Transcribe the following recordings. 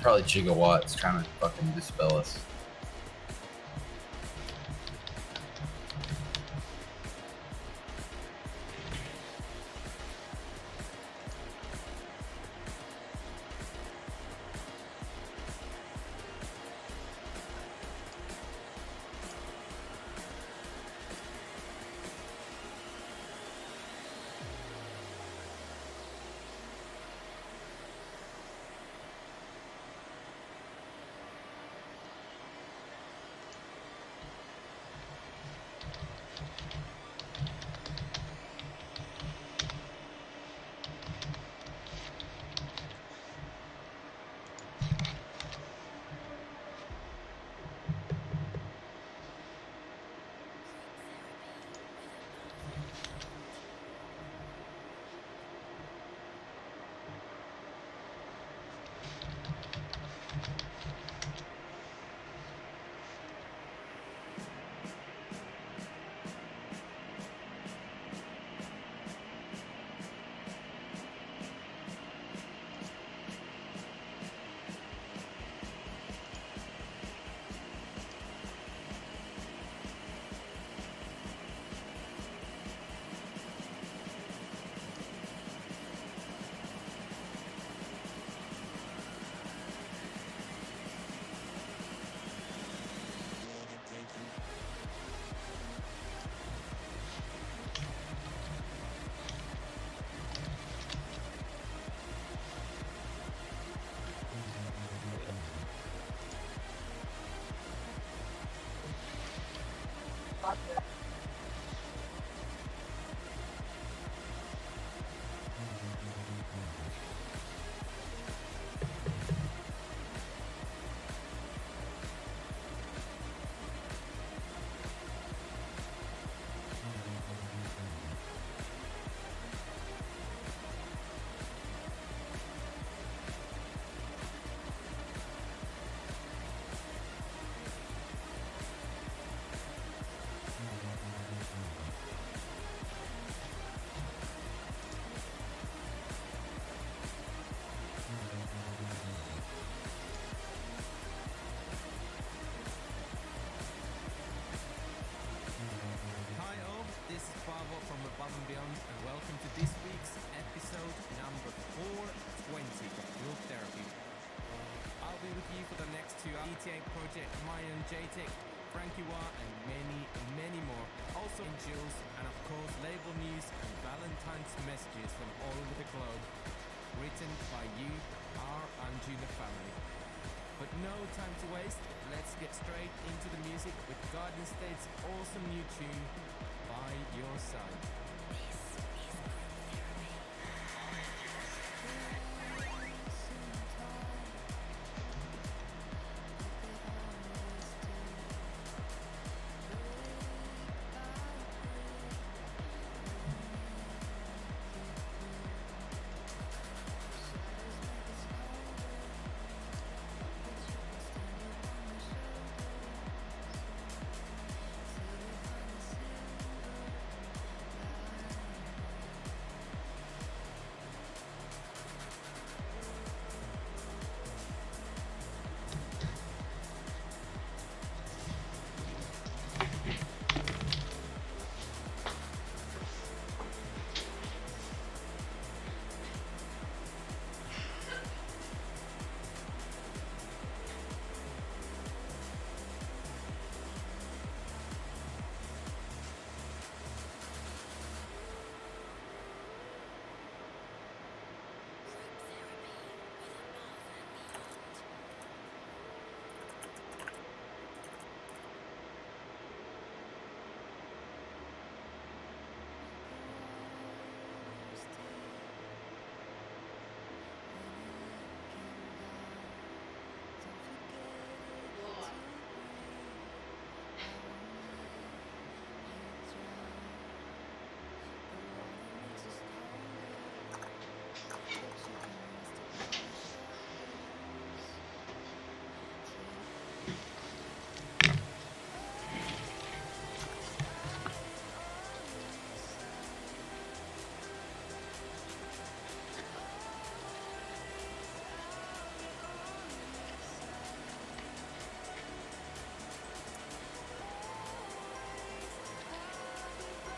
Probably gigawatts trying to fucking dispel us. Project, Mayan, JTech, Frankie Wah, and many more. Also in Jules, and of course label news and Valentine's messages from all over the globe, written by you, our Anjuna family. But no time to waste, let's get straight into the music with Garden State's awesome new tune, By Your Side.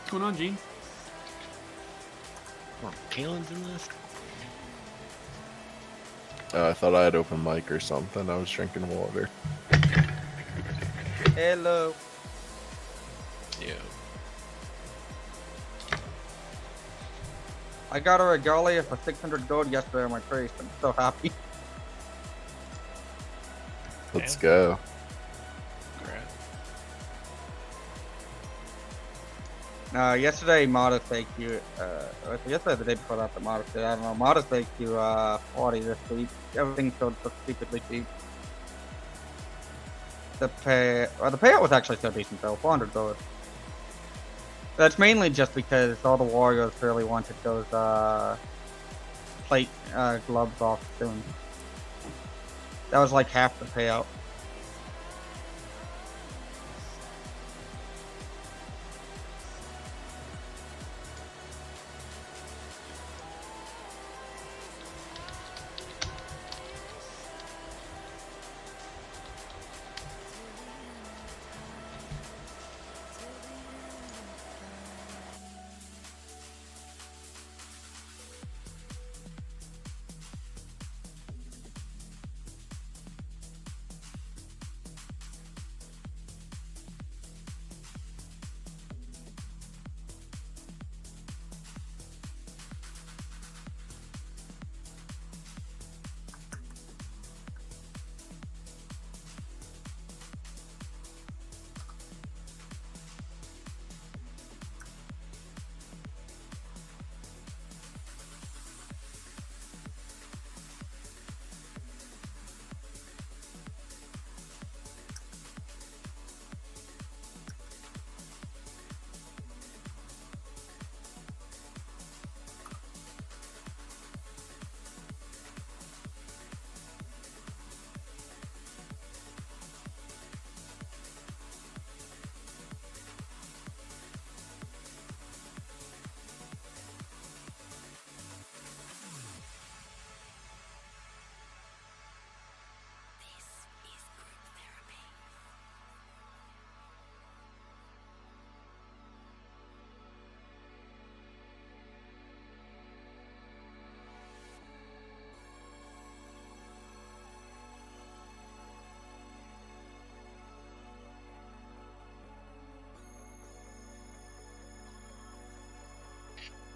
What's going on, Gene? Oh, Kalen's in this? I thought I had open mic or something. I was drinking water. Hello. Yeah. I got a regalia for 600 gold yesterday on my priest. I'm so happy. Let's go. Yesterday Modest AQ, yesterday the day before that the Modest did, I don't know, Modest AQ 40 this week. Everything sold so stupidly cheap. The payout was actually so decent though, 400 gold. That's mainly just because all the warriors really wanted those plate gloves off soon. That was like half the payout.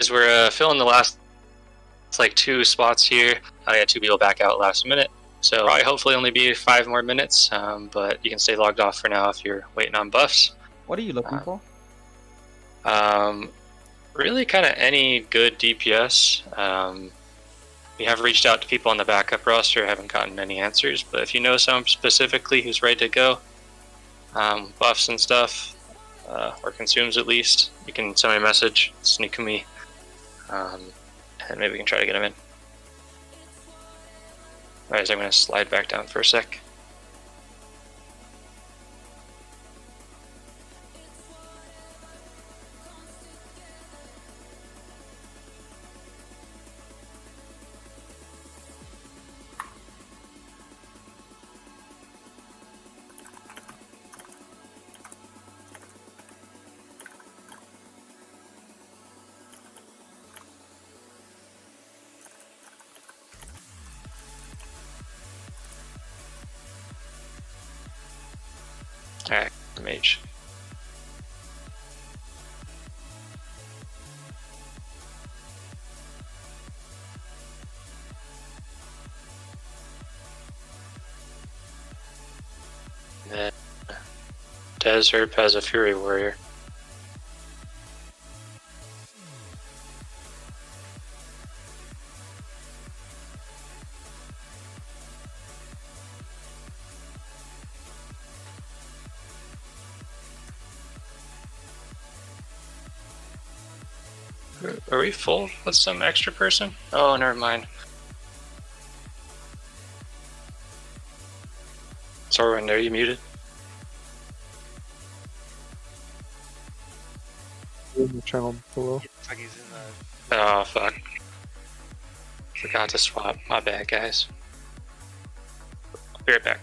As we're filling the last like 2 spots here, I had 2 people back out last minute, so probably hopefully only be 5 more minutes. But you can stay logged off for now if you're waiting on buffs. What are you looking for? Really, kind of any good DPS. We have reached out to people on the backup roster, haven't gotten any answers. But if you know someone specifically who's ready to go, buffs and stuff, or consumes at least, you can send me a message, sneak me. And maybe we can try to get him in. Alright, so I'm going to slide back down for a sec. Alright, mage. Then Desert has a Fury Warrior. Are we full with some extra person? Oh, never mind. Sorry, when are you muted? In the channel below. Oh, fuck. Forgot to swap. My bad, guys. I'll be right back.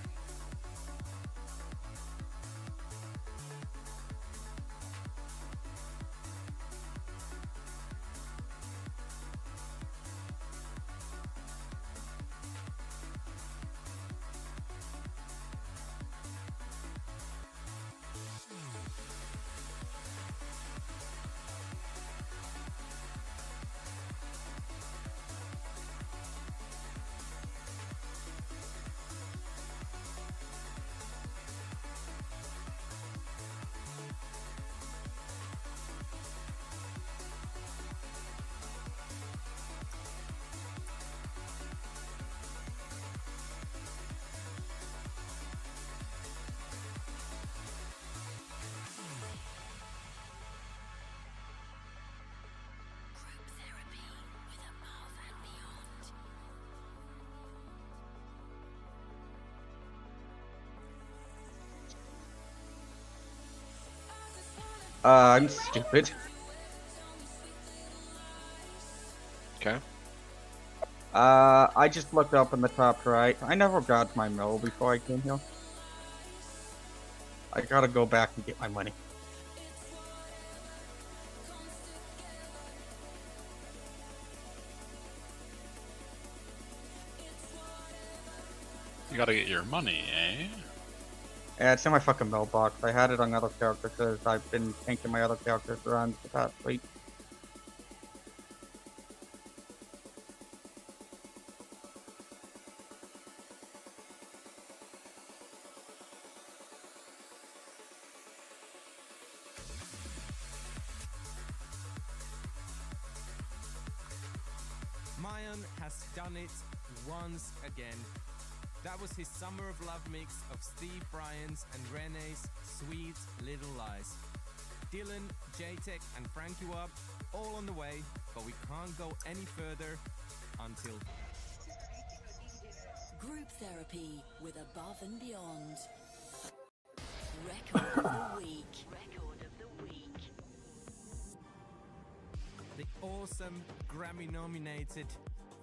I'm stupid. Okay. I just looked up in the top right. I never got my mill before I came here. I gotta go back and get my money. You gotta get your money, eh? Yeah, it's in my fucking mailbox. I had it on other characters because I've been thinking my other characters around the past week. Mayan has done it once again. That was his Summer of Love mix of Steve Bryan's and Renee's Sweet Little Lies. Dylan, JTech and Frankie Wab all on the way, but we can't go any further until Group therapy with Above and Beyond. Record of the week. Record of the week. the awesome Grammy-nominated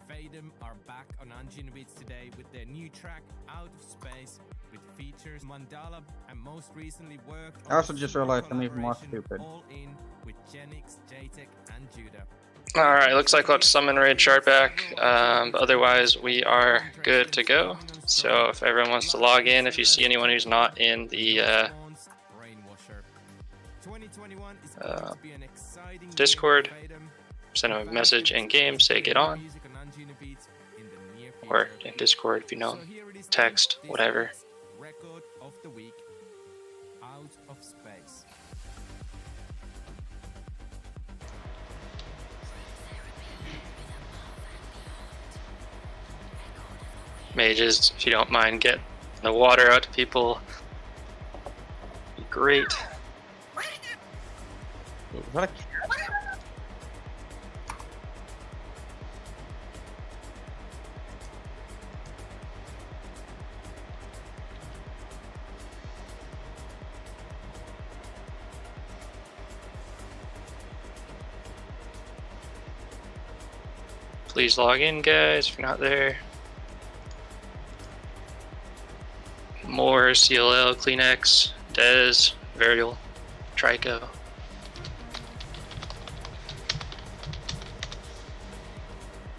Fadem are back on Anjuna Beats today with their new track Out of Space, with features Mandala and most recently worked I also just realized I'm even more collaboration stupid. All In with Genix, JTech and Judah. Alright, looks like we'll have to summon Raid Shard back, but otherwise we are good to go. So if everyone wants to log in, if you see anyone who's not in the Discord, send them a message in game, say get on, or in Discord if you know, text, whatever. Record of the week, Out of Space. Mages, if you don't mind, get the water out to people. Be great. Is that a cat? Please log in, guys, if you're not there. More CLL, Kleenex, Dez, Varial, Trico.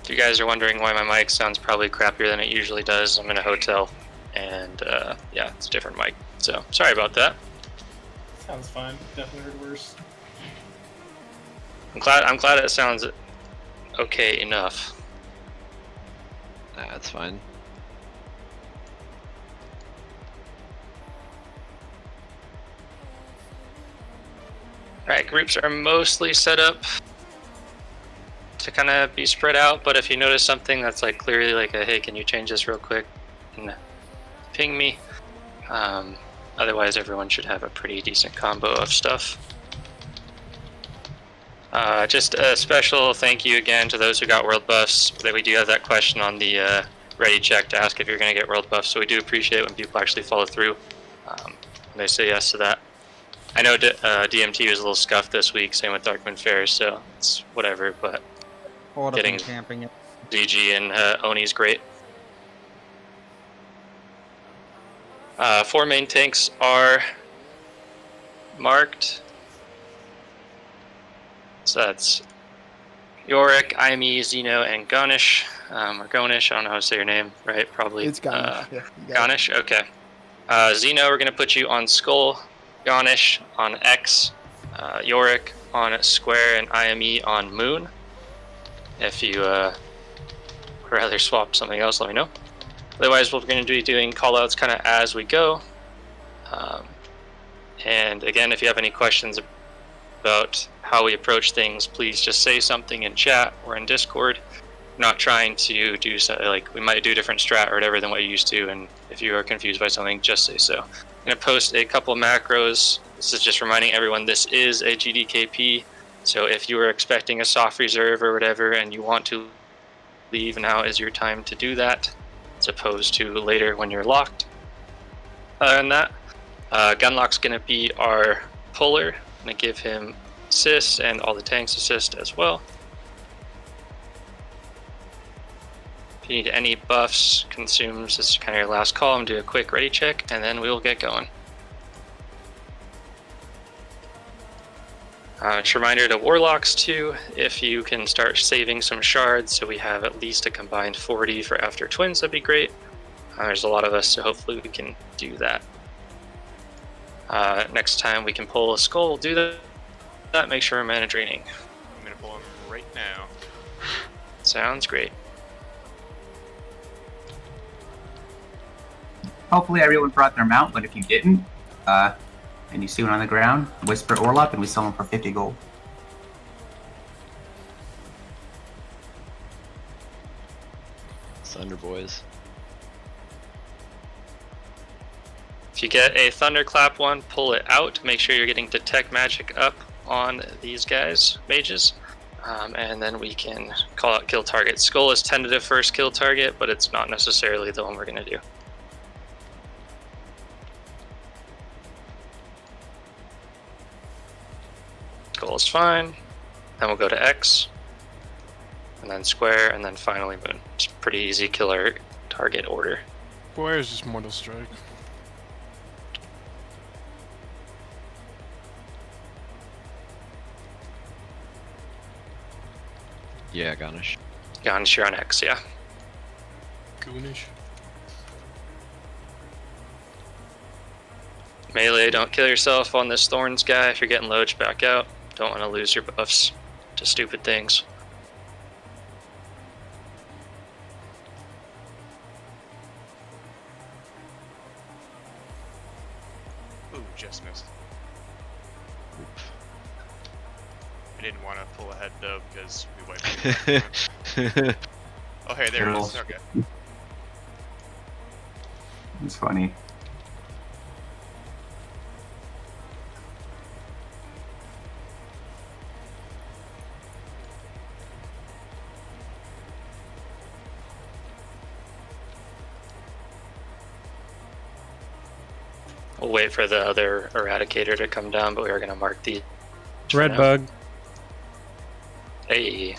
If you guys are wondering why my mic sounds probably crappier than it usually does, I'm in a hotel, and yeah, it's a different mic. So sorry about that. Sounds fine. Definitely heard worse. I'm glad it sounds okay enough. That's fine. Alright, groups are mostly set up to kind of be spread out, but if you notice something that's like clearly like a hey, can you change this real quick, and ping me. Otherwise everyone should have a pretty decent combo of stuff. Just a special thank you again to those who got world buffs. That we do have that question on the ready check to ask if you're going to get world buffs, so we do appreciate when people actually follow through when they say yes to that. I know DMT was a little scuffed this week, same with Darkman Fair, so it's whatever, but getting camping it. ZG and Oni's great. 4 main tanks are marked. So that's Yorick, Aimi, Zeno, and Ganesh. Or Gonish, I don't know how to say your name, right? Probably. It's Ganesh. Yeah, you got it. Ganesh, okay. Zeno, we're going to put you on Skull. Ganesh on X. Yorick on Square, and Aimi on Moon. If you would rather swap something else, let me know. Otherwise, we're going to be doing callouts kind of as we go. And again, if you have any questions about how we approach things, please just say something in chat or in Discord. I'm not trying to do something like we might do different strat or whatever than what you used to, and if you are confused by something, just say so. I'm going to post a couple macros. This is just reminding everyone this is a GDKP, so if you were expecting a soft reserve or whatever and you want to leave, now is your time to do that, as opposed to later when you're locked. Other than that, Gunlock's going to be our puller, going to give him assist and all the tanks assist as well. If you need any buffs, consumes, this is kind of your last column, do a quick ready check, and then we will get going. Just a reminder to Warlocks too, if you can start saving some shards so we have at least a combined 40 for after twins, that'd be great. There's a lot of us, so hopefully we can do that. Next time we can pull a skull, we'll do that. Make sure we're mana draining. I'm gonna pull him right now. Sounds great. Hopefully everyone brought their mount, but if you didn't, and you see one on the ground, whisper Orlop and we sell them for 50 gold. Thunder boys. If you get a Thunderclap one, pull it out. Make sure you're getting Detect Magic up on these guys, mages. And then we can call out kill target. Skull is tentative first kill target, but it's not necessarily the one we're going to do. Skull is fine. Then we'll go to X. And then square, and then finally moon. It's pretty easy killer target order. Where is this Mortal Strike? Yeah, Garnish. Garnish, you're on X, yeah. Goonish. Melee, don't kill yourself on this Thorns guy. If you're getting low, just back out. Don't want to lose your buffs to stupid things. Ooh, just missed. I didn't want to pull ahead though because we wiped. Oh, hey, there it is. Okay. It's funny. We'll wait for the other Eradicator to come down, but we are going to mark the Red bug. Hey.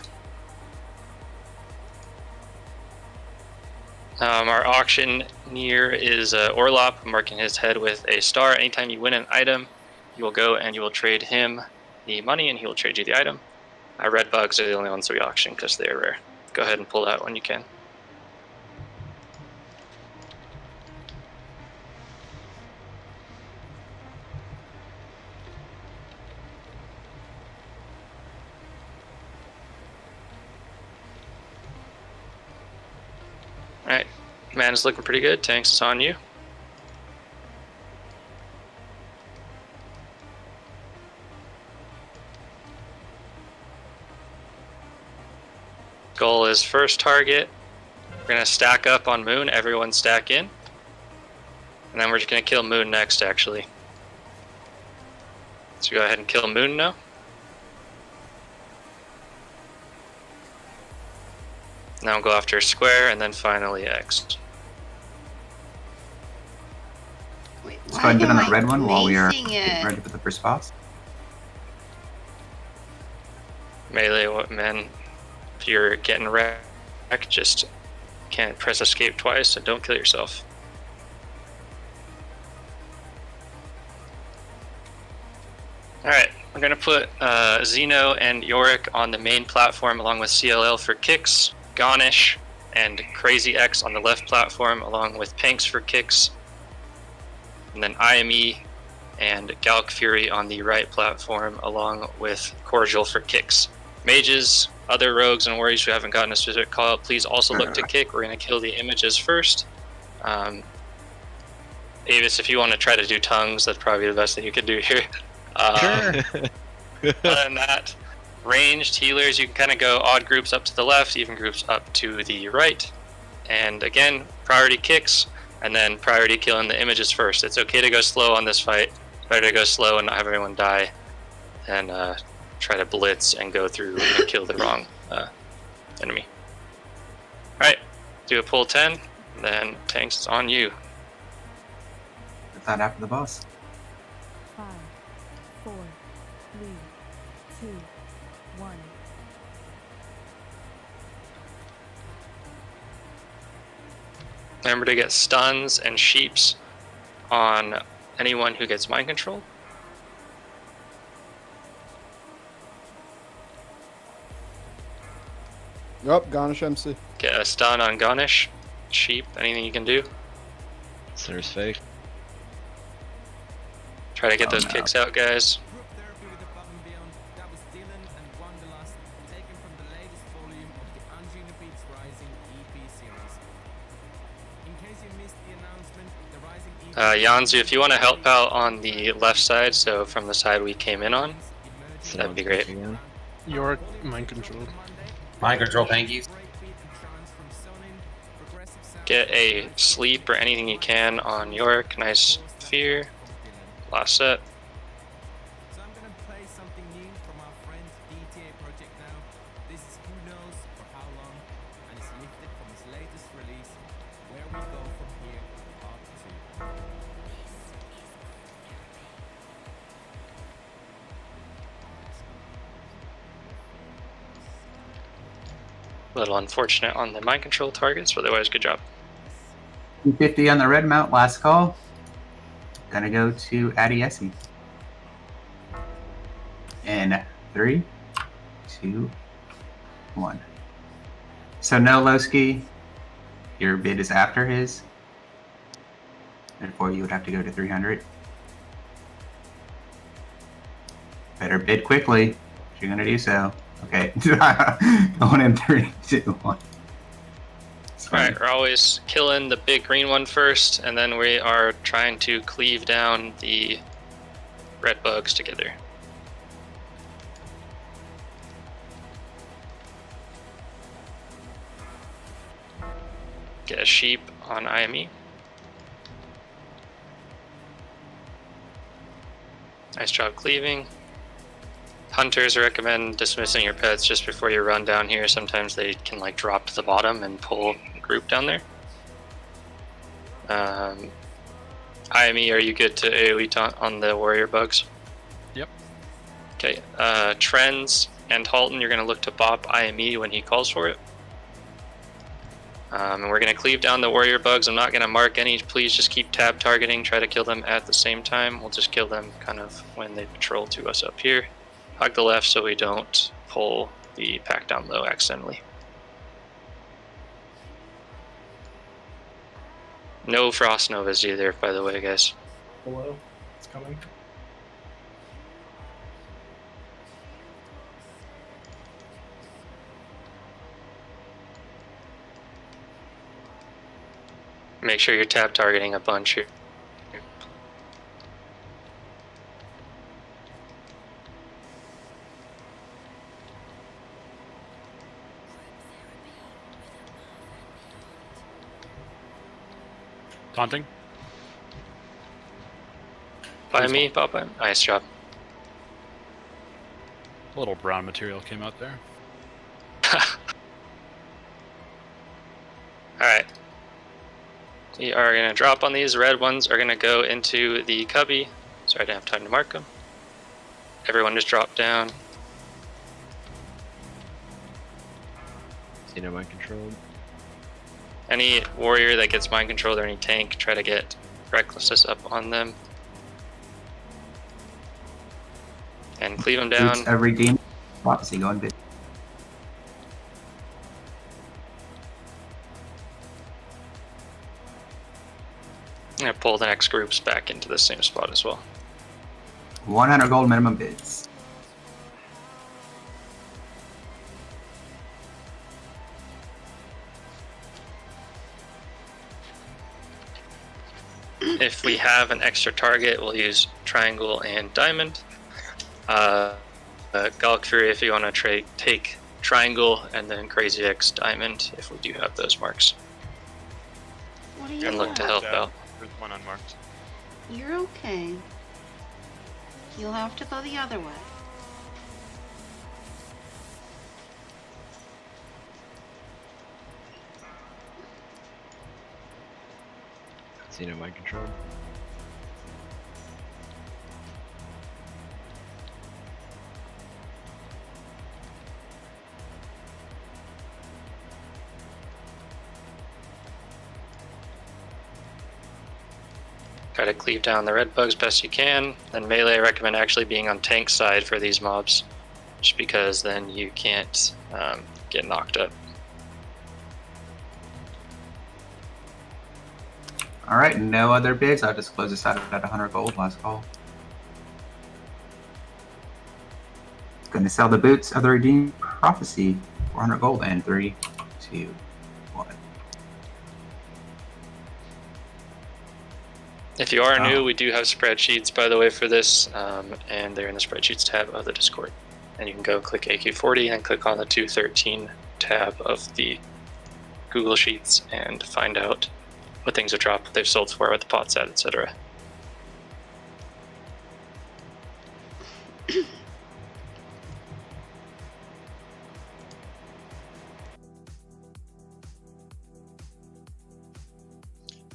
Our auctioneer is Orlop, marking his head with a star. Anytime you win an item, you will go and you will trade him the money, and he will trade you the item. Red bugs are the only ones we auction because they are rare. Go ahead and pull that when you can. Alright, mana's looking pretty good. Tanks is on you. Skull is first target. We're going to stack up on Moon. Everyone stack in. And then we're just going to kill Moon next, actually. So go ahead and kill Moon now. Now we'll go after square, and then finally X. Let's go ahead and get on the red one while we are getting ready for the first boss. Melee men, if you're getting wrecked, just can't press escape twice, and don't kill yourself. Alright, we're going to put Xeno and Yorick on the main platform along with CLL for kicks. Garnish and Crazy X on the left platform along with Panks for kicks, and then IME and Galk Fury on the right platform along with Cordial for kicks. Mages, other rogues and warriors who haven't gotten a specific call out, please also look to kick. We're going to kill the images first. Avis, if you want to try to do tongues, that's probably the best thing you could do here. Sure. Other than that, ranged healers, you can kind of go odd groups up to the left, even groups up to the right. And again, priority kicks, and then priority killing the images first. It's okay to go slow on this fight. It's better to go slow and not have everyone die than try to blitz and go through and kill the wrong enemy. Alright, do a pull 10, then Tanks is on you. Get that after the boss. 5, 4, Remember to get stuns and sheeps on anyone who gets mind control. Yup, Garnish MC. Get a stun on Ganesh, sheep, anything you can do. Center's fake. Try to get those kicks out, guys. Group therapy with Above and Beyond. That was Dylan and Wanderlust, taken from the latest volume of the Anjuna Beats Rising EP series. In case you missed the announcement, the Rising EP Yanzu, if you want to help out on the left side, so from the side we came in on, that'd be great. York, mind control. Mind control tankies. Get a sleep or anything you can on York. Nice fear. Last set. So I'm gonna play something new from our friends DTA Project now. This is Who Knows for How Long, and it's lifted from his latest release, Where We Go From Here, Part 2. A little unfortunate on the mind control targets, but otherwise good job. 250 on the red mount, last call. Gonna go to Adiesi. In 3, 2, 1. So no Lowski. Your bid is after his. Therefore, you would have to go to 300. Better bid quickly if you're gonna do so. Okay. Going in 3, 2, 1. Alright, we're always killing the big green one first, and then we are trying to cleave down the red bugs together. Get a sheep on IME. Nice job cleaving. Hunters recommend dismissing your pets just before you run down here. Sometimes they can like drop to the bottom and pull a group down there. IME, are you good to AoE taunt on the warrior bugs? Yep. Okay, Trends and Halton, you're going to look to bop IME when he calls for it. And we're going to cleave down the warrior bugs. I'm not going to mark any. Please just keep tab targeting. Try to kill them at the same time. We'll just kill them kind of when they patrol to us up here. Hug the left so we don't pull the pack down low accidentally. No Frost Novas either, by the way, guys. Below. It's coming. Make sure you're tab targeting a bunch here. Taunting? By me, Papa. Nice job. A little brown material came out there. Alright. We are going to drop on these. Red ones are going to go into the cubby. Sorry, I didn't have time to mark them. Everyone just drop down. Xeno mind controlled. Any warrior that gets mind controlled or any tank, try to get recklessness up on them. And cleave them down. Every demon. Prophecy going big. I'm going to pull the next groups back into the same spot as well. 100 gold minimum bids. If we have an extra target, we'll use triangle and diamond. Galk Fury, if you want to take triangle, and then Crazy X diamond, if we do have those marks. What are you And look to doing? help out. There's one unmarked. You're okay. You'll have to go the other way. Xeno mind controlled. Try to cleave down the red bugs best you can. Then melee, I recommend actually being on tank side for these mobs, just because then you can't get knocked up. Alright, no other bids. I'll just close this out at 100 gold. Last call. Gonna sell the boots of the Redeemed Prophecy. 400 gold and 3, 2, 1. If you are new, we do have spreadsheets, by the way, for this, and they're in the spreadsheets tab of the Discord. And you can go click AQ40 and click on the 213 tab of the Google Sheets and find out what things have dropped, what they've sold for, what the pot's at, etc.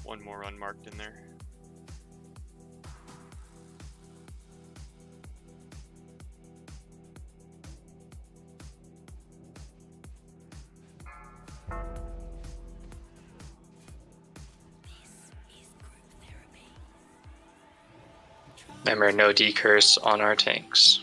One more unmarked in there. Remember, no decurse on our tanks.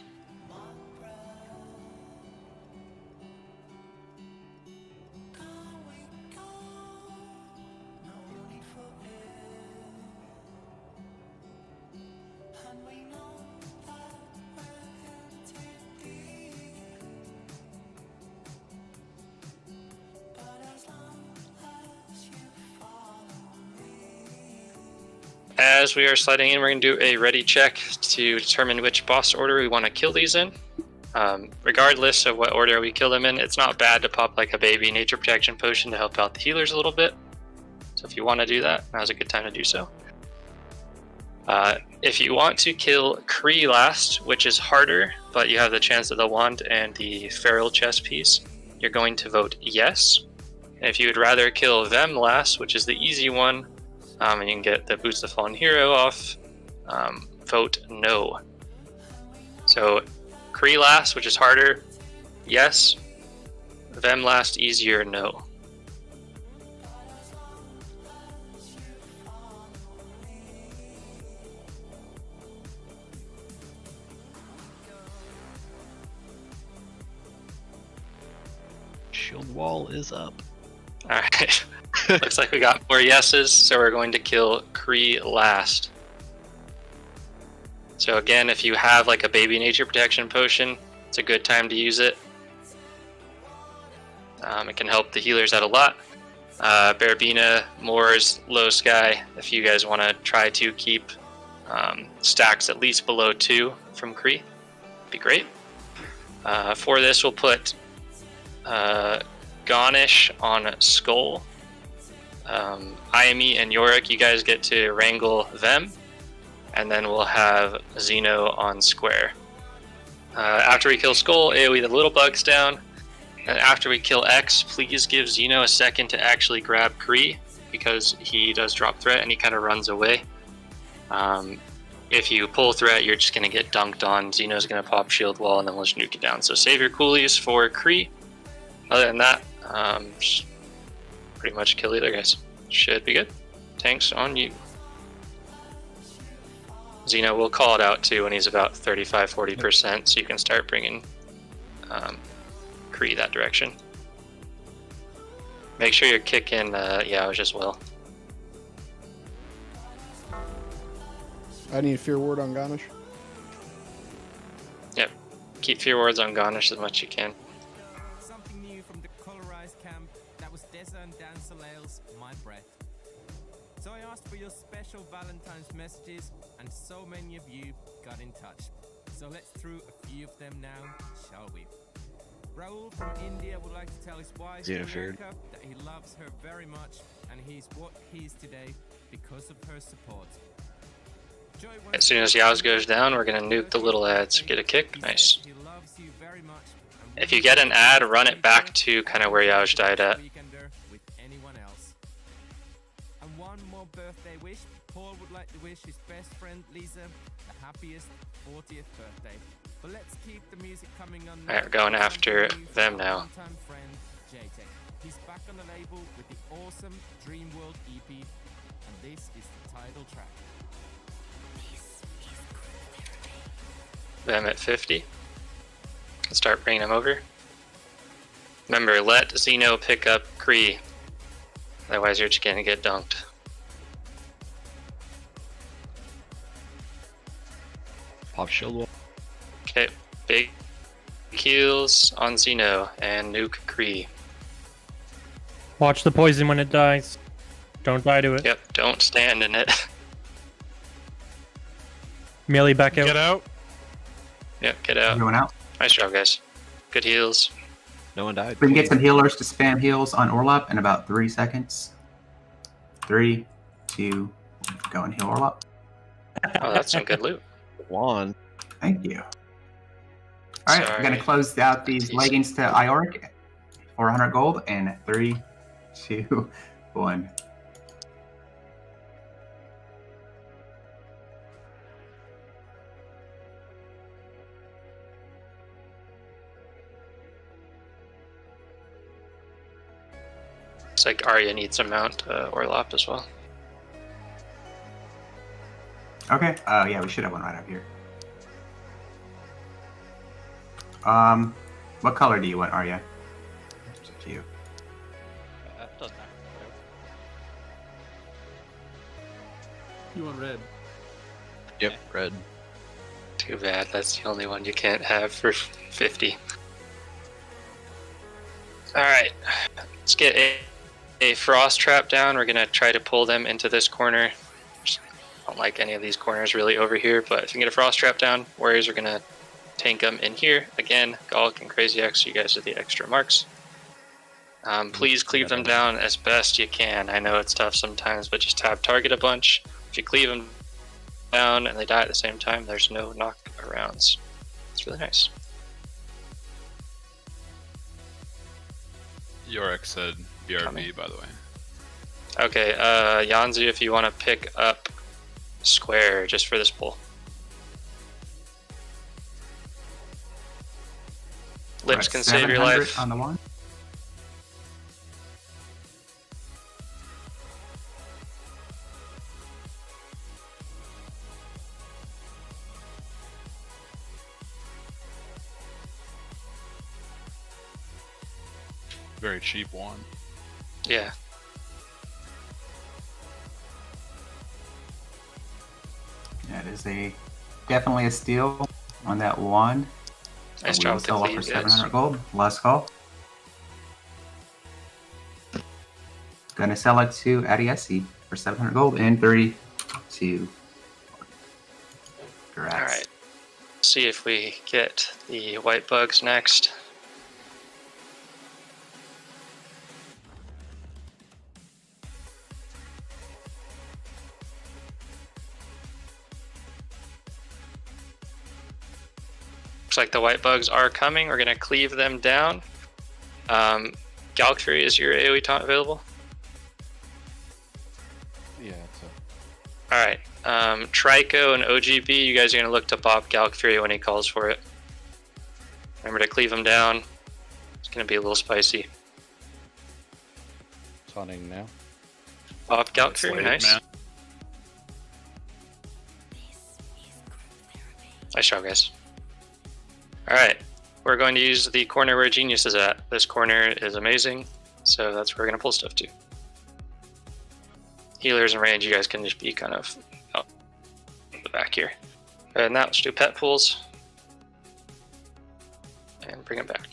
As we are sliding in, we're going to do a ready check to determine which boss order we want to kill these in. Regardless of what order we kill them in, it's not bad to pop like a baby nature protection potion to help out the healers a little bit. So if you want to do that, now's a good time to do so. If you want to kill Kree last, which is harder, but you have the chance of the wand and the feral chess piece, you're going to vote yes. And if you would rather kill them last, which is the easy one, and you can get the Boots of the Fallen Hero off, vote no. So Kree last, which is harder, yes. Them last, easier, no. Shield wall is up. Alright. Looks like we got 4 yeses, so we're going to kill Kree last. So again, if you have like a baby nature protection potion, it's a good time to use it. It can help the healers out a lot. Barbina, Moors, Low Sky, if you guys want to try to keep stacks at least below 2 from Kree, be great. For this, we'll put Gonish on Skull. Iami and Yorick, you guys get to wrangle them, and then we'll have Xeno on Square. After we kill Skull, AoE the little bugs down, and after we kill X, please give Xeno a second to actually grab Kree, because he does drop threat and he kind of runs away. If you pull threat, you're just going to get dunked on. Xeno's going to pop shield wall, and then we'll just nuke it down. So save your coolies for Kree. Other than that, just pretty much kill either guys. Should be good. Tanks on you. Xeno will call it out too when he's about 35-40%, so you can start bringing Kree that direction. Make sure you're kicking Yauj as well. I need Fear Ward on Gonish. Yep. Keep Fear Wards on Gonish as much as you can. Something new from the colorized camp. That was Deza and Dan Soleil's My Breath. So I asked for your special Valentine's messages, and so many of you got in touch. So let's through a few of them now, shall we? Raul from India would like to tell his wife America that he loves her very much, and he's what he is today because of her support. As soon as Yauj goes down, we're going to nuke the little ads. Get a kick? Nice. If you get an ad, run it back to kind of where Yauj died at. And one more birthday wish. Paul would like to wish his best friend Lisa the happiest 40th birthday. But let's keep the music coming on. Alright, we're going after them now. Friend JTech. He's back on the label with the awesome Dream World EP, and this is the title track. them at 50. And start bringing them over. Remember, let Xeno pick up Kree. Otherwise, you're just gonna get dunked. Pop shield wall. Okay, big heals on Xeno and nuke Kree. Watch the poison when it dies. Don't die to it. Yep, don't stand in it. Melee back out. Get out. Yep, get out. Everyone out. Nice job, guys. Good heals. No one died. We can get some healers to spam heals on Orlop in about 3 seconds. 3, 2, go and heal Orlop. Oh, that's some good loot. One. Thank you. All right, we're going to close out these leggings to Ioric. 400 gold and 3, 2, 1. Looks like Arya needs a mount Orlop as well. Okay. Yeah, we should have one right up here. What color do you want, Arya? It's up to you. Doesn't matter. You want red? Yep, red. Too bad. That's the only one you can't have for 50. Alright. Let's get a frost trap down. We're going to try to pull them into this corner. Just don't like any of these corners really over here, but if you can get a frost trap down, warriors are going to tank them in here. Again, Galk and Crazy X, you guys are the extra marks. Please cleave them down as best you can. I know it's tough sometimes, but just tab target a bunch. If you cleave them down and they die at the same time, there's no knock arounds. It's really nice. Yorick said BRB, Coming. by the way. Okay, Yanzu, if you want to pick up square just for this pull. Lips can save your life. On the one. Very cheap one. Yeah. That is definitely a steal on that one. Nice We job will with the sell up cleave, for guys. 700 gold. Last call. Gonna sell it to Ariesi for 700 gold in 3, 2, 1. Congrats. Alright. See if we get the white bugs next. Looks like the white bugs are coming. We're going to cleave them down. Galk, is your AoE taunt available? Yeah, it's Alright. Trico and OGB, you guys are going to look to pop Galk Fury when he calls for it. Remember to cleave him down. It's going to be a little spicy. Taunting now. Pop Galk It's Fury, late, nice. man. Nice job, guys. Alright, we're going to use the corner where Genius is at. This corner is amazing, so that's where we're going to pull stuff to. Healers and range, you guys can just be kind of out the back here. And now let's do pet pools. And bring it back.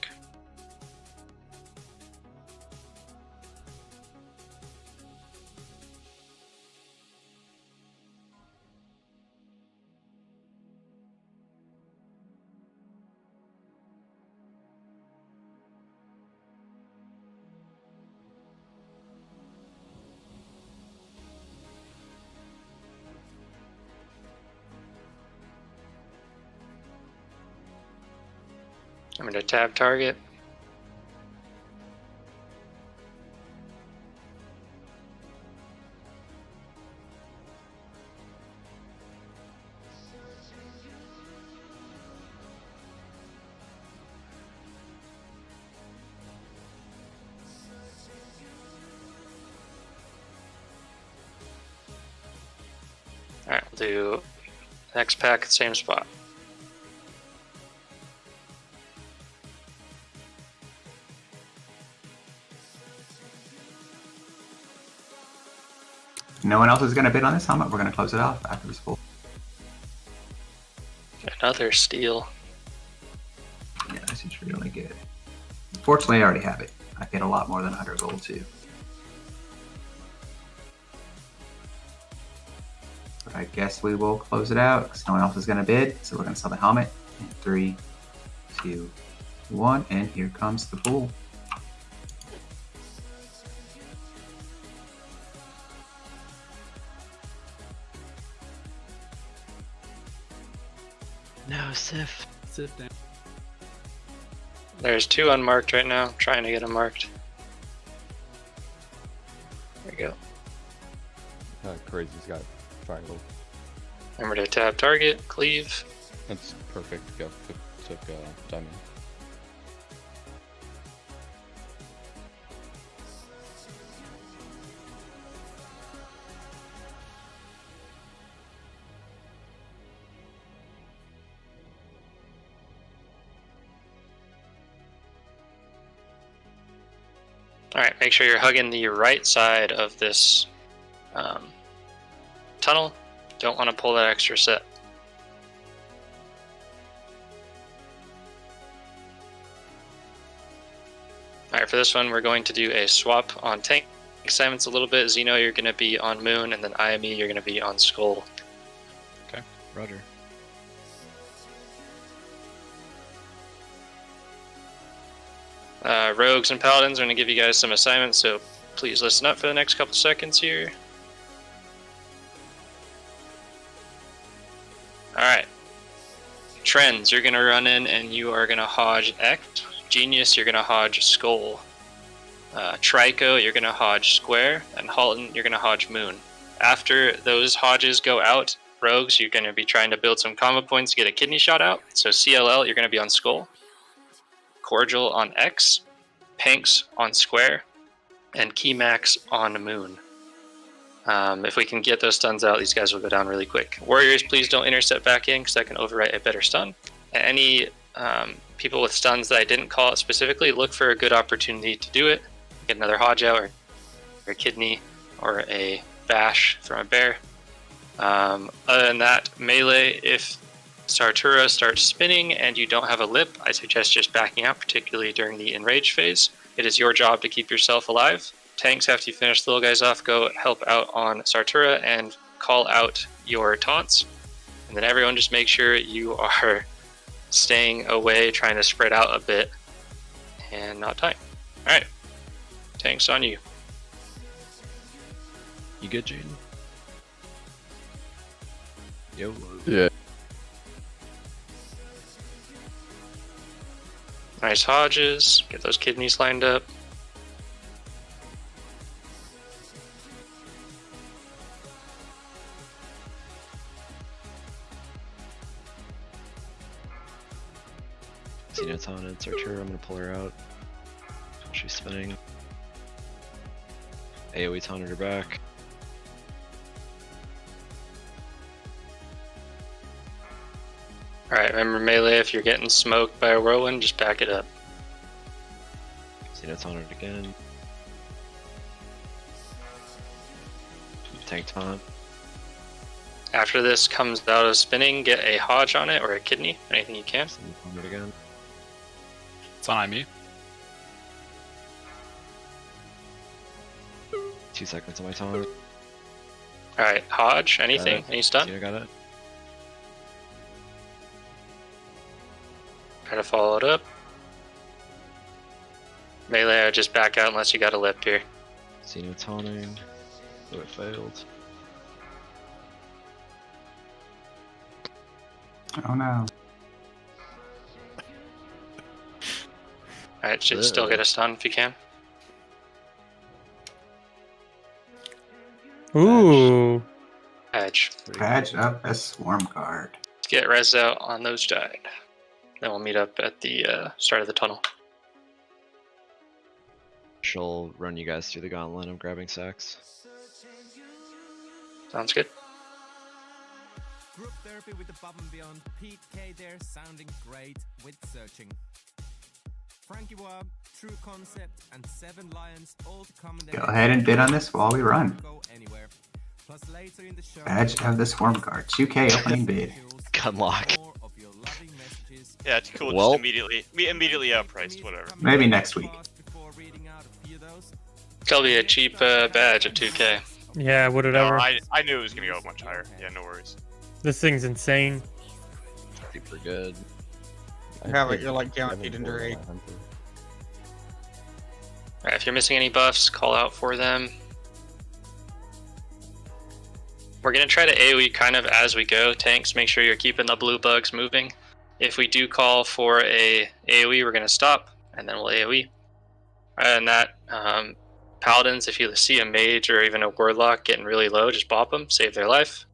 I'm going to tab target. Alright, we'll do next pack at the same spot. no one else is going to bid on this helmet, we're going to close it off after this pull. Another steal. Yeah, this is really good. Fortunately, I already have it. I paid a lot more than 100 gold too. But I guess we will close it out because no one else is going to bid. So we're going to sell the helmet in 3, 2, 1, and here comes the pool. No, Sif. Sit down. There's 2 unmarked right now. I'm trying to get them marked. There we go. Crazy's got triangle. Remember to tab target, cleave. That's perfect. Go. Took diamond. Alright, make sure you're hugging the right side of this tunnel. Don't want to pull that extra set. Alright, for this one we're going to do a swap on tank assignments a little bit. Xeno, you're going to be on Moon, and then IME, you're going to be on Skull. Okay, roger. Rogues and Paladins are going to give you guys some assignments, so please listen up for the next couple seconds here. Alright. Trends, you're going to run in and you are going to hodge X. Genius, you're going to hodge Skull. Trico, you're going to hodge Square. And Halton, you're going to hodge Moon. After those hodges go out, Rogues, you're going to be trying to build some combo points to get a kidney shot out. So CLL, you're going to be on Skull. Cordial on X. Panks on Square. And Keymax on Moon. If we can get those stuns out, these guys will go down really quick. Warriors, please don't intercept back in because that can overwrite a better stun. And any people with stuns that I didn't call out specifically, look for a good opportunity to do it. Get another Hodge out, or a Kidney, or a Bash from a Bear. Other than that, melee, if Sartura starts spinning and you don't have a lip, I suggest just backing out, particularly during the enrage phase. It is your job to keep yourself alive. Tanks, after you finish the little guys off, go help out on Sartura and call out your taunts. And then everyone just make sure you are staying away, trying to spread out a bit, and not dying. Alright. Tanks on you. You good, Jaden? Yo. Yeah. Nice Hodges. Get those kidneys lined up. Xenot's on it, Sartura, I'm gonna pull her out. She's spinning. AoE taunted her back. Alright, remember melee, if you're getting smoked by a whirlwind, just back it up. Xenot's on it again. Tank taunt. After this comes out of spinning, get a Hodge on it or a Kidney, anything you can. On it again. It's on me. 2 seconds on my taunt. Alright, Hodge, anything? Any stun? Yeah, got it. Try to follow it up. Melee, I would just back out unless you got a lip here. Xeno taunting. Oh, it failed. Oh no. Alright, should still get a stun if you can. Ooh. Edge. Patch up a swarm card. Let's get res out on those died. Then we'll meet up at the start of the tunnel. She'll run you guys through the gauntlet. I'm grabbing sacks. Sounds good. Group therapy with Above and Beyond. Pete K there, sounding great with searching. Frankie Wab, True Concept, and 7 Lions all to come in Go ahead and bid on this while we run. Go anywhere. Badge of the Swarm Guard. 2K opening bid. Gunlock. Yeah, it's cool. Well- Just immediately outpriced. Whatever. Maybe next week. It's gonna be a cheap badge at 2K. Yeah, would it No, ever? I knew it was gonna go much higher. Yeah, no worries. This thing's insane. Super good. Have it, you're like guaranteed into raid. Alright, if you're missing any buffs, call out for them. We're going to try to AoE kind of as we go. Tanks, make sure you're keeping the blue bugs moving. If we do call for a AoE, we're going to stop, and then we'll AoE. And that, Paladins, if you see a mage or even a warlock getting really low, just bop them, save their life.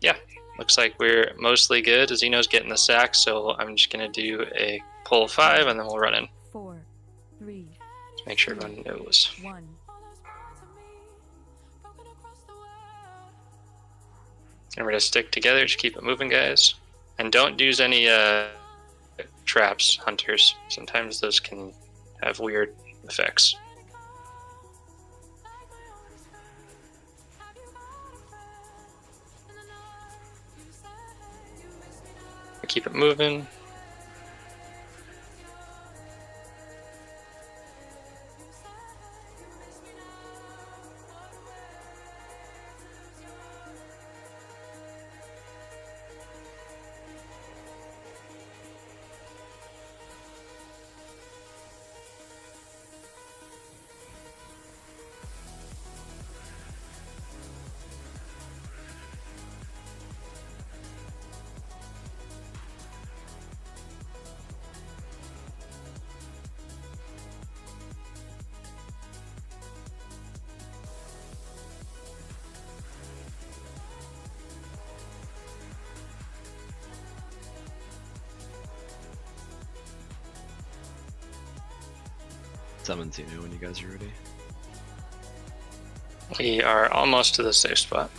Yeah, looks like we're mostly good. Xeno's getting the sack, so I'm just going to do a pull 5, and then we'll run in. 4, 3, Just make sure everyone knows. 1. And we're going to stick together, just keep it moving, guys. And don't use any traps, hunters. Sometimes those can have weird effects. Keep it moving. Summon Xeno when you guys are ready. We are almost to the safe spot.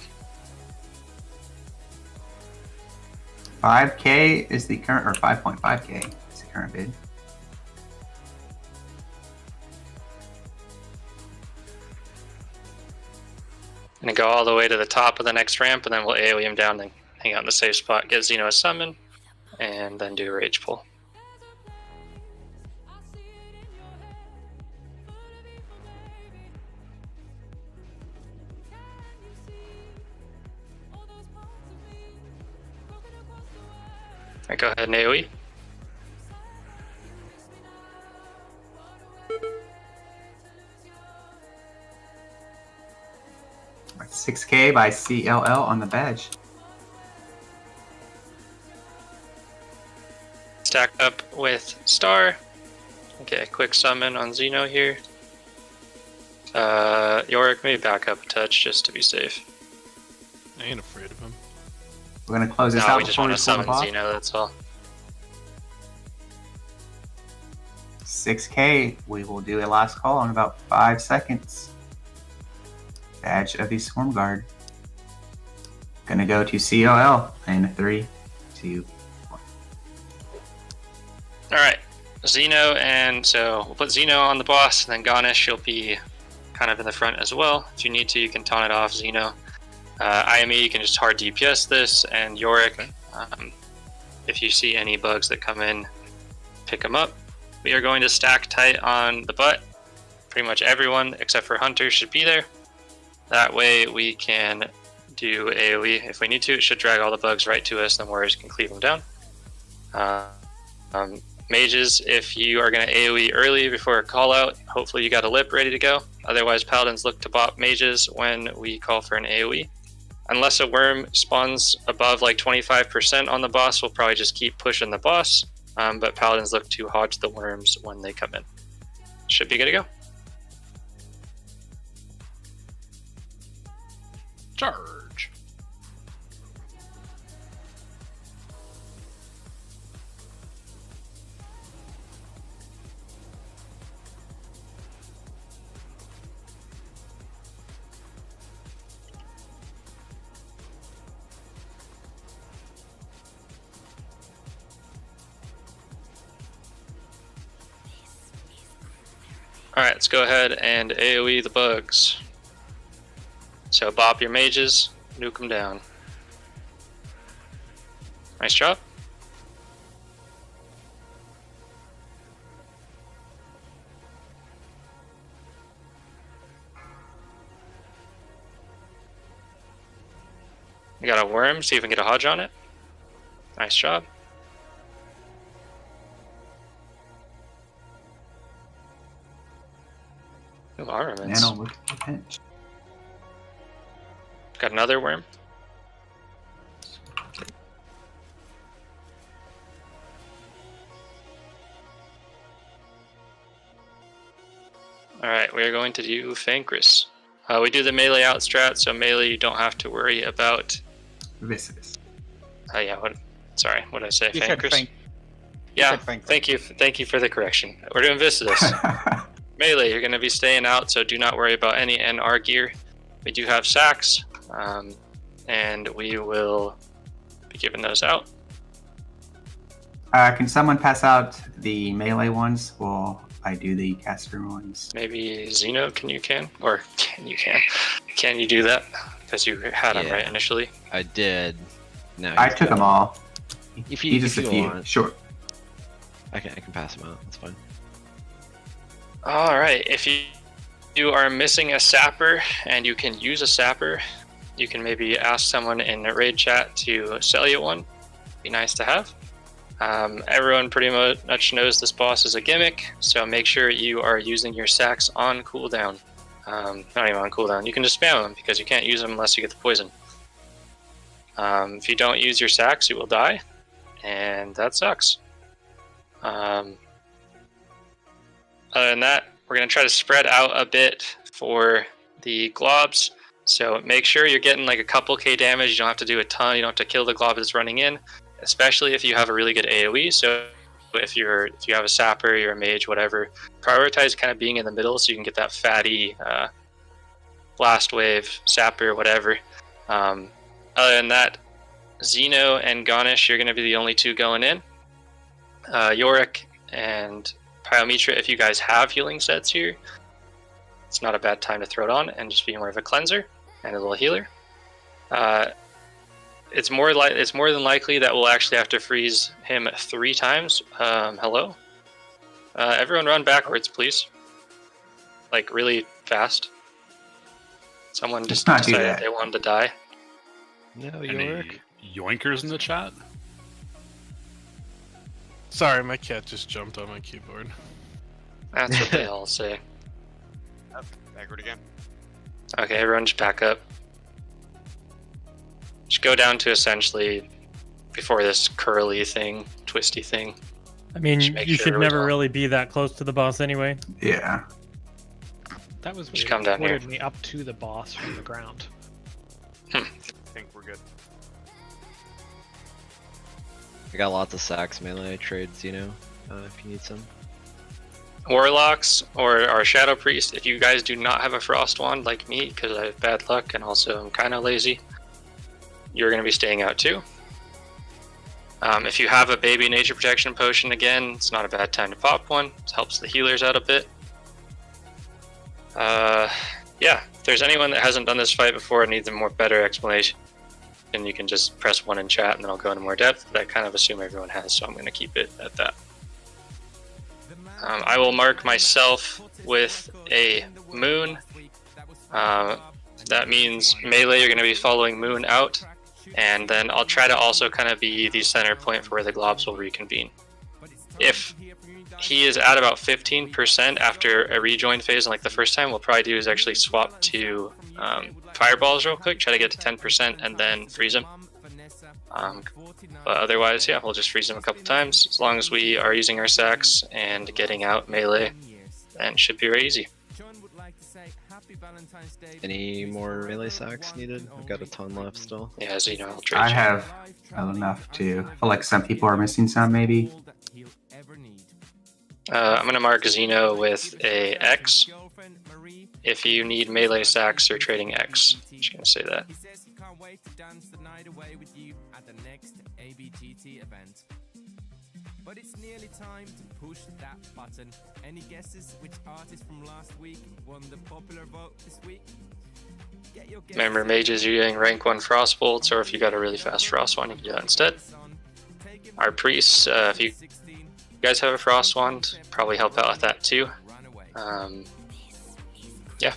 5K is the current, or 5.5K is the current bid. Gonna go all the way to the top of the next ramp, and then we'll AoE him down, then hang out in the safe spot, get Xeno a summon, and then do a rage pull. Alright, go ahead and AoE. 6K by CLL on the badge. Stack up with Star. Okay, quick summon on Xeno here. Yorick, maybe back up a touch just to be safe. I ain't afraid of him. We're gonna close this No, out we just before want we to pull the summon boss. Xeno, that's all. 6K, we will do a last call in about 5 seconds. Badge of the Swarm Guard. Gonna go to CLL in 3, 2, 1. Alright, Xeno, and so we'll put Xeno on the boss, and then Ganesh, you'll be kind of in the front as well. If you need to, you can taunt it off Xeno. IME, you can just hard DPS this, and Yorick, if you see any bugs that come in, pick them up. We are going to stack tight on the butt. Pretty much everyone except for Hunter should be there. That way we can do AoE if we need to. It should drag all the bugs right to us, then Warriors can cleave them down. Mages, if you are going to AoE early before a call out, hopefully you got a lip ready to go. Otherwise, Paladins look to bop mages when we call for an AoE. Unless a worm spawns above like 25% on the boss, we'll probably just keep pushing the boss. But Paladins look to hodge the worms when they come in. Should be good to go. Charge. Alright, let's go ahead and AoE the bugs. So bop your mages, nuke them down. Nice job. We got a worm, see if we can get a hodge on it. Nice job. Ooh, armaments. Nano with the pinch. Got another worm. Alright, we are going to do Fankris. We do the melee out strat, so melee you don't have to worry about. Viscous. Yeah, sorry, what did I say? You said Fankris? Fank. Yeah, said Fankris. thank you for the correction. We're doing Viscidus. Melee, you're going to be staying out, so do not worry about any NR gear. We do have sacks, and we will be giving those out. Can someone pass out the melee ones while I do the caster ones? Maybe Xeno, can you do that? Because you had them right initially. I did. No, I took them all. If you just a few, want, sure. I can pass them out. That's fine. All right, if you are missing a sapper and you can use a sapper, you can maybe ask someone in the raid chat to sell you one. Be nice to have. Everyone pretty much knows this boss is a gimmick, so make sure you are using your sacks on cooldown. Not even on cooldown. You can just spam them because you can't use them unless you get the poison. If you don't use your sacks, you will die, and that sucks. Other than that, we're going to try to spread out a bit for the globs. So make sure you're getting like a couple K damage. You don't have to do a ton. You don't have to kill the glob that's running in, especially if you have a really good AoE. So if you have a sapper, you're a mage, whatever, prioritize kind of being in the middle so you can get that fatty blast wave, sapper, whatever. Other than that, Xeno and Ganesh, you're going to be the only two going in. Yorick and Pyomitra, if you guys have healing sets here, it's not a bad time to throw it on and just be more of a cleanser and a little healer. It's more than likely that we'll actually have to freeze him 3 times. Hello? Everyone run backwards, please. Like, really fast. Someone just decided they wanted to die. No, Any yoinkers in the chat? Sorry, my cat just jumped on my keyboard. That's what they all say. Up, backward again. Okay, everyone just back up. Just go down to essentially before this curly thing, twisty thing. I mean, Just make you sure should never everyone's really be that close to the boss anyway. Yeah. That was Just weird. come down here. It me up to the boss from the ground. I think we're good. I got lots of sacks melee trades, if you need some. Warlocks or our Shadow Priest, if you guys do not have a Frost Wand like me, because I have bad luck and also I'm kind of lazy, you're going to be staying out too. If you have a Baby Nature Protection Potion, again, it's not a bad time to pop one. It helps the healers out a bit. Yeah, if there's anyone that hasn't done this fight before and needs a better explanation, then you can just press 1 in chat and then I'll go into more depth, but I kind of assume everyone has, so I'm going to keep it at that. I will mark myself with a moon. That means melee, you're going to be following moon out, and then I'll try to also kind of be the center point for where the globs will reconvene. If he is at about 15% after a rejoin phase, and like the first time, we'll probably do is actually swap to fireballs real quick, try to get to 10% and then freeze him. But otherwise, yeah, we'll just freeze him a couple times. As long as we are using our sacks and getting out melee, then it should be very easy. Any more melee sacks needed? I've got a ton left still. Yeah, Xeno, I'll trade I you. have enough to. I feel like some people are missing some, maybe. I'm going to mark Xeno with a X. If you need melee sacks, you're trading X. I'm just going to say that. But it's nearly time to push that button. Any guesses which artist from last week won the popular vote this week? Remember, mages, you're getting rank 1 frost bolts, or if you got a really fast frost one, you can do that instead. Our priests, if you guys have a frost wand, probably help out with that too. Yeah.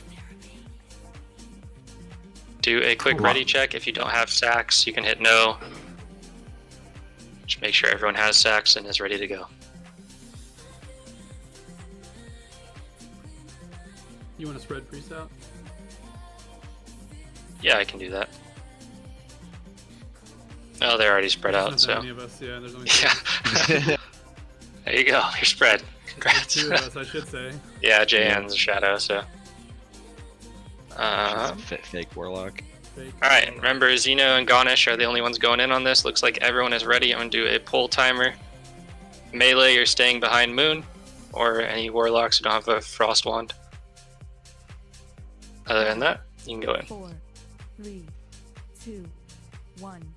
Do a quick ready check. If you don't have sacks, you can hit no. Just make sure everyone has sacks and is ready to go. You want to spread priest out? Yeah, I can do that. Oh, they're already spread out, Not that so. many of us, yeah, there's only Yeah. There you go, you're spread. Congrats. two of us, I should say. Yeah, JN's a shadow, so. Fake warlock. Alright, remember Zeno and Ganesh are the only ones going in on this. Looks like everyone is ready. I'm going to do a pull timer. Melee, you're staying behind Moon, or any warlocks who don't have a frost wand. Other than that, you can go in. 4, 3, 2, 1.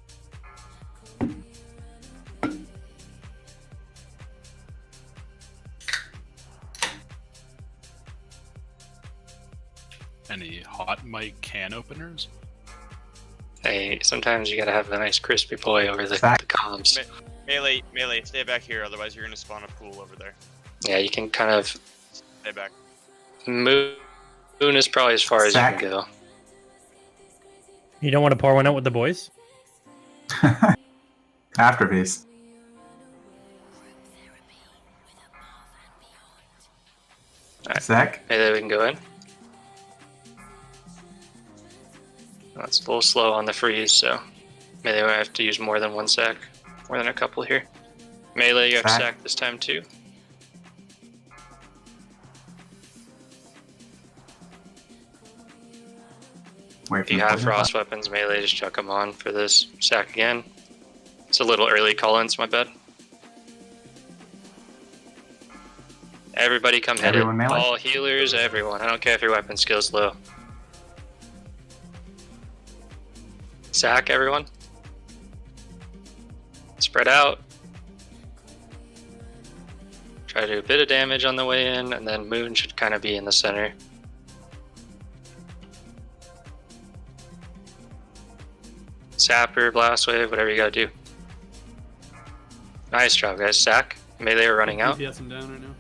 Any hot mic can openers? Hey, sometimes you gotta have a nice crispy boy over the comms. Melee, stay back here, otherwise you're gonna spawn a pool over there. Yeah, you can kind of. Stay back. Moon is probably as far as you can go. You don't want to pour one out with the boys? After this. Alright, Zach? Maybe we can go in. That's a little slow on the freeze, so maybe we have to use more than one sack. More than a couple here. Melee, you have sack this time too. If you have frost weapons, melee, just chuck them on for this sack again. It's a little early call-ins, my bad. Everybody come hit it. Everyone melee? All healers, everyone. I don't care if your weapon skill's low. Sack, everyone. Spread out. Try to do a bit of damage on the way in, and then Moon should kind of be in the center. Sapper, blast wave, whatever you gotta do. Nice job, guys. Sack. Melee are running out. DPS him down right now.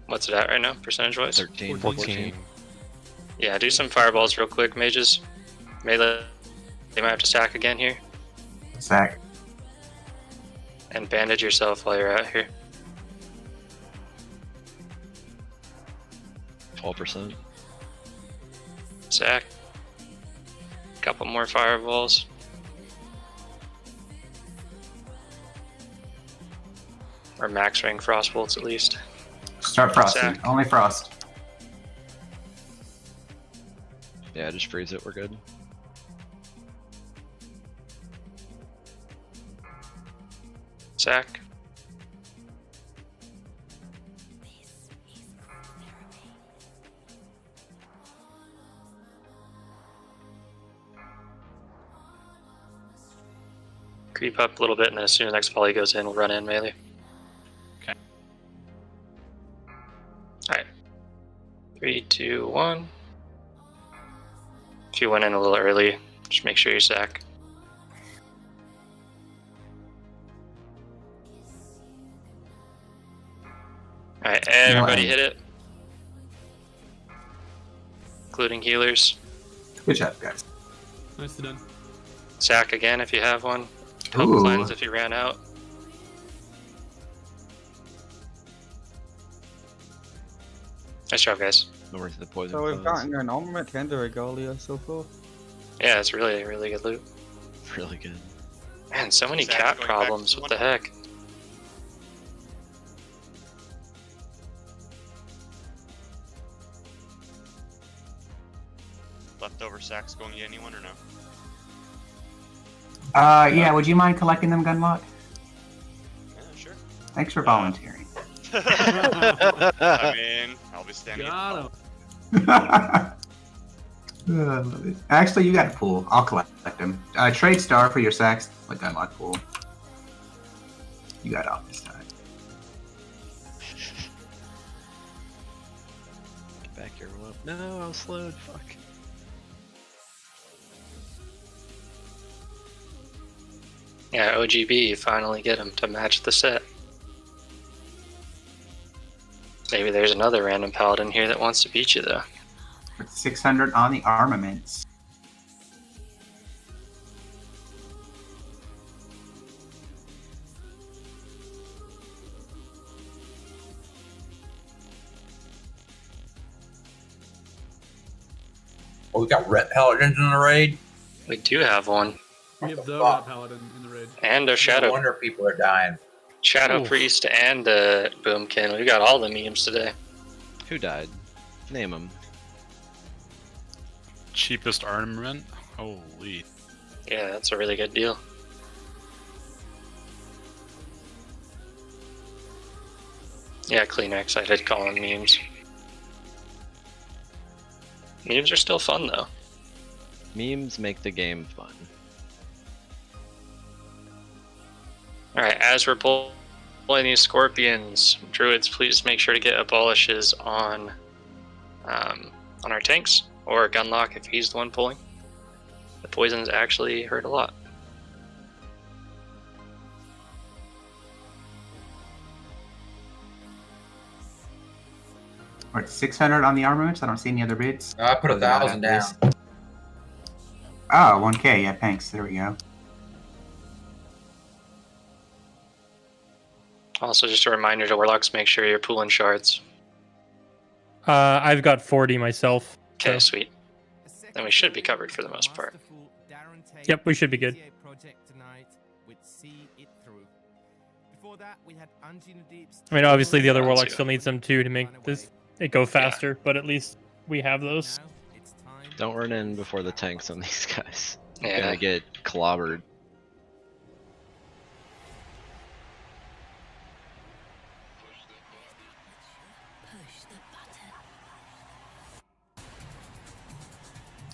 What's it at right now, percentage-wise? 13, 14. Yeah, do some fireballs real quick, mages. Melee, they might have to sack again here. Sack. And bandage yourself while you're out here. 12%. Sack. Couple more fireballs. Or max ring frost bolts at least. Start frosting. Sack. Only frost. Yeah, just freeze it, we're good. Sack. Creep up a little bit, and then as soon as the next volley goes in, we'll run in melee. Okay. Alright. 3, 2, 1. If you went in a little early, just make sure you sack. Alright, everybody hit it. Including healers. Good job, guys. Nicely done. Sack again if you have one. Help Ooh. cleanse if you ran out. Nice job, guys. Over to the poison. So we've gotten an armament and a regalia so far. Yeah, it's really, really good loot. Really good. Man, so many Sack cat going back problems. to What one. the heck? Leftover sacks going to anyone or no? Yeah, would you mind collecting them, Gunlock? Yeah, sure. Thanks for volunteering. I mean, I'll be standing. Got him. Actually, you got a pool. I'll collect them. Trade star for your sacks, like Gunlock pool. You got off this time. Get back here, No, I was slowed. Fuck. Yeah, OGB, you finally get him to match the set. Maybe there's another random paladin here that wants to beat you, though. With 600 on the armaments. Oh, we got red paladins in the raid. We do have one. We have the Red Paladin in the raid. And a No Shadow wonder people are dying. Shadow Oof. Priest and Boomkin. We got all the memes today. Who died? Name him. Cheapest armament? Holy. Yeah, that's a really good deal. Yeah, Kleenex, I did call them memes. Memes are still fun, though. Memes make the game fun. Alright, as we're pulling these scorpions, druids, please make sure to get abolishes on our tanks, or Gunlock if he's the one pulling. The poisons actually hurt a lot. We're at 600 on the armaments. I don't see any other bids. I put 1,000 down. Oh, 1K. Yeah, thanks. There we go. Also, just a reminder to Warlocks, make sure you're pooling shards. I've got 40 myself. Okay, so- sweet. Then we should be covered for the most part. Yep, we should be good. I mean, obviously the other warlock still needs them too to make it go faster, but at least we have those. Don't run in before the tanks on these guys. You're Yeah. gonna get clobbered.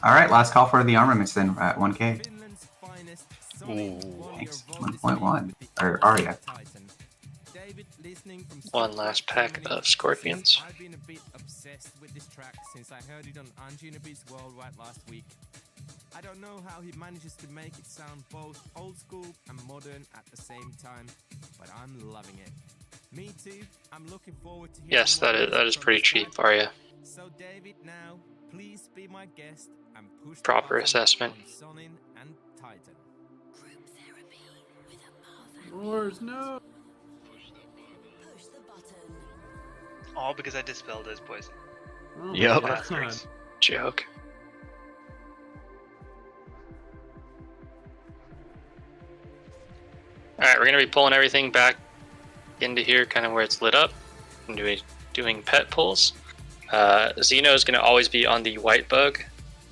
All right, last call for the armaments then at 1K. Ooh. Thanks. 1.1. Or Arya. One last pack of scorpions. I've been a bit obsessed with this track since I heard it on Anjunabe's Worldwide last week. I don't know how he manages to make it sound both old school and modern at the same time, but I'm loving it. Me too. I'm looking forward to hearing Yes, more that is from pretty this cheap, track. Arya. So David, now please be my guest and push the Proper button assessment. on Sonin and Titan. Wars, no. All because I dispelled his poison. Oh, Yep. that's not. Bastards. Joke. Alright, we're going to be pulling everything back into here, kind of where it's lit up, and doing pet pulls. Xeno is going to always be on the white bug.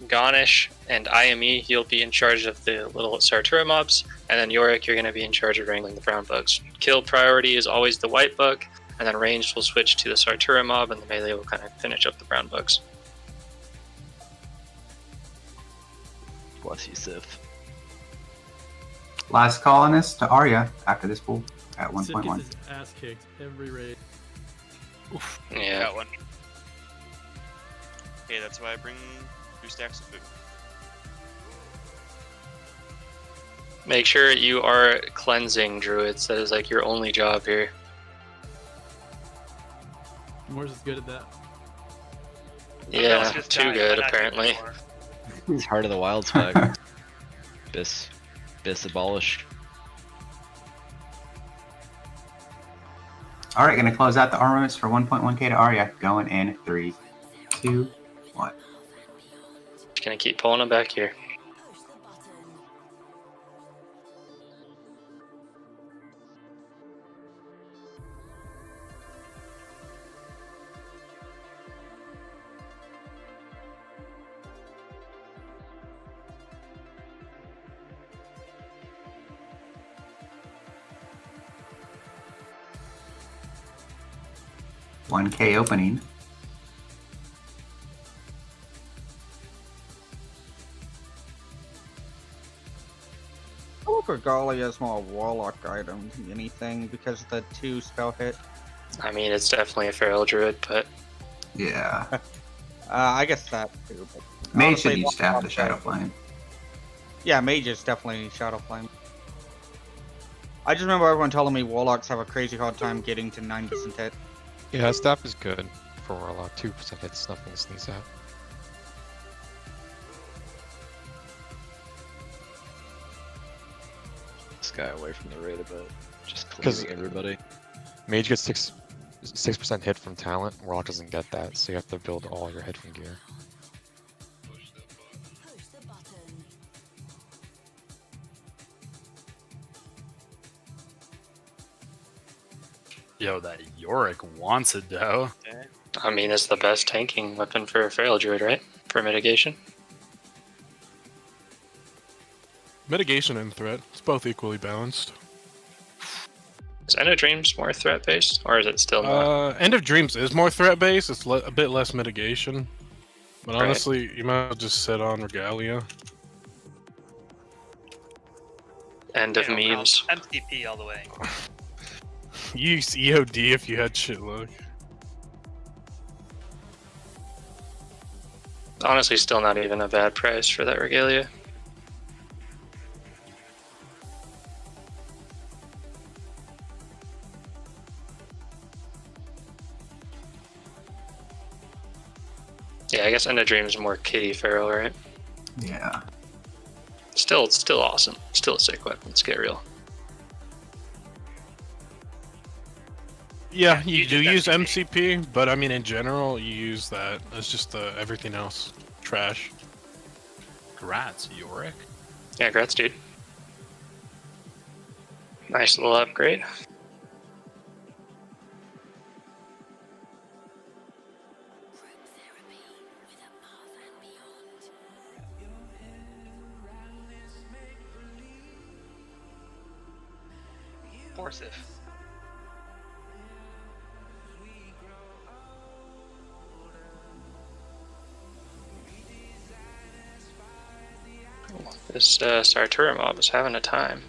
Gonish and IME, he'll be in charge of the little Sartura mobs, and then Yorick, you're going to be in charge of wrangling the brown bugs. Kill priority is always the white bug, and then ranged will switch to the Sartura mob, and the melee will kind of finish up the brown bugs. Bless you, Sif. Last call on this to Arya after this pool at Sif gets 1.1. his ass kicked every raid. Yeah. Got one. Okay, that's why I bring 2 stacks of food. Make sure you are cleansing druids. That is like your only job here. Wars is good at that. Yeah, just too died. good Why not do it apparently. more? It's Heart of the Wild spec. Bis abolished. All right, gonna close out the armaments for 1.1K to Arya. Going in 3, 2, 1. Just gonna keep pulling them back here. One K opening. I look for Golly as more warlock item than anything because of the 2 spell hit. I mean, it's definitely a feral druid, but Yeah. I guess that too. But Mage should honestly, each have the Shadow Flame. Yeah, mages definitely need Shadow Flame. I just remember everyone telling me Warlocks have a crazy hard time getting to 9% hit. Yeah, staff is good for Warlock. 2% hits, nothing to sneeze at. This guy away from the raid a bit. Just Because clearing everybody. Mage gets 6% hit from talent. Warlock doesn't get that, so you have to build all your hit from gear. Yo, that Yorick wants it though. I mean, it's the best tanking weapon for a Feral Druid, right? For mitigation. Mitigation and threat. It's both equally balanced. Is End of Dreams more threat based, or is it still not? End of Dreams is more threat based. It's a bit less mitigation. But Right. honestly, you might as well just sit on Regalia. End of memes. MCP all the way. Use EOD if you had shit luck. Honestly, still not even a bad price for that Regalia. Yeah, I guess End of Dreams is more kitty feral, right? Yeah. Still awesome. Still a sick weapon. Let's get real. Yeah, you do use MCP, but I mean in general you use that. It's just everything else trash. Grats, Yorick. Yeah, congrats, dude. Nice little upgrade. Forsive. This Sartura mob is having a time.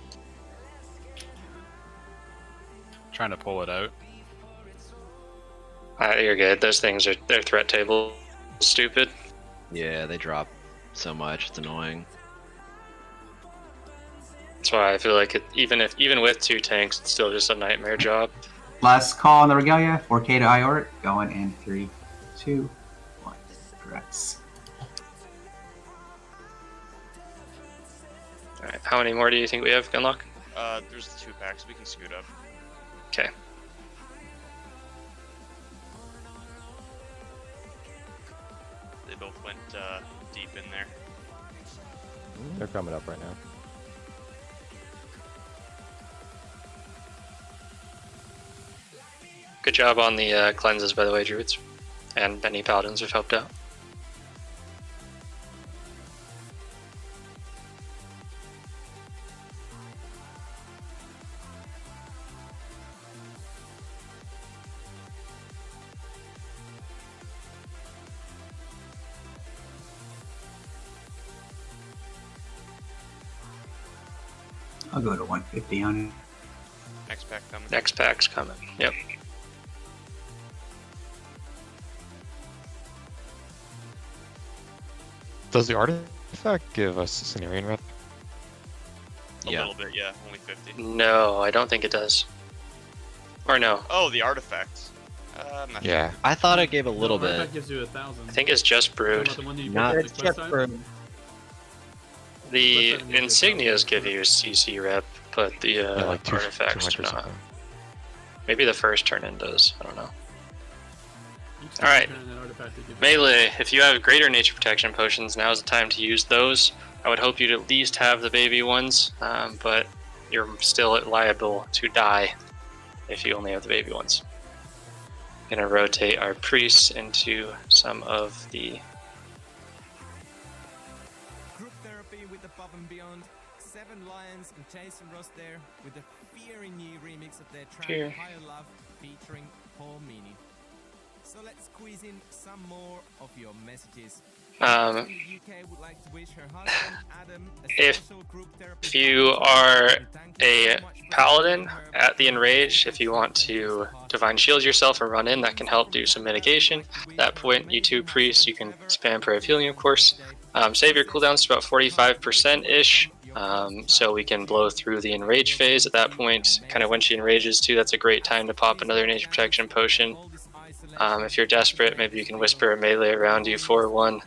Trying to pull it out. You're good. Those things are their threat table stupid. Yeah, they drop so much. It's annoying. That's why I feel like even with 2 tanks, it's still just a nightmare job. Last call on the Regalia. 4K to Iort. Going in 3, 2, 1. Congrats. Alright, how many more do you think we have, Gunlock? There's the 2 packs. We can scoot up. Okay. They both went deep in there. They're coming up right now. Good job on the cleanses, by the way, Druids. And many Paladins have helped out. I'll go to 150 on it. Next pack coming. Next pack's coming. Yep. Does the artifact give us Cenarian rep? A little bit, yeah. Only 50. No, I don't think it does. Or no. Oh, the artifacts. I'm not Yeah. sure. I thought it gave a little No, bit. Artifact gives you 1,000. I think it's just brewed. The one that you Not- picked It's up the just quest for time? The What's that mean? insignias give you a CC rep, but the Yeah, like artifacts do 200 not. something. Maybe the first turn-in does. I don't know. Each All right. turn in that artifact, it gives you- Melee, if you have greater nature protection potions, now is the time to use those. I would hope you'd at least have the baby ones, but you're still liable to die if you only have the baby ones. Gonna rotate our priests into some of the Group therapy with Above and Beyond. 7 Lions and Jason Ross there with a fiery new remix of their track Fear. Higher Love featuring Paul Meany. So let's squeeze in some more of your messages. If you are a paladin at the enrage, if you want to divine shield yourself and run in, that can help do some mitigation. At that point, you two priests, you can spam prayer of healing, of course. Save your cooldowns to about 45%-ish, so we can blow through the enrage phase at that point. Kind of when she enrages too, that's a great time to pop another nature protection potion. If you're desperate, maybe you can whisper a melee around you for one.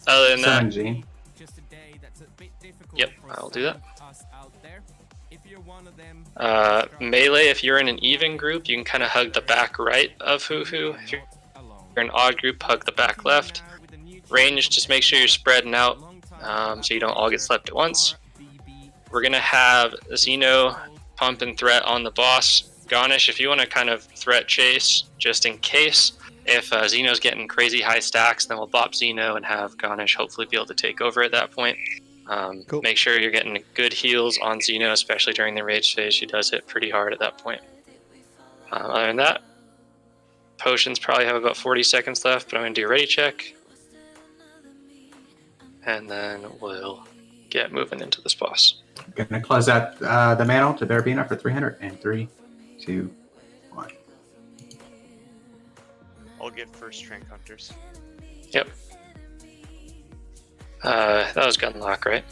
Other than that, yep, I'll do that. Melee, if you're in an even group, you can kind of hug the back right of Hoo-Hoo. If you're in an odd group, hug the back left. Range, just make sure you're spreading out so you don't all get slept at once. We're going to have Xeno pump and threat on the boss. Garnish, if you want to kind of threat chase, just in case. If Xeno's getting crazy high stacks, then we'll bop Xeno and have Garnish hopefully be able to take over at that point. Cool. Make sure you're getting good heals on Xeno, especially during the rage phase. She does hit pretty hard at that point. Other than that, potions probably have about 40 seconds left, but I'm going to do a ready check. And then we'll get moving into this boss. Gonna close out the mantle to Barabina for 300 and 3, 2, 1. I'll get first Trank Hunters. Yep. That was Gunlock, right?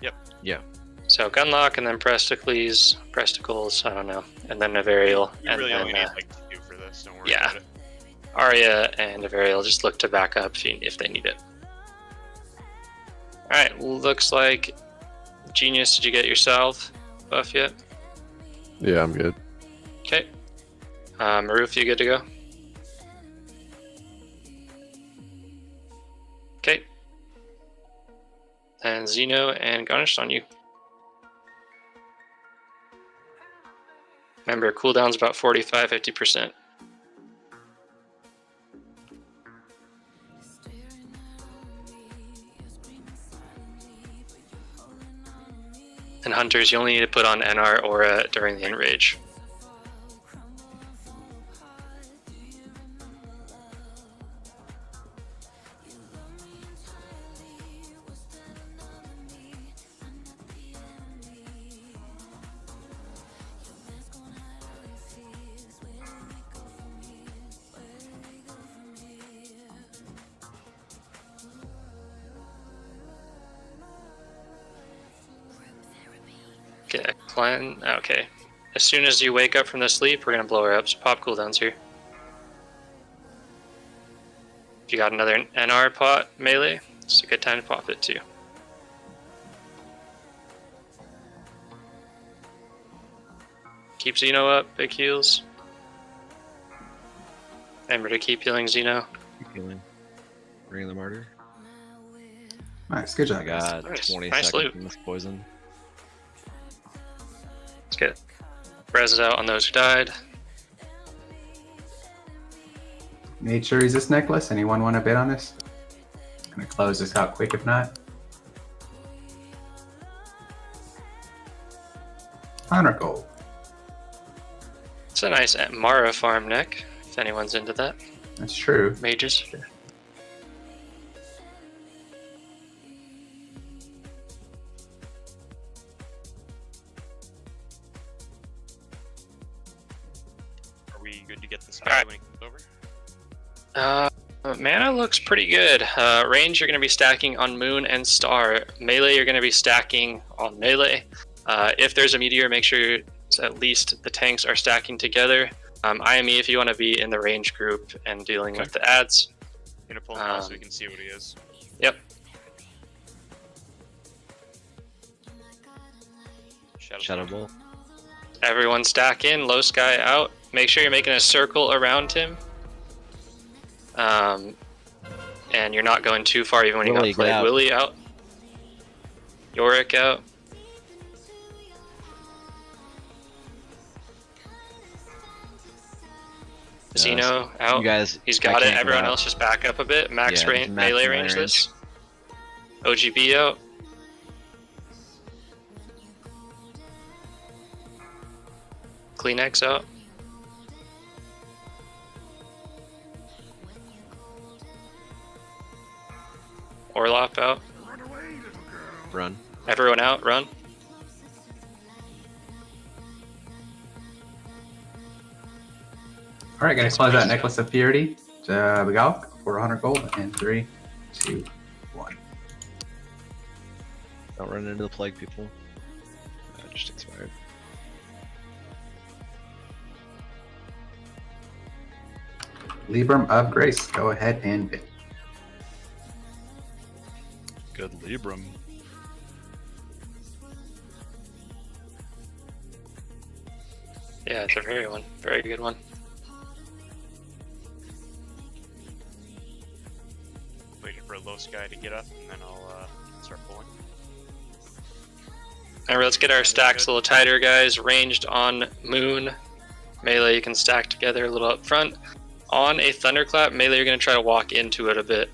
Yep. Yeah. So Gunlock and then Presticles, I don't know, and then Avarial. You and really then, only need like 2 for this, don't worry yeah. about it. Arya and Avarial just look to back up if they need it. Alright, looks like Genius, did you get yourself buff yet? Yeah, I'm good. Okay. Maroof, you good to go? Okay. And Xeno and Garnish on you. Remember, cooldown's about 45-50%. And Hunters, you only need to put on NR Aura during the enrage. Plan. Okay. As soon as you wake up from the sleep, we're gonna blow her up. So pop cooldowns here. If you got another NR pot melee, it's a good time to pop it too. Keep Xeno up, big heals. Remember to keep healing Xeno. Keep healing. Bring the martyr. Nice, good job. I got Nice. 20 Nice seconds loot. from this poison. Let's get res out on those who died. Nature resist necklace. Anyone want to bid on this? Gonna close this out quick if not. 100 gold. It's a nice Mara farm neck, if anyone's into that. That's true. Mages. Are we good to get this guy when he comes over? Mana looks pretty good. Range, you're going to be stacking on Moon and Star. Melee, you're going to be stacking on Melee. If there's a Meteor, make sure at least the tanks are stacking together. IME, if you want to be in the range group and dealing with the ads. I'm gonna pull him out so we can see what he is. Yep. Shadow Bolt. Everyone stack in, low sky out. Make sure you're making a circle around him. And you're not going too far even when you Willie, got played. get out. Willie out. Yorick out. Xeno out. You guys, He's I got it. can't go Everyone out. else just back up a bit. Max Yeah, range, max melee melee range range. this. OGB out. Kleenex out. Orlop out. Run. Everyone out, run. All right, gonna close out Necklace of Purity. We go for 100 gold in 3, 2, 1. Don't run into the plague people. Just expired. Libram of Grace. Go ahead and bid. Good Libram. Yeah, it's a very good one. Waiting for a low sky to get up, and then I'll start pulling. Alright, let's get our stacks a little tighter, guys. Ranged on Moon. Melee, you can stack together a little up front. On a Thunderclap, melee, you're going to try to walk into it a bit.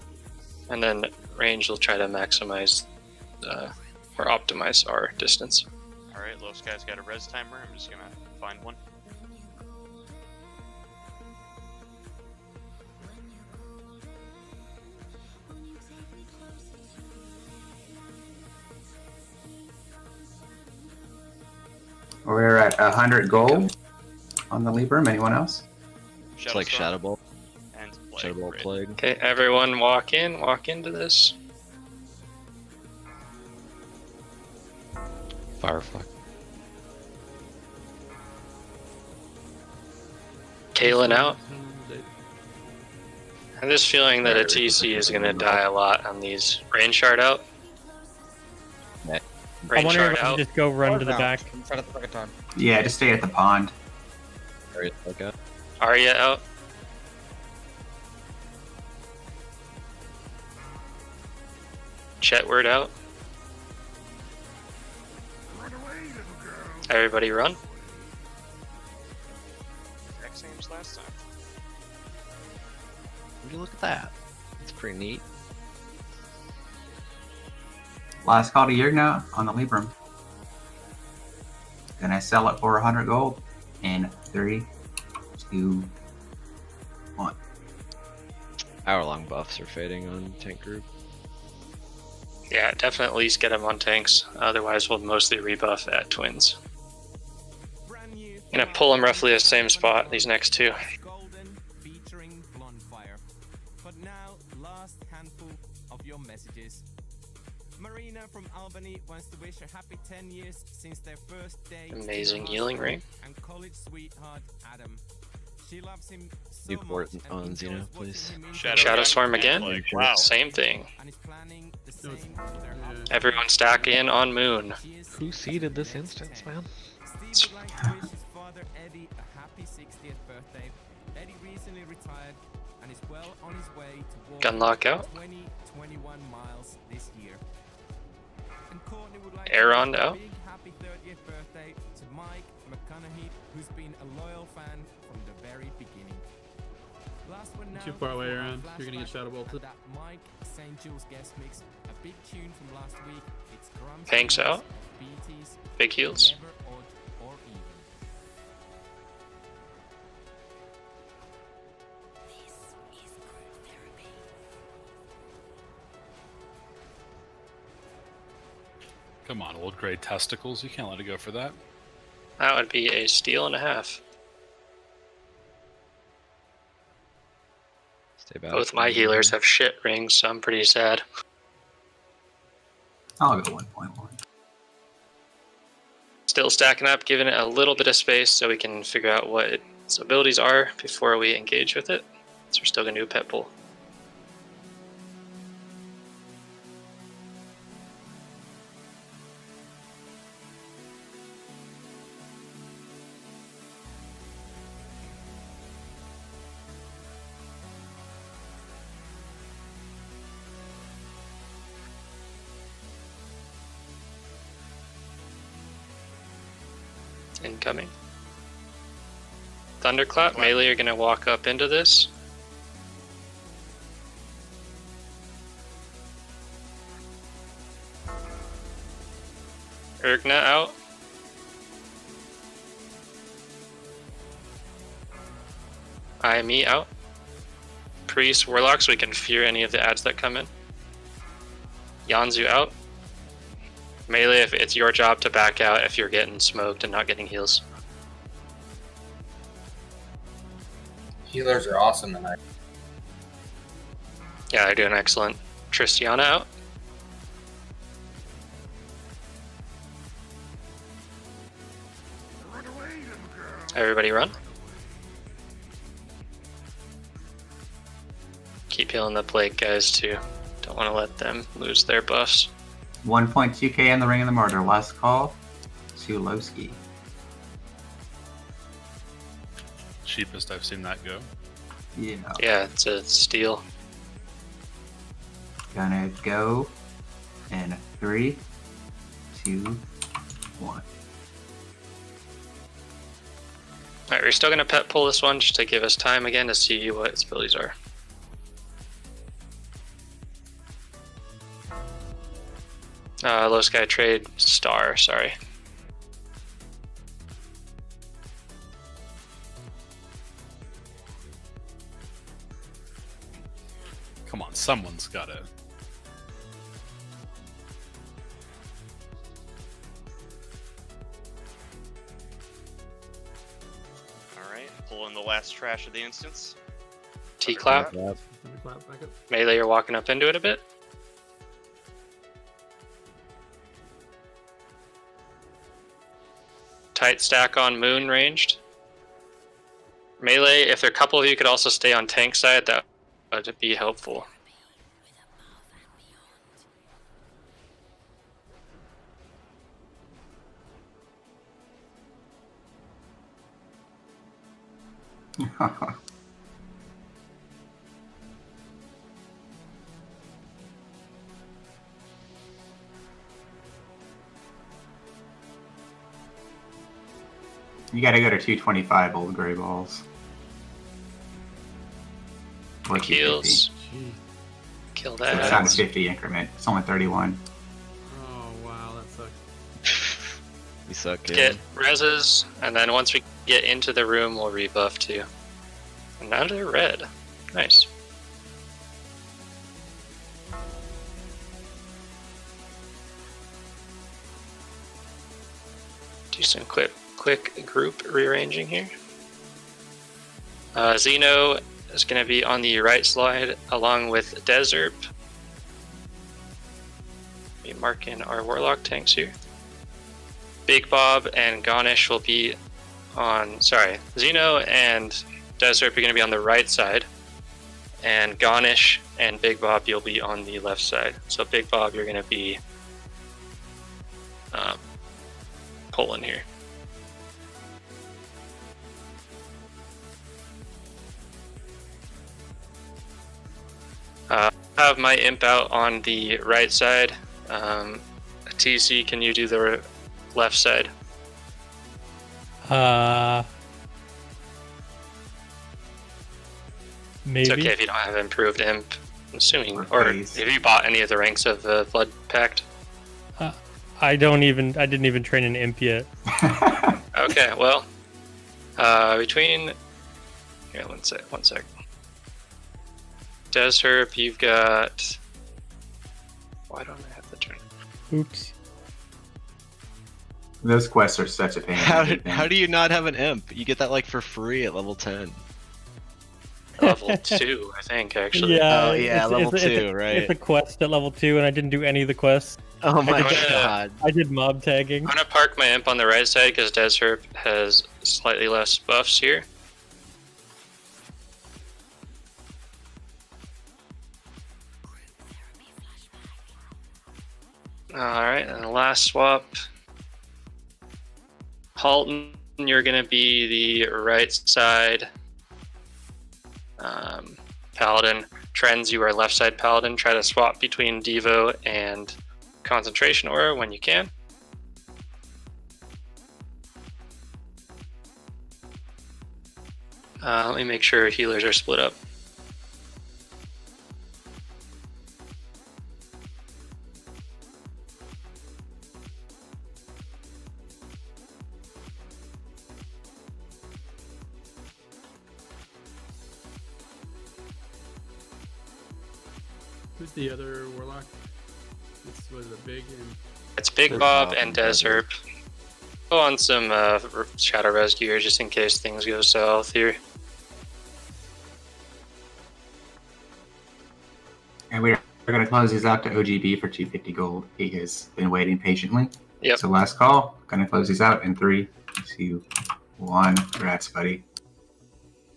And then range will try to maximize or optimize our distance. Alright, low sky's got a res timer. I'm just gonna find one. We're at 100 gold on the Libram. Anyone else? It's like Shadow Ball. And Shadow Ball Plague. Okay, everyone walk into this. Firefly. Kalen out. I'm just feeling that a TC is going to die a lot on these. Rain shard out. I Rain wonder shard if I out. can just go run to the Out. back. I'm trying to the second time. Yeah, just stay at the pond. Alright, okay. Arya out. Chetward out. Everybody run. Exact same as last time. Would you look at that? It's pretty neat. Last call to Yurgna on the Libram. Gonna sell it for 100 gold in 3, 2, 1. Hour-long buffs are fading on tank group. Yeah, definitely at least get them on tanks. Otherwise, we'll mostly rebuff at twins. Gonna pull them roughly the same spot, these next two. Golden featuring Blondfire. But now, last handful of your messages. Marina from Albany wants to wish a happy 10 years since their first day. Amazing healing ring. And college sweetheart Adam. She loves him so Newport much on and Xeno, enjoys please. watching him Shadow Storm again? Like, wow. Same thing. and is planning the same for their Everyone stack in on Moon. Who seeded this instance, man? Steve would like to wish his father Eddie a happy 60th birthday. Eddie recently retired and is well on his way to walk Gunlock out. 21 miles this year. And Courtney would like Aaron to wish a out. big happy 30th birthday to Mike McConaughey, who's been a loyal fan from the very beginning. Last one now. Too far away, before our Aaron. You're gonna get flashback, shadow bolted. and that Mike St. Jules guest mix, a big tune from last week. It's Grum's Tanks remix out. of BT's Big heals. Never Odd or Even. Come on, old grade testicles. You can't let it go for that. That would be a steal and a half. Stay back. Both my healers have shit rings, so I'm pretty sad. I'll go 1.1. Still stacking up, giving it a little bit of space so we can figure out what its abilities are before we engage with it. So we're still going to do a pet pull. Incoming. Thunderclap, melee, you're going to walk up into this. Urgna out. IME out. Priest, Warlock, so we can fear any of the ads that come in. Yanzu out. Melee, if it's your job to back out if you're getting smoked and not getting heals. Healers are awesome tonight. Yeah, they're doing excellent. Tristiana out. Everybody run. Keep healing the plague guys too. Don't want to let them lose their buffs. 1.2k in the Ring of the Martyr. Last call. Sulowski. Cheapest I've seen that go. Yeah. Yeah, it's a steal. Gonna go in 3, 2, 1. Alright, we're still gonna pet pull this one just to give us time again to see what its abilities are. Low Sky Trade Star, sorry. Come on, someone's gotta. Alright, pull in the last trash of the instance. T-clap. Melee, you're walking up into it a bit. Tight stack on moon ranged. Melee, if there are a couple of you could also stay on tank side, that would be helpful. You gotta go to 225 old gray balls. Or 250. Heals. Kill So it's that. not a 50 increment. It's only 31. Oh wow, that sucks. You suck, kid. Get reses, and then once we get into the room, we'll rebuff too. And now they're red. Nice. Do some quick group rearranging here. Xeno is going to be on the right slide along with Desert. Be marking our Warlock tanks here. Big Bob and Ganesh will be on, sorry, Xeno and Desert are going to be on the right side. And Ganesh and Big Bob, you'll be on the left side. So Big Bob, you're going to be pulling here. I have my imp out on the right side. TC, can you do the left side? Maybe. It's okay if you don't have improved imp, I'm assuming. Or have you bought any of the ranks of the Blood Pact? I didn't even train an imp yet. Okay, well, between, here, one sec. Desherp, you've got, why don't I have the turn? Oops. Those quests are such a pain. How do you not have an imp? You get that like for free at level 10. Level 2, I think, actually. Yeah, Oh, yeah, level 2, right. It's a quest at level 2, and I didn't do any of the quests. Oh my god. I did mob tagging. I'm gonna park my imp on the right side because Desherp has slightly less buffs here. Alright, and the last swap. Halton, you're gonna be the right side. Paladin. Trends, you are left side Paladin. Try to swap between Devo and Concentration Aura when you can. Let me make sure healers are split up. Who's the other warlock? This was a big and It's Big Bob and Desherb. Go on some Shadow Res gear just in case things go south here. And we're going to close these out to OGB for 250 gold. He has been waiting patiently. Yep. So last call. Going to close these out in 3, 2, 1. Rats, buddy.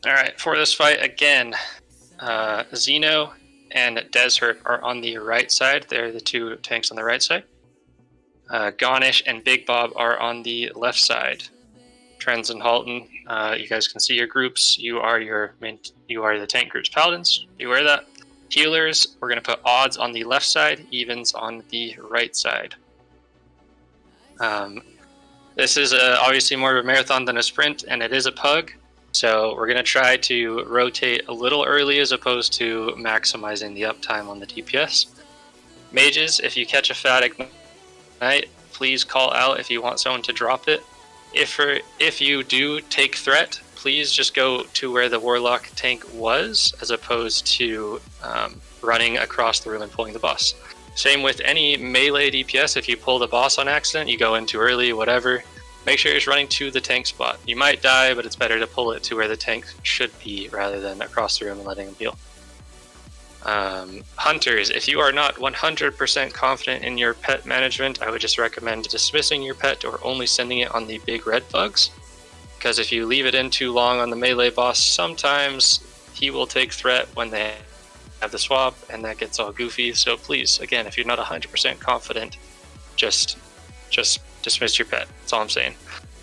All right, for this fight again, Xeno and Desherb are on the right side. They're the two tanks on the right side. Gonish and Big Bob are on the left side. Trends and Halton, you guys can see your groups. You are the tank group's paladins. You wear that. Healers, we're going to put odds on the left side, evens on the right side. This is obviously more of a marathon than a sprint, and it is a pug. So we're going to try to rotate a little early as opposed to maximizing the uptime on the DPS. Mages, if you catch a fat ignite, please call out if you want someone to drop it. If you do take threat, please just go to where the Warlock tank was, as opposed to running across the room and pulling the boss. Same with any melee DPS. If you pull the boss on accident, you go in too early, whatever. Make sure you're running to the tank spot. You might die, but it's better to pull it to where the tank should be rather than across the room and letting him heal. Hunters, if you are not 100% confident in your pet management, I would just recommend dismissing your pet or only sending it on the big red bugs. Because if you leave it in too long on the melee boss, sometimes he will take threat when they have the swap, and that gets all goofy. So please, again, if you're not 100% confident, just dismiss your pet. That's all I'm saying.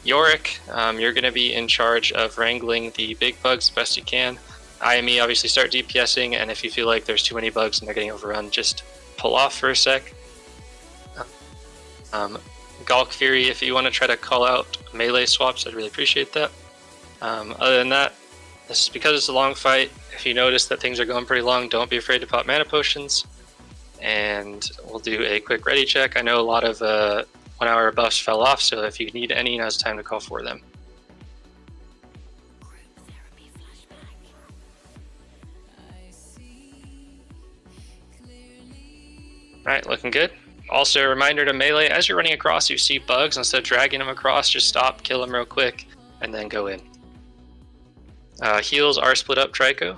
Yorick, you're going to be in charge of wrangling the big bugs the best you can. IME, obviously start DPSing, and if you feel like there's too many bugs and they're getting overrun, just pull off for a sec. Galk Fury, if you want to try to call out melee swaps, I'd really appreciate that. Other than that, this is because it's a long fight. If you notice that things are going pretty long, don't be afraid to pop mana potions. And we'll do a quick ready check. I know a lot of 1 hour buffs fell off, so if you need any, now's the time to call for them. Alright, looking good. Also, a reminder to melee, as you're running across, you see bugs, instead of dragging them across, just stop, kill them real quick, and then go in. Heals are split up Trico.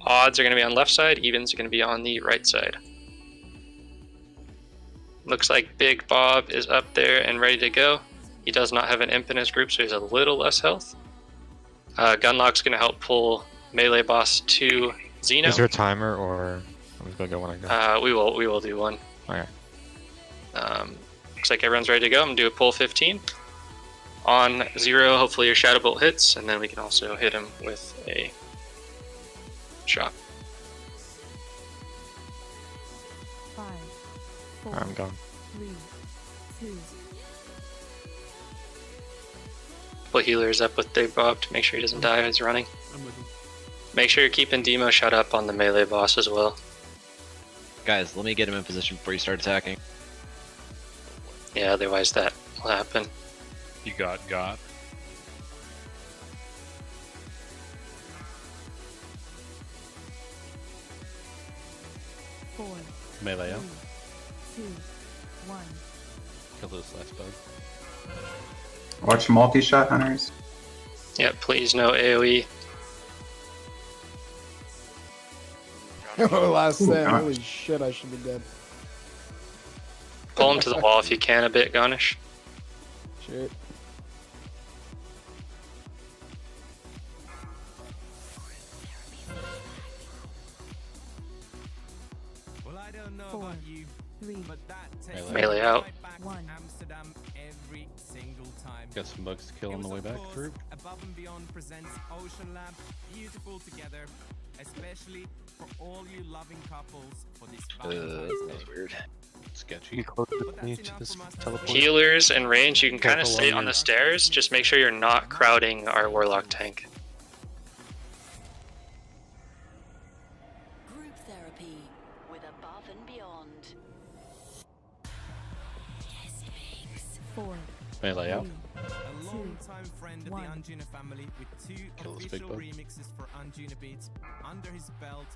Odds are going to be on left side, evens are going to be on the right side. Looks like Big Bob is up there and ready to go. He does not have an imp in his group, so he's a little less health. Gunlock's going to help pull melee boss to Xeno. Is there a timer, or I'm just going to go when I go? We will do one. Okay. Looks like everyone's ready to go. I'm going to do a pull 15. On 0, hopefully your Shadow Bolt hits, and then we can also hit him with a shot. 5, 4, I'm gone. 3, 2. Put healers up with Big Bob to make sure he doesn't die as he's running. I'm with him. Make sure you're keeping Demo shut up on the melee boss as well. Guys, let me get him in position before you start attacking. Yeah, otherwise that will happen. You got. 4, Melee up. 3, 2, 1. Kill this last bug. Watch multi-shot, hunters. Yeah, please no AoE. Last stand. God. Holy shit, I should be dead. Pull him to the wall if you can a bit, Gonish. Shit. Well, I don't know 4, about you, 3, but that takes Melee out. right back to 1. Amsterdam every single time. Got some bugs to kill It on the was, way of back course, through. Above and Beyond presents Ocean Lab, beautiful together, especially for all you loving couples for this Valentine's That Day. was weird. Sketchy. But that's enough from us today. Healers and range, you can kind of Careful stay on on your- the stairs. Just make sure you're not crowding our Warlock tank. Group therapy with Above and Beyond. 4, Melee out. 3, A long-time friend of the 1. Anjuna family with 2 Kill this big official bug. remixes for Anjuna Beats under his belt.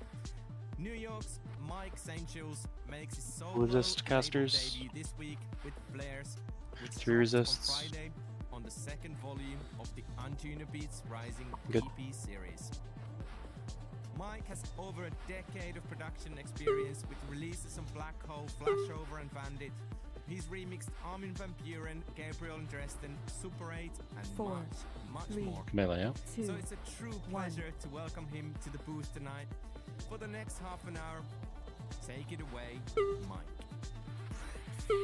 New York's Mike St. Jules makes his solo Resist casters. debut this week with flares, which 3 drops resists. on Friday on the second volume of the Untuner Beats Rising Good. EP series. Mike has over a decade of production experience with releases on Black Hole, Flashover, and Bandit. He's remixed Armin van Buren, Gabriel and Dresden, Super 8, and 4, much 3, more. Melee, yeah. 2, So it's a true pleasure to welcome him to the booth tonight. For the next half an hour, take it away, Mike.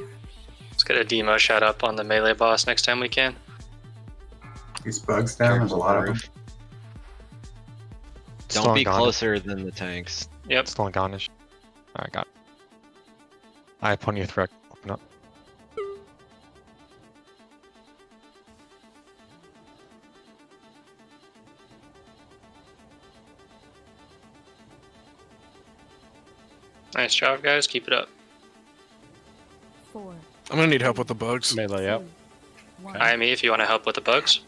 Let's get a demo shot up on the melee boss next time we can. These bugs down, there's a lot of them. Don't be closer than the tanks. Yep. Still on Garnish. Alright, got it. I have plenty of threat. Open up. Nice job, guys. Keep it up. 4, I'm gonna need help with the bugs. Melee, yep. IME if you want to help with the bugs.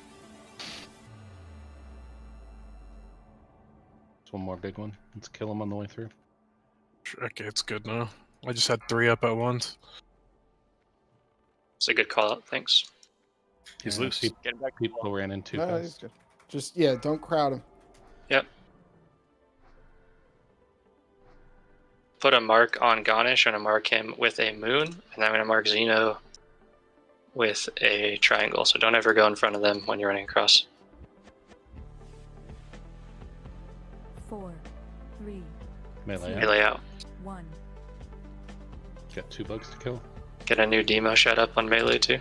One more big one. Let's kill him on the way through. Okay, it's good now. I just had 3 up at once. It's a good call out. Thanks. He's loose. People ran in too No, fast. he's good. Just, yeah, don't crowd him. Yep. Put a mark on Garnish. I'm going to mark him with a moon, and I'm going to mark Xeno with a triangle. So don't ever go in front of them when you're running across. 4, 3, Melee, Melee out. 1. Got 2 bugs to kill. Get a new demo shot up on melee too.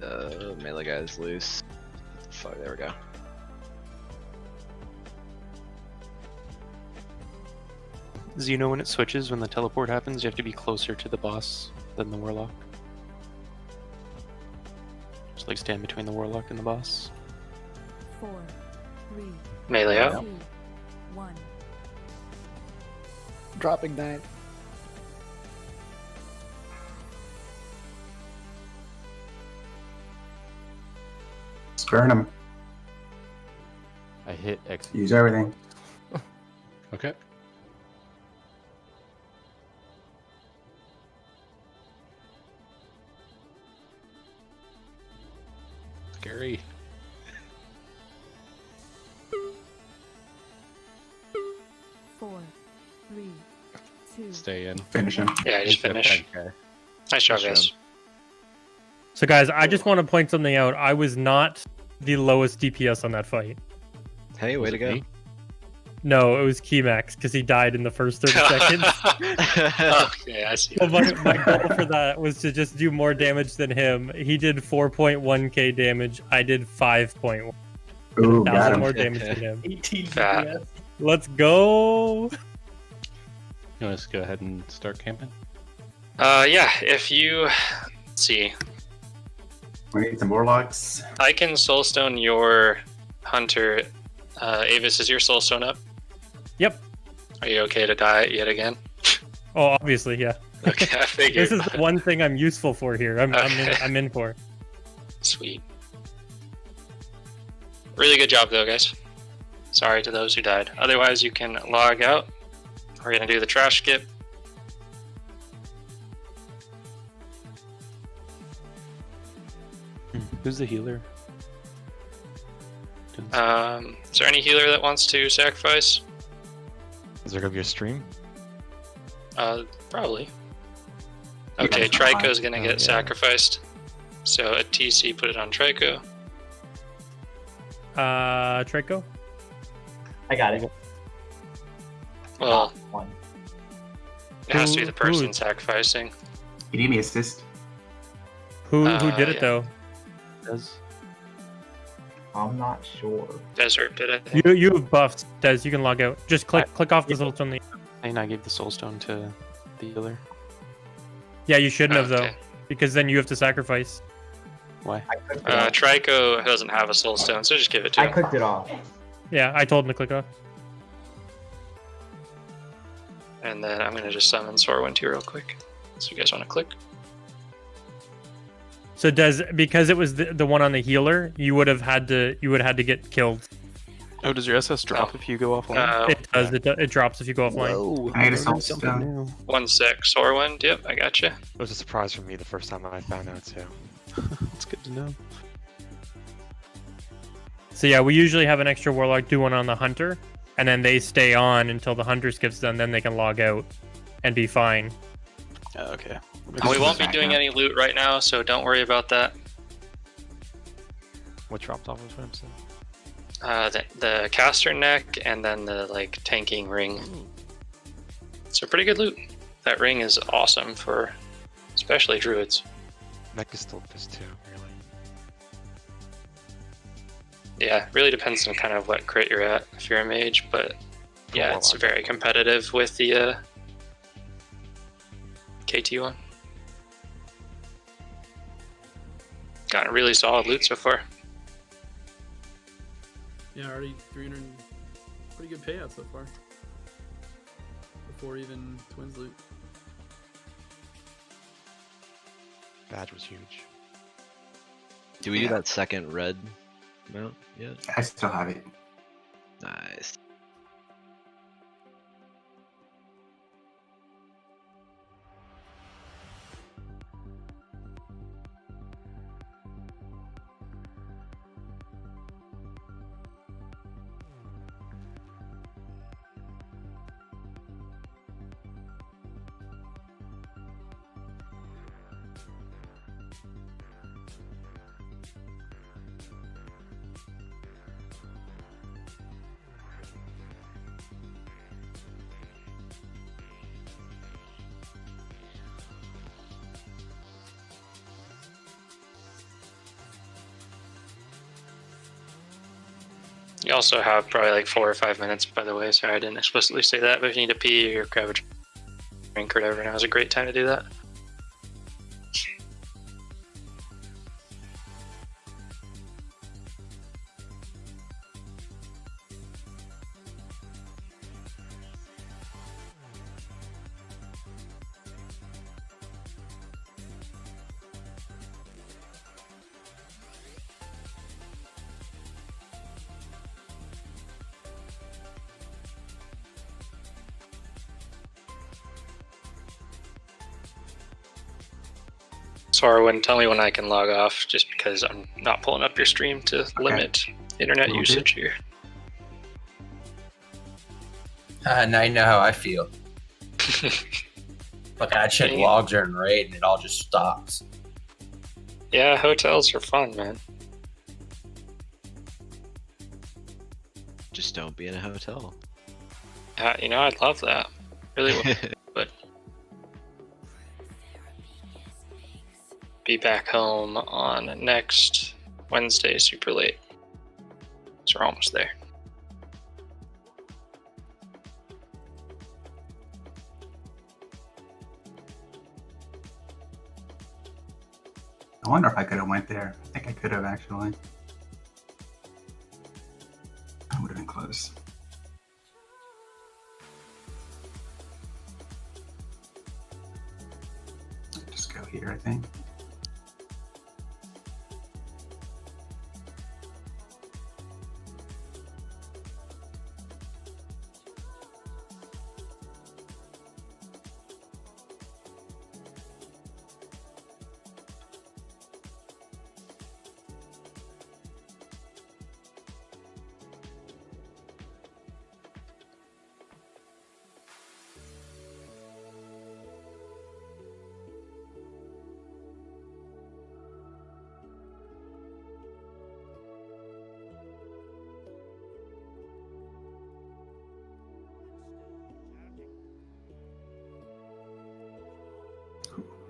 Melee guy's loose. Fuck, there we go. Xeno, when it switches, when the teleport happens, you have to be closer to the boss than the warlock. Just like stand between the warlock and the boss. 4, 3, Melee out. 2, 1. Drop ignite. Burn them. I hit X. Use everything. Okay. Scary. Four, 3, 2. Stay in. Finish him. Yeah, just finish. Nice job, guys. So guys, I just want to point something out. I was not the lowest DPS on that fight. Hey, way to go. No, it was Keymax because he died in the first 30 seconds. Okay, I see. So my goal for that was to just do more damage than him. He did 4.1k damage. I did 5.1. Ooh, got 1,000 him. more damage than him. 18 Fat. DPS. Let's go. You want us to go ahead and start camping? Yeah, if you... Let's see. We need some warlocks. I can soulstone your hunter. Avis, is your soulstone up? Yep. Are you okay to die yet again? Oh, obviously, yeah. Okay, I figured. This is the one thing I'm useful for here. I'm in for. Sweet. Really good job, though, guys. Sorry to those who died. Otherwise, you can log out. We're gonna do the trash skip. Who's the healer? Is there any healer that wants to sacrifice? Is there gonna be a stream? Probably. Yeah, Okay, that's fine. Trico's gonna get sacrificed. So at TC, put it on Trico. Trico? I got it. Well, One. it has to be the Who- person sacrificing. You need me assist. Who did it yeah. though? Does I'm not sure. Desert did it. You have buffs, Des. You can log out. Just click off this little on the. I gave the soulstone to the healer. Yeah, you shouldn't have though, Okay. because then you have to sacrifice. Why? Trico doesn't have a soul stone, so just give it to I him. clicked it off. Yeah, I told him to click off. And then I'm gonna just summon Sorwin real quick. So you guys want to click? So Des, because it was the one on the healer, you would have had to get killed. Oh, does your SS drop if you go offline? It does. It drops if you go offline. Whoa. I need to learned solve something stone. new. 1-6 Horwind. Yep, I gotcha. It was a surprise for me the first time I found out too. It's good to know. So yeah, we usually have an extra warlock do one on the hunter, and then they stay on until the hunter skips done. Then they can log out and be fine. Okay. We won't be doing any loot right now, so don't worry about that. What dropped off of Ramson? The caster neck and then the like tanking ring. It's a pretty good loot. That ring is awesome for especially druids. Neck is still this too, really. Yeah, really depends on kind of what crit you're at if you're a mage, but yeah, it's very competitive with the KT one. Got a really solid loot so far. Yeah, already 300. Pretty good payout so far. Before even Twins loot. Badge was huge. Do we do that second red mount yet? I still have it. Nice. You also have probably like 4 or 5 minutes, by the way. Sorry, I didn't explicitly say that, but if you need to pee or grab a drink or whatever, now is a great time to do that. Sorwin, tell me when I can log off, just because I'm not pulling up your stream to limit internet usage here. Now you know how I feel. Like I check logs during raid and it all just stops. Yeah, hotels are fun, man. Just don't be in a hotel. You know, I'd love that. Really would. But be back home on next Wednesday super late. So we're almost there. I wonder if I could have went there. I think I could have actually. That would have been close. Just go here, I think.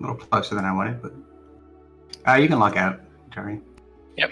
A little closer than I wanted, but you can log out, Jerry. Yep.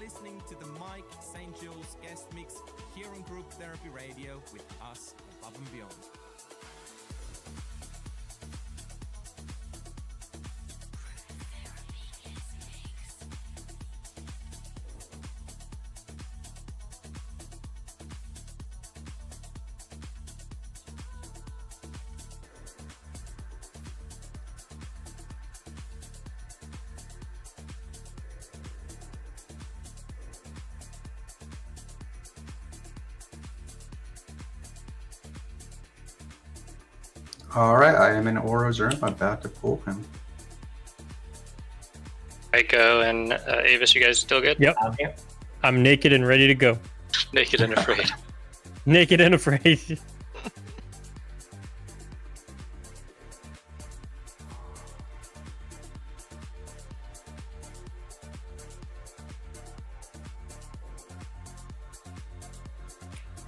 listening to the Mike St. Jules guest mix here on Group Therapy Radio with us above and beyond. Alright, I am in Oro's room. I'm about to pull him. Echo and Avis, you guys still good? Yep. I'm naked and ready to go. Naked and afraid. Naked and afraid.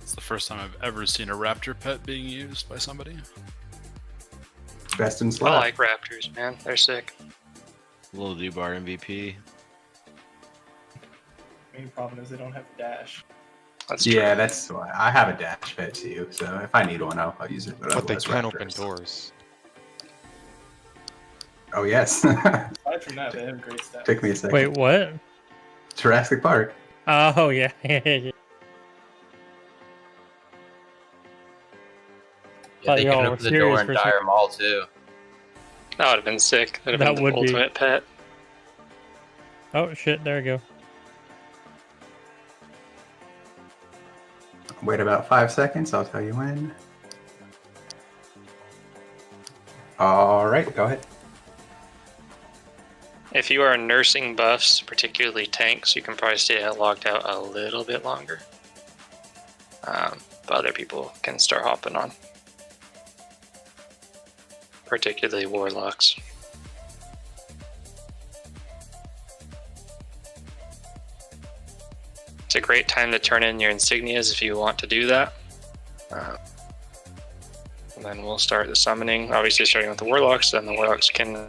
It's the first time I've ever seen a raptor pet being used by somebody. Best in I slot. like raptors, man. They're sick. Little Dubar MVP. Main problem is they don't have dash. Yeah, that's why I have a dash pet too. So if I need one, I'll use it. But they otherwise, can Raptors. open doors. Oh yes. Aside from that, they have great stats. Took me a second. Wait, what? Jurassic Park. Oh, yeah. Yeah, they y'all can were open the serious door and for a dire second. them all too. That would have been sick. That would That have been would the be. ultimate pet. Oh, shit. There we go. Wait about 5 seconds. I'll tell you when. All right, go ahead. If you are nursing buffs, particularly tanks, you can probably stay logged out a little bit longer. But other people can start hopping on. Particularly warlocks. It's a great time to turn in your insignias if you want to do that. And then we'll start the summoning. Obviously starting with the warlocks, then the warlocks can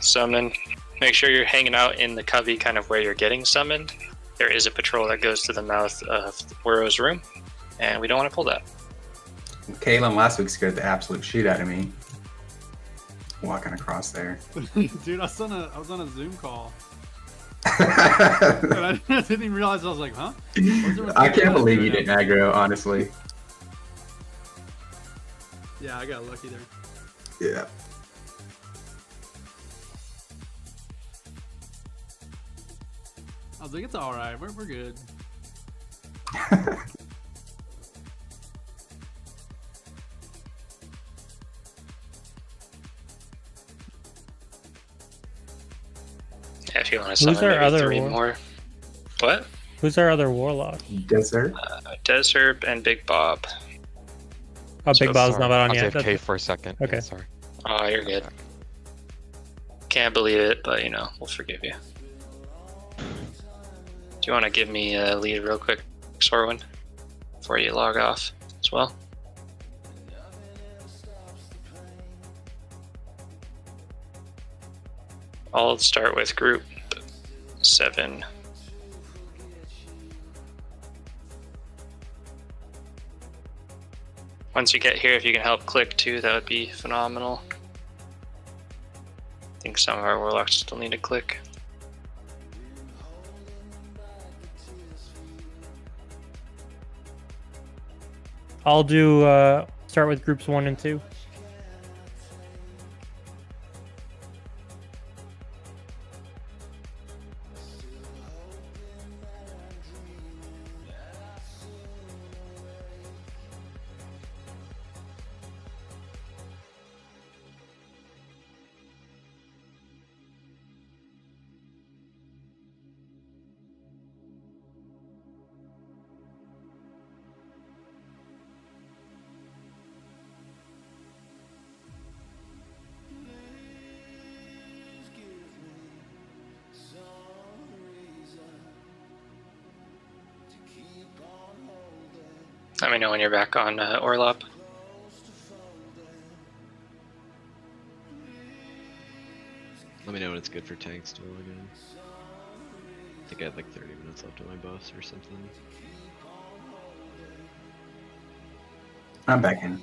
summon. Make sure you're hanging out in the covey kind of where you're getting summoned. There is a patrol that goes to the mouth of Oro's room, and we don't want to pull that. Kalen last week scared the absolute shit out of me. Walking across there. Dude, I was on a Zoom call. I didn't even realize. I was like, huh? I can't believe you didn't aggro, honestly. Yeah, I got lucky there. Yeah. I was like, it's all right. We're good. Yeah, if you want to Who's summon our maybe other 3 war- more. What? Who's our other warlock? Desert. Desert and Big Bob. Oh, Big Bob's not on I'll yet. AFK That's- for a second. Okay. Yeah, sorry. Oh, you're good. Can't believe it, but you know, we'll forgive you. Do you want to give me a lead real quick, Sorwin, before you log off as well? I'll start with group 7. Once you get here, if you can help click too, that would be phenomenal. I think some of our warlocks still need to click. I'll do start with groups 1 and 2. Let me know when you're back on Orlop. Let me know when it's good for tanks to log in. think I had like 30 minutes left on my boss or something. I'm back in.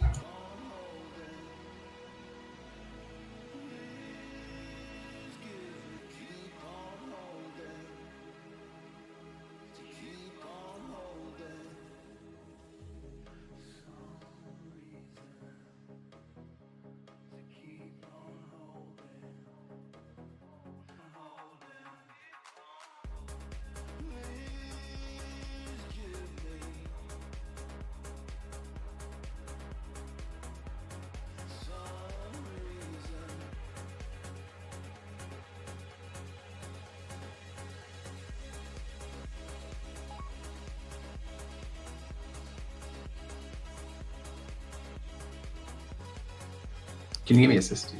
Can you give me assist?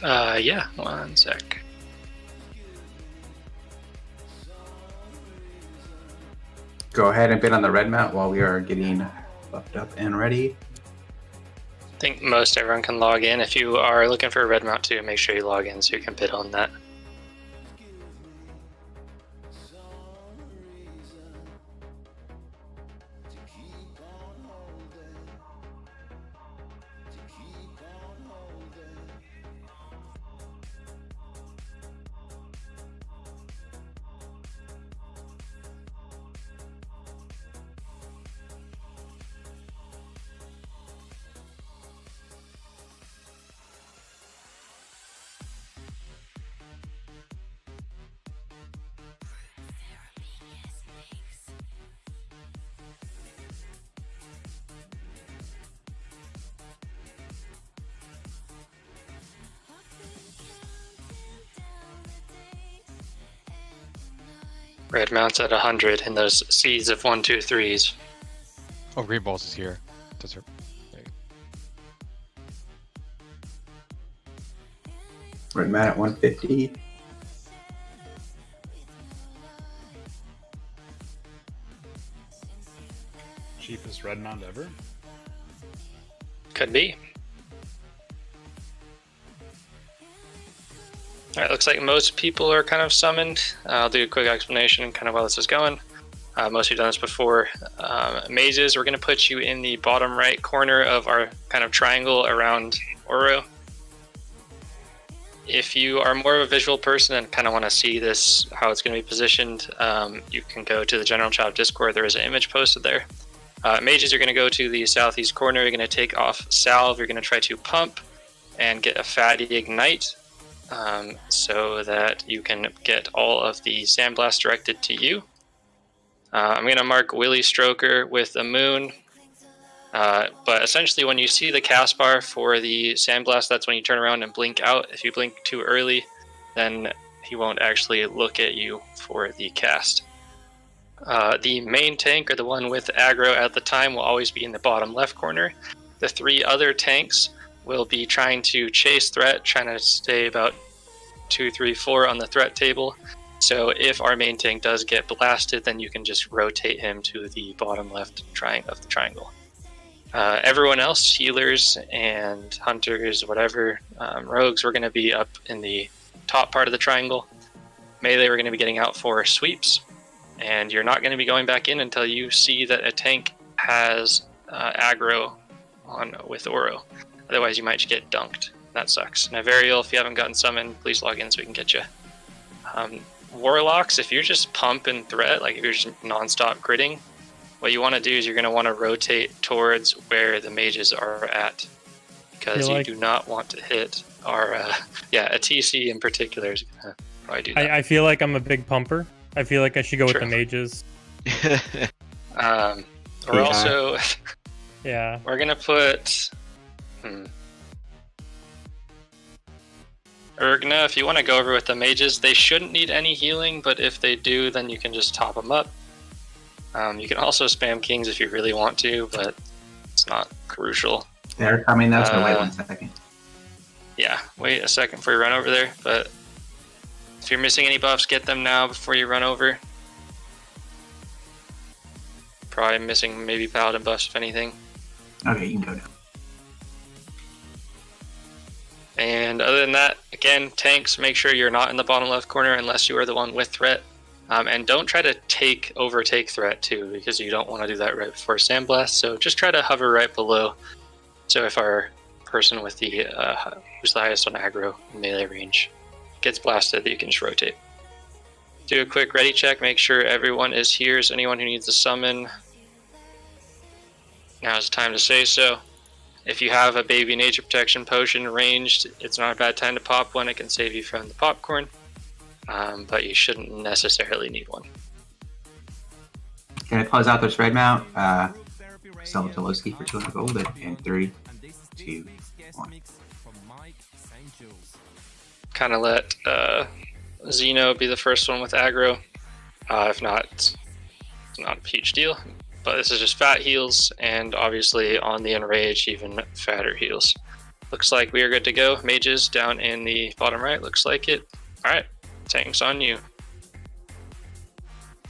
Yeah, one sec. Go ahead and bid on the red mount while we are getting buffed up and ready. I think most everyone can log in. If you are looking for a red mount too, make sure you log in so you can bid on that. Red mounts at 100 in those seeds of 1, 2, 3s. Oh, green balls is here. Red mount at 150. Cheapest red mount ever? Could be. Alright, looks like most people are kind of summoned. I'll do a quick explanation kind of while this is going. Most of you have done this before. Mazes, we're going to put you in the bottom right corner of our kind of triangle around Oro. If you are more of a visual person and kind of want to see this, how it's going to be positioned, you can go to the general chat of Discord. There is an image posted there. Mages, you're going to go to the southeast corner. You're going to take off Salve. You're going to try to pump and get a Fatty Ignite. So that you can get all of the Sandblast directed to you. I'm going to mark Willy Stroker with a moon. But essentially when you see the cast bar for the Sandblast, that's when you turn around and blink out. If you blink too early, then he won't actually look at you for the cast. The main tank, or the one with aggro at the time, will always be in the bottom left corner. The 3 other tanks will be trying to chase threat, trying to stay about 2, 3, 4 on the threat table. So if our main tank does get blasted, then you can just rotate him to the bottom left of the triangle. Everyone else, healers and hunters, whatever, rogues, we're going to be up in the top part of the triangle. Melee, we're going to be getting out for sweeps, and you're not going to be going back in until you see that a tank has aggro on with Oro. Otherwise, you might just get dunked. That sucks. Navarial, if you haven't gotten summoned, please log in so we can get you. Warlocks, if you're just pump and threat, like if you're just non-stop critting, what you want to do is you're going to want to rotate towards where the mages are at. Because you do not want to hit our... a TC in particular is going to probably do that. I feel like I'm a big pumper. I feel like I should go with the mages. We're also... yeah. We're going to put... Urgna, if you want to go over with the mages, they shouldn't need any healing, but if they do, then you can just top them up. You can also spam kings if you really want to, but it's not crucial. They're coming though, so wait 1 second. Yeah, wait a second before you run over there, but if you're missing any buffs, get them now before you run over. Probably missing maybe paladin buffs, if anything. Okay, you can go now. And other than that, again, tanks, make sure you're not in the bottom left corner unless you are the one with threat. And don't try to overtake threat too, because you don't want to do that right before Sandblast. So just try to hover right below. So if our person with the who's the highest on aggro melee range gets blasted, you can just rotate. Do a quick ready check. Make sure everyone is here. Is anyone who needs a summon? Now's the time to say so. If you have a baby nature protection potion ranged, it's not a bad time to pop one. It can save you from the popcorn. But you shouldn't necessarily need one. Gonna close out this red mount. Sell it to Lowski for 200 gold in 3, 2, 1. Kind of let Xeno be the first one with aggro. If not, it's not a huge deal. But this is just fat heals, and obviously on the enrage, even fatter heals. Looks like we are good to go. Mages down in the bottom right. Looks like it. All right. Tanks on you.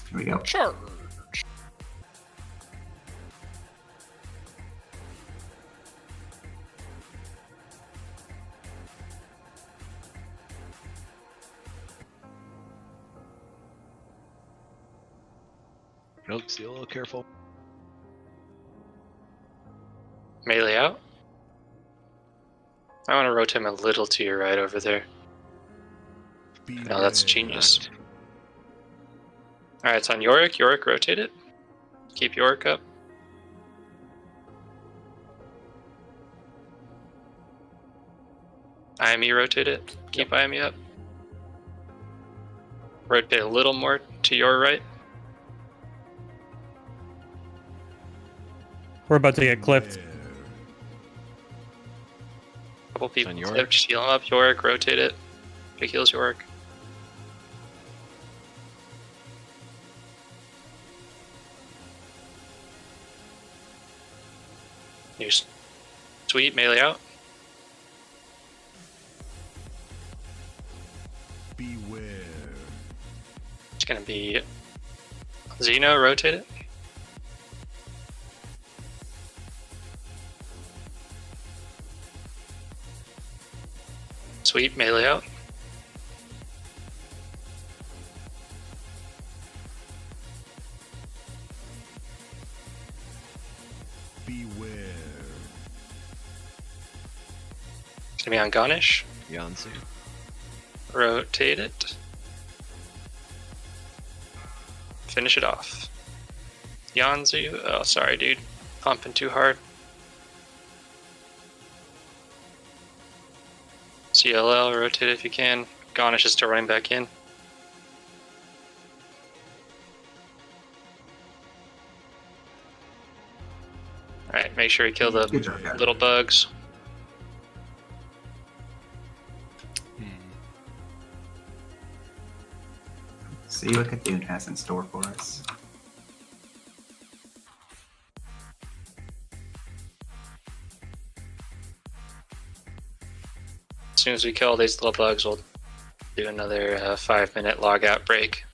Here we go. Charge. Nope, be a little careful. Melee out. I want to rotate him a little to your right over there. No, that's genius. Alright, it's on Yorick. Yorick, rotate it. Keep Yorick up. IME, rotate it. Keep IME up. Rotate a little more to your right. We're about to get clipped. Couple people clipped. Just heal him up. Yorick, rotate it. Big heals Yorick. New sweet melee out. Beware. It's gonna be Xeno, rotate it. Sweet melee out. It's gonna be on Ganesh. Yansu. Rotate it. Finish it off. Yanzu. Oh, sorry, dude. Pumping too hard. CLL, rotate it if you can. Ganesh is still running back in. Alright, make sure you kill the little bugs. See what Cthulhu has in store for us. As soon as we kill these little bugs, we'll do another 5-minute logout break.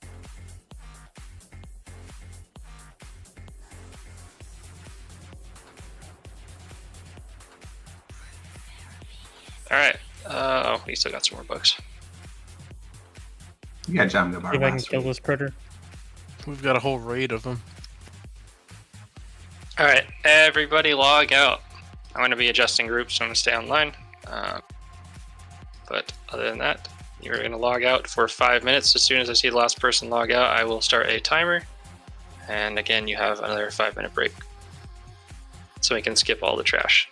Alright, oh, we still got some more bugs. You got John Gabar. See if I can kill this critter. We've got a whole raid of them. Alright, everybody log out. I'm going to be adjusting groups, so I'm going to stay online. But other than that, you're going to log out for 5 minutes. As soon as I see the last person log out, I will start a timer. And again, you have another 5-minute break. So we can skip all the trash.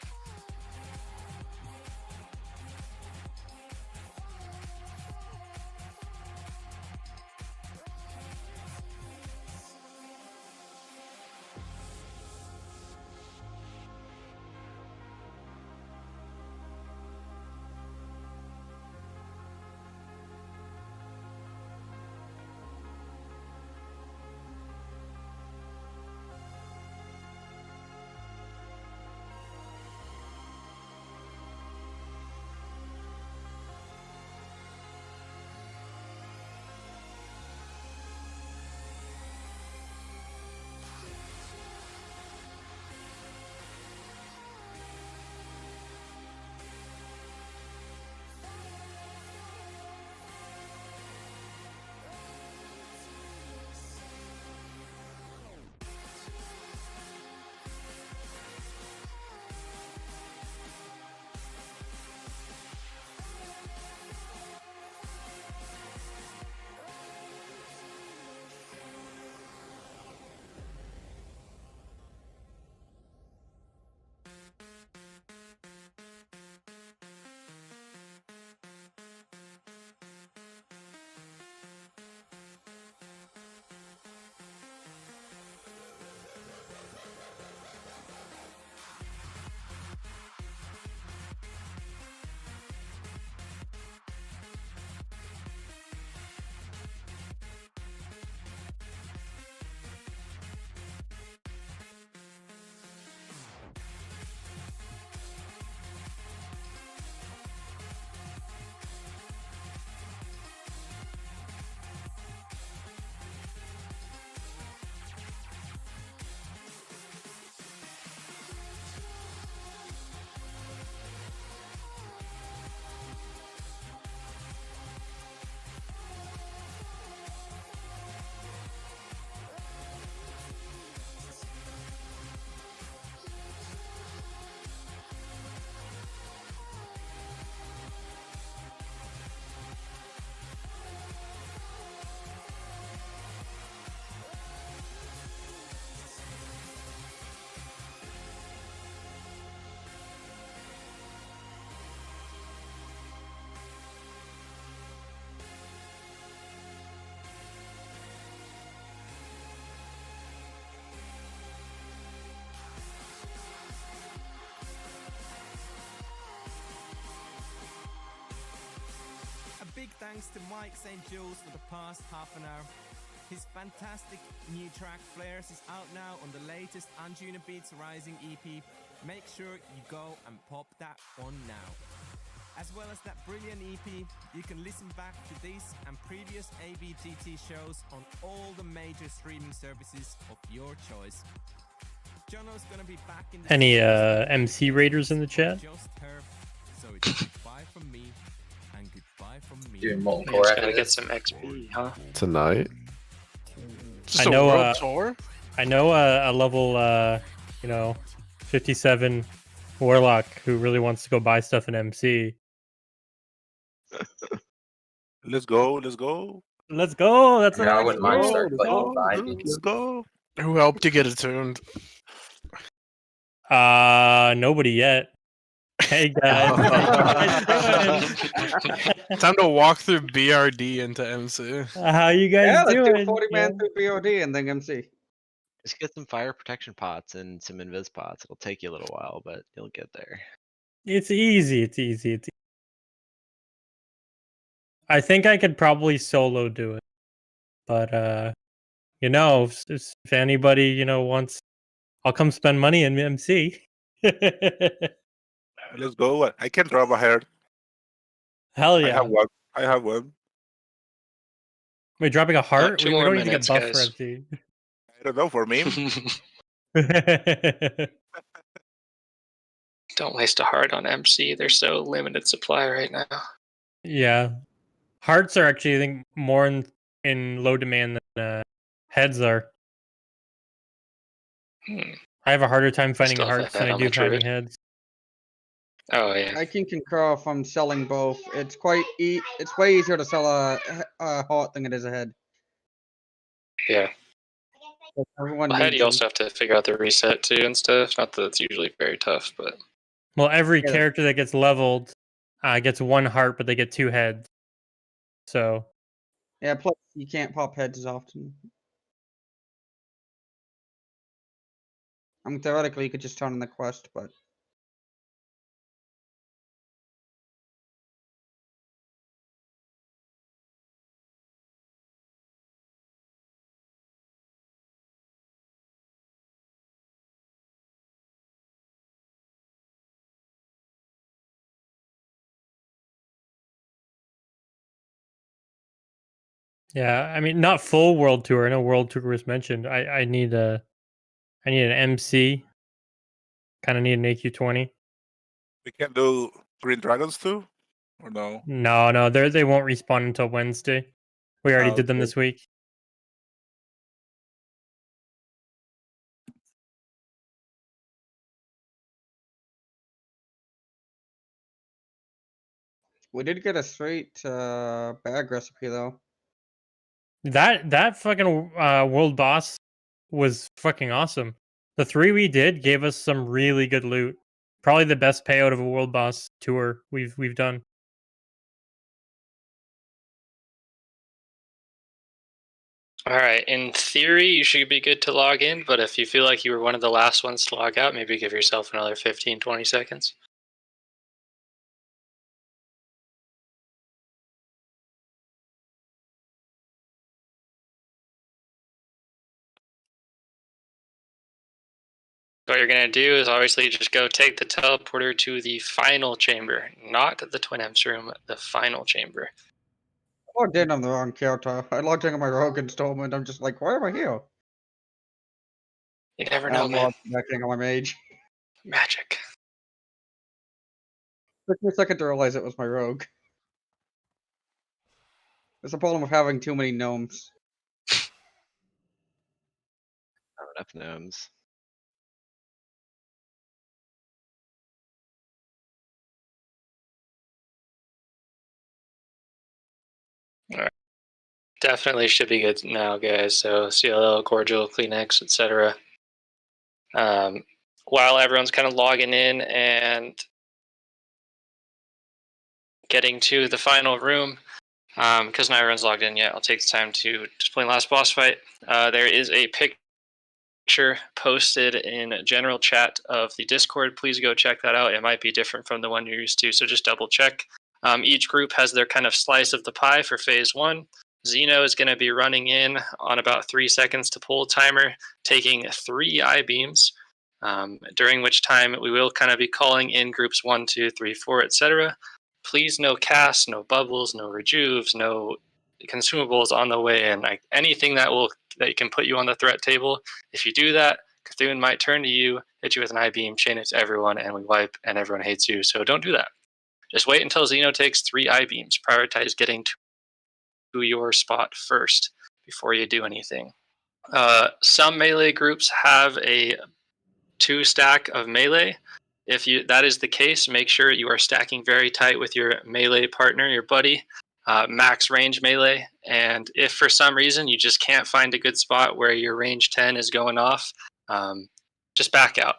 thanks to Mike St. Jules for the past half an hour. His fantastic new track Flares is out now on the latest Anjuna Beats Rising EP. Make sure you go and pop that one now. As well as that brilliant EP, you can listen back to these and previous ABGT shows on all the major streaming services of your choice. Jono's gonna be back in the Any MC raiders in the chat? just her. So it's goodbye from me and goodbye from me. Doing molten Yeah, core. just gotta get some XP, huh? Tonight. Just I know, a world tour? I know a level 57 warlock who really wants to go buy stuff in MC. Let's go. Let's go. Let's go. That's what Yeah, I I wouldn't like mind to start do. collecting Let's bindings. Let's go. Who helped you get attuned? Nobody yet. Hey guys, how you doing? Time to walk through BRD into MC. How you guys Yeah, let's do doing? 40 man through BOD and then MC. Just get some fire protection pots and some invis pots. It'll take you a little while, but you'll get there. It's easy. It's easy. I think I could probably solo do it, but if anybody wants, I'll come spend money in MC. Let's go. I can drop a hair. Hell I yeah! have one. I have one. Wait, dropping a heart? Two We more don't need to get minutes, buffed for guys. MC. I don't know for me. Don't waste a heart on MC. They're so limited supply right now. Yeah, hearts are actually, I think, more in low demand than heads are. I have a harder time finding Still have a hearts than head I on do the finding druid. heads. Oh yeah. I can concur from selling both. It's it's way easier to sell a heart than it is a head. Yeah. Everyone Well, head needs you also have to figure out the reset too and stuff. Not that it's usually very tough, but Well, every Yeah. character that gets leveled gets one heart, but they get two heads. So Yeah, plus you can't pop heads as often. I mean, theoretically, you could just turn on the quest, but yeah, I mean, not full world tour. I know world tour was mentioned. I need an MC. Kind of need an AQ20. We can do Green Dragons too, or no? No, they won't respawn until Wednesday. We already did them Okay. this week. we did get a straight bag recipe though. That fucking world boss was fucking awesome. The 3 we did gave us some really good loot. Probably the best payout of a world boss tour we've done. all right. In theory, you should be good to log in, but if you feel like you were one of the last ones to log out, maybe give yourself another 15, 20 seconds. What you're going to do is obviously just go take the teleporter to the final chamber, not the Twin M's room, the final chamber. I logged in on the wrong character. I logged in on my rogue installment. I'm just like, why am I here? You never know, I'm man. logged back in on my mage. Magic. Took me a second to realize it was my rogue. It's the problem of having too many gnomes. Not enough gnomes. All right. Definitely should be good now, guys. So CLL, cordial, Kleenex, etc. While everyone's kind of logging in and getting to the final room, because not everyone's logged in yet, I'll take the time to explain last boss fight. There is a picture posted in general chat of the Discord. Please go check that out. It might be different from the one you're used to, so just double check. Each group has their kind of slice of the pie for phase 1. Xeno is going to be running in on about 3 seconds to pull timer, taking 3 I-beams, during which time we will kind of be calling in groups 1, 2, 3, 4, etc. Please no casts, no bubbles, no rejuves, no consumables on the way in. Like anything that can put you on the threat table. If you do that, Cthulhu might turn to you, hit you with an I-beam, chain it to everyone, and we wipe, and everyone hates you. So don't do that. Just wait until Xeno takes 3 I-beams. Prioritize getting to your spot first before you do anything. Some melee groups have a 2 stack of melee. If that is the case, make sure you are stacking very tight with your melee partner, your buddy, max range melee. And if for some reason you just can't find a good spot where your range 10 is going off, just back out.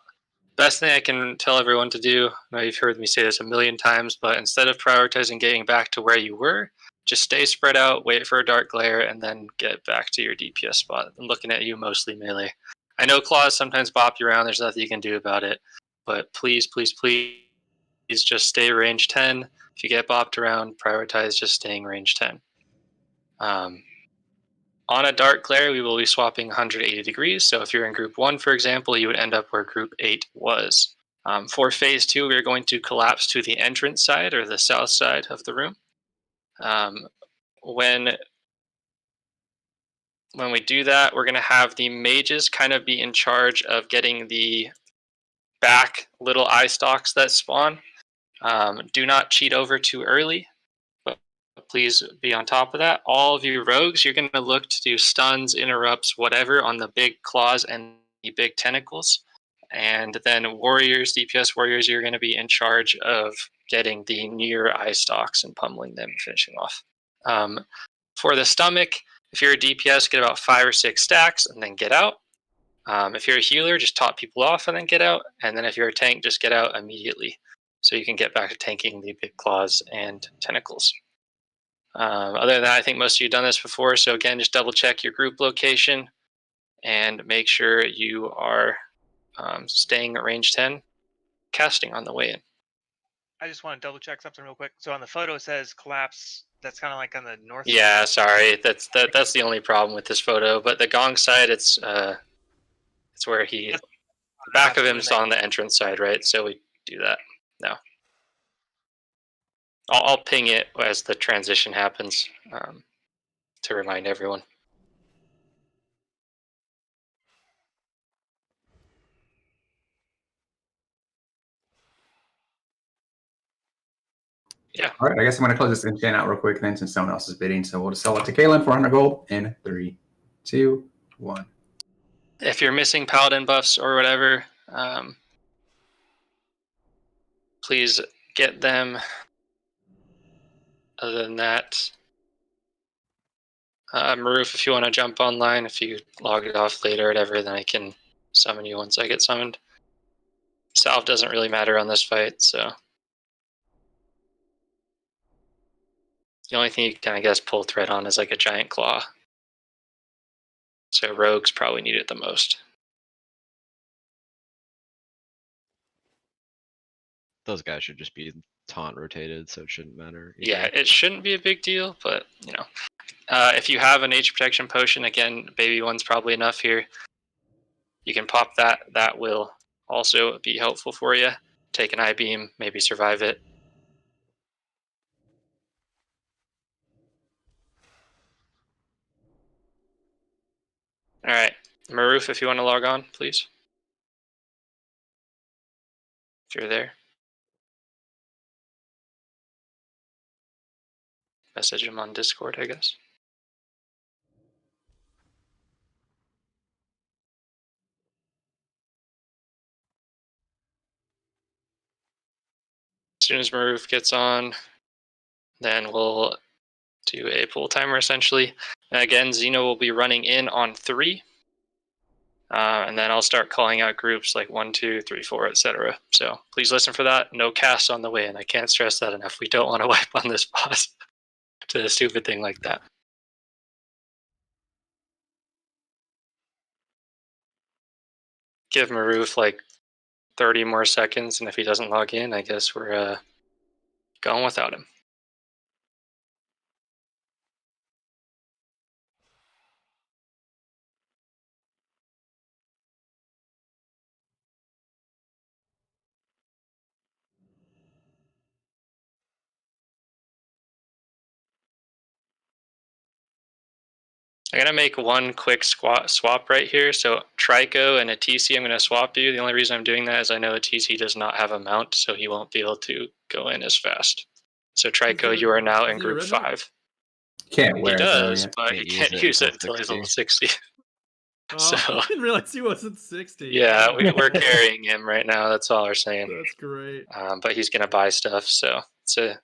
Best thing I can tell everyone to do, I know you've heard me say this a million times, but instead of prioritizing getting back to where you were, just stay spread out, wait for a dark glare, and then get back to your DPS spot. I'm looking at you, mostly melee. I know claws sometimes bop you around, there's nothing you can do about it, but please, please, please just stay range 10. If you get bopped around, prioritize just staying range 10. On a dark glare, we will be swapping 180 degrees. So if you're in group 1, for example, you would end up where group 8 was. For phase 2, we're going to collapse to the entrance side or the south side of the room. When we do that, we're going to have the mages kind of be in charge of getting the back little eye stalks that spawn. Do not cheat over too early, but please be on top of that. All of you rogues, you're going to look to do stuns, interrupts, whatever on the big claws and the big tentacles. And then warriors, DPS warriors, you're going to be in charge of getting the near eye stalks and pummeling them, finishing off. For the stomach, if you're a DPS, get about 5 or 6 stacks and then get out. If you're a healer, just top people off and then get out. And then if you're a tank, just get out immediately, so you can get back to tanking the big claws and tentacles. Other than that, I think most of you have done this before. So again, just double check your group location and make sure you are staying at range 10, casting on the way in. I just want to double check something real quick. So on the photo it says collapse. That's kind of like on the north. Yeah, sorry. That's the only problem with this photo. But the gong side, it's where the back of him's on the entrance side, right? So we do that. No. I'll ping it as the transition happens to remind everyone. Yeah. All right, I guess I'm going to close this enchant out real quick then, since someone else is bidding. So we'll just sell it to Kalen for 100 gold in 3, 2, 1. If you're missing paladin buffs or whatever, please get them. Other than that, Maroof, if you want to jump online, if you log it off later or whatever, then I can summon you once I get summoned. Salve doesn't really matter on this fight, so. The only thing you can, I guess, pull thread on is like a giant claw. So rogues probably need it the most. Those guys should just be taunt rotated, so it shouldn't matter. Yeah, it shouldn't be a big deal, but you know, if you have a nature protection potion, again, baby one's probably enough here. You can pop that. That will also be helpful for you. Take an I-beam, maybe survive it. All right, Maroof, if you want to log on, please. If you're there. Message him on Discord, I guess. As soon as Maroof gets on, then we'll do a pull timer essentially. And again, Xeno will be running in on 3. And then I'll start calling out groups like 1, 2, 3, 4, etc. So please listen for that. No casts on the way in. I can't stress that enough. We don't want to wipe on this boss to a stupid thing like that. Give Maroof like 30 more seconds, and if he doesn't log in, I guess we're going without him. I'm gonna make one quick swap right here. So Trico and a TC, I'm gonna swap you. The only reason I'm doing that is I know a TC does not have a mount, so he won't be able to go in as fast. So Trico, you are now in group 5. Can't He wear it though, does, yeah. but he can't use it until he's level 60. Oh, So I didn't realize he wasn't 60. yeah, Oh. we're carrying him right now. That's all we're saying. That's great. But he's gonna buy stuff, so it's a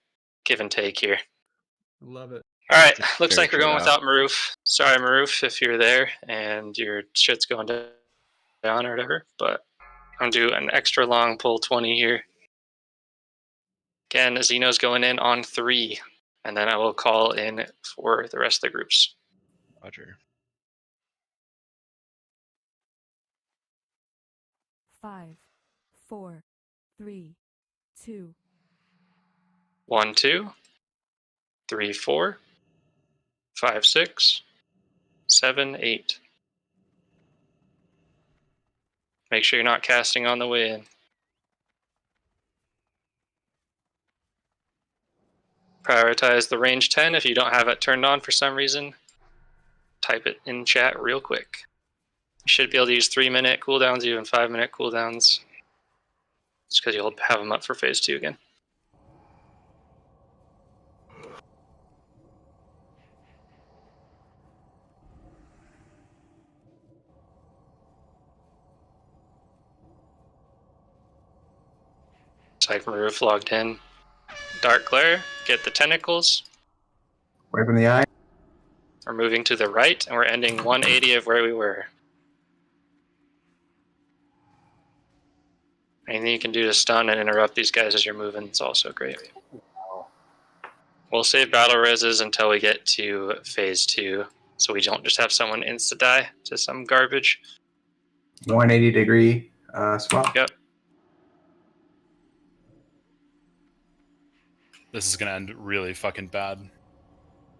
give and take here. I love it. All right, It's a looks fair like we're going trade-off. without Maroof. Sorry, Maroof, if you're there and your shit's going down or whatever. But I'm gonna do an extra long pull 20 here. Again, Xeno's going in on 3, and then I will call in for the rest of the groups. Roger. 5, 4, 3, 2. 1, 2, 3, 4, 5, 6, 7, 8. Make sure you're not casting on the way in. Prioritize the range 10 if you don't have it turned on for some reason. Type it in chat real quick. You should be able to use 3-minute cooldowns, even 5-minute cooldowns. Just because you'll have them up for phase 2 again. Cypher Roof logged in. Dark Glare, get the tentacles. Right from the eye. We're moving to the right, and we're ending 180 of where we were. Anything you can do to stun and interrupt these guys as you're moving is also great. We'll save battle reses until we get to phase 2, so we don't just have someone insta-die to some garbage. 180-degree swap. Yep. This is gonna end really fucking bad.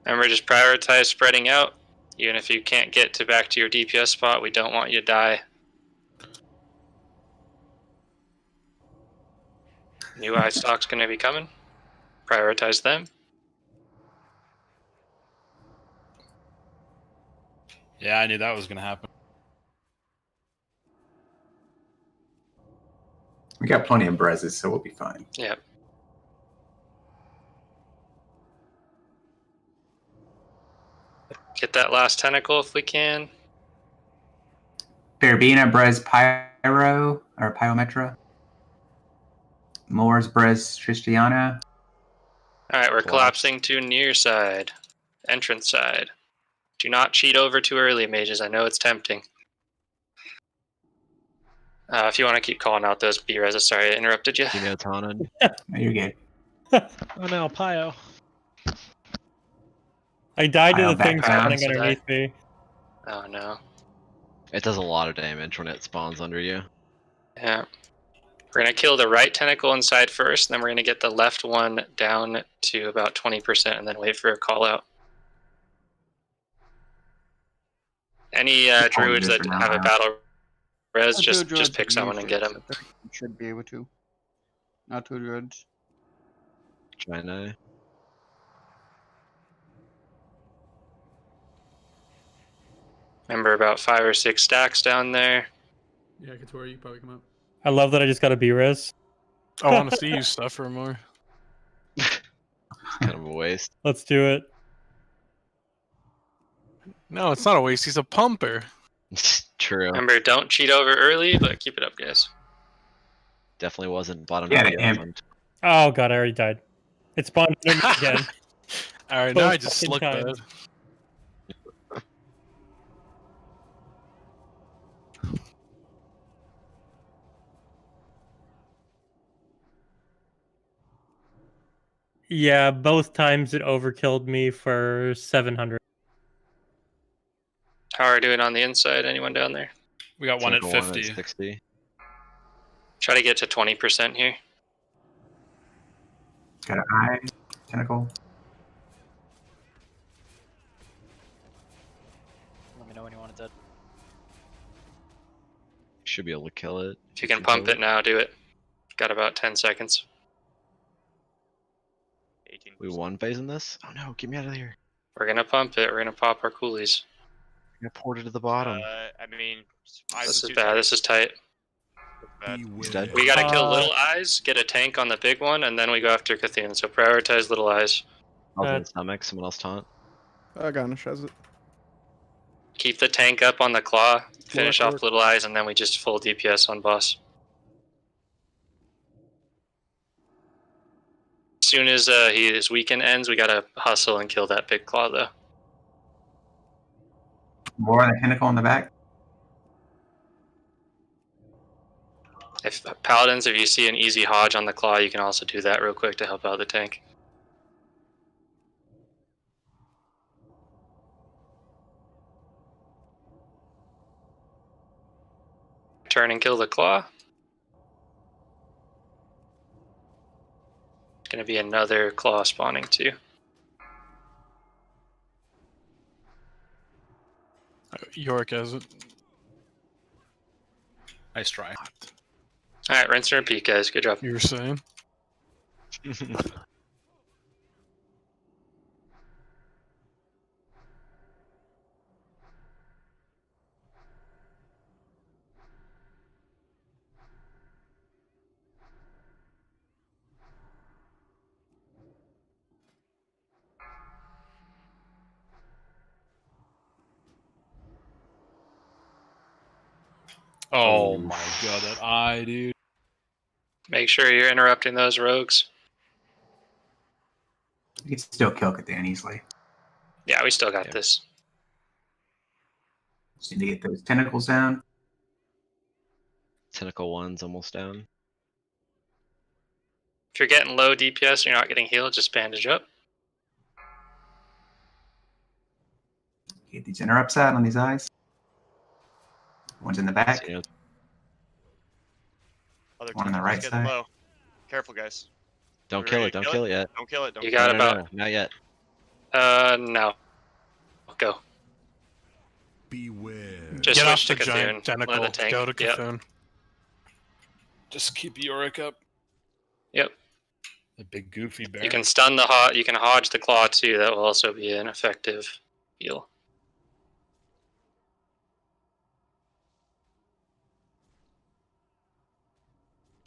Remember, just prioritize spreading out. Even if you can't get back to your DPS spot, we don't want you to die. New eye stock's going to be coming. Prioritize them. Yeah, I knew that was gonna happen. We got plenty of brezzes, so we'll be fine. Yep. Get that last tentacle if we can. Barbina, Brez, Pyro, or Pyrometra. Moore's, Brez, Tristiana. Alright, we're collapsing to near side. Entrance side. Do not cheat over too early, mages. I know it's tempting. If you want to keep calling out those B-reses, sorry I interrupted you. You know, taunted. No, you're good. Oh no, Pio. I died to I'll the thing back down. spawning underneath me. Oh no. It does a lot of damage when it spawns under you. Yeah. We're going to kill the right tentacle inside first, and then we're going to get the left one down to about 20% and then wait for a call out. Any druids that have a battle res, just pick someone and get them. You should be able to. Not too good. China. Remember, about 5 or 6 stacks down there. Yeah, Couture, you can probably come up. I love that I just got a B-res. I want to see you suffer more. Kind of a waste. Let's do it. No, it's not a waste. He's a pumper. True. Remember, don't cheat over early, but keep it up, guys. Definitely wasn't bottom. Yeah, Oh god, I already died. It spawned under me again. Alright, now I Both just fucking look bad. times. Yeah, both times it overkilled me for 700. How are we doing on the inside? Anyone down there? We got one at 50. 60. Try to get to 20% here. Got an eye, tentacle. Let me know when you want it dead. Should be able to kill it. If you can pump it now, do it. Got about 10 seconds. 18%. We one phase in this? Oh no, get me out of here. We're gonna pump it. We're gonna pop our coolies. Got ported to the bottom. I mean, Eyes This is too bad. tight. This is tight. He's dead. We gotta kill Little Eyes, get a tank on the big one, and then we go after Cthulhu. So prioritize Little Eyes. I was in the stomach. Someone else taunt. Garnish has it. Keep the tank up on the claw. Finish Work, off work. Little Eyes, and then we just full DPS on boss. As soon as his weekend ends, we gotta hustle and kill that big claw, though. More on the tentacle in the back. If Paladins, if you see an easy Hodge on the claw, you can also do that real quick to help out the tank. Turn and kill the claw. It's gonna be another claw spawning too. Yorick has it. Nice try. Alright, rinse and repeat, guys. Good job. You were saying? Oh my god, that eye, dude. Make sure you're interrupting those rogues. You can still kill Cthulhu easily. Yeah, we still got this. Just need to get those tentacles down. Tentacle 1's almost down. If you're getting low DPS and you're not getting healed, just bandage up. Get these interrupts out on these eyes. One's in the back. Other One on the tentacles right getting side. low. Careful, guys. Don't We kill ready it. to Don't kill it yet. Don't kill it. Don't You kill got it. about. Not yet. No. Go. Beware. Just Get off switch the to giant Cthulhu. tentacle. Let the tank. Go to Yep. Cthulhu. Just keep Yorick up. Yep. The big goofy bear. You can stun the you can Hodge the claw too. That will also be an effective heal.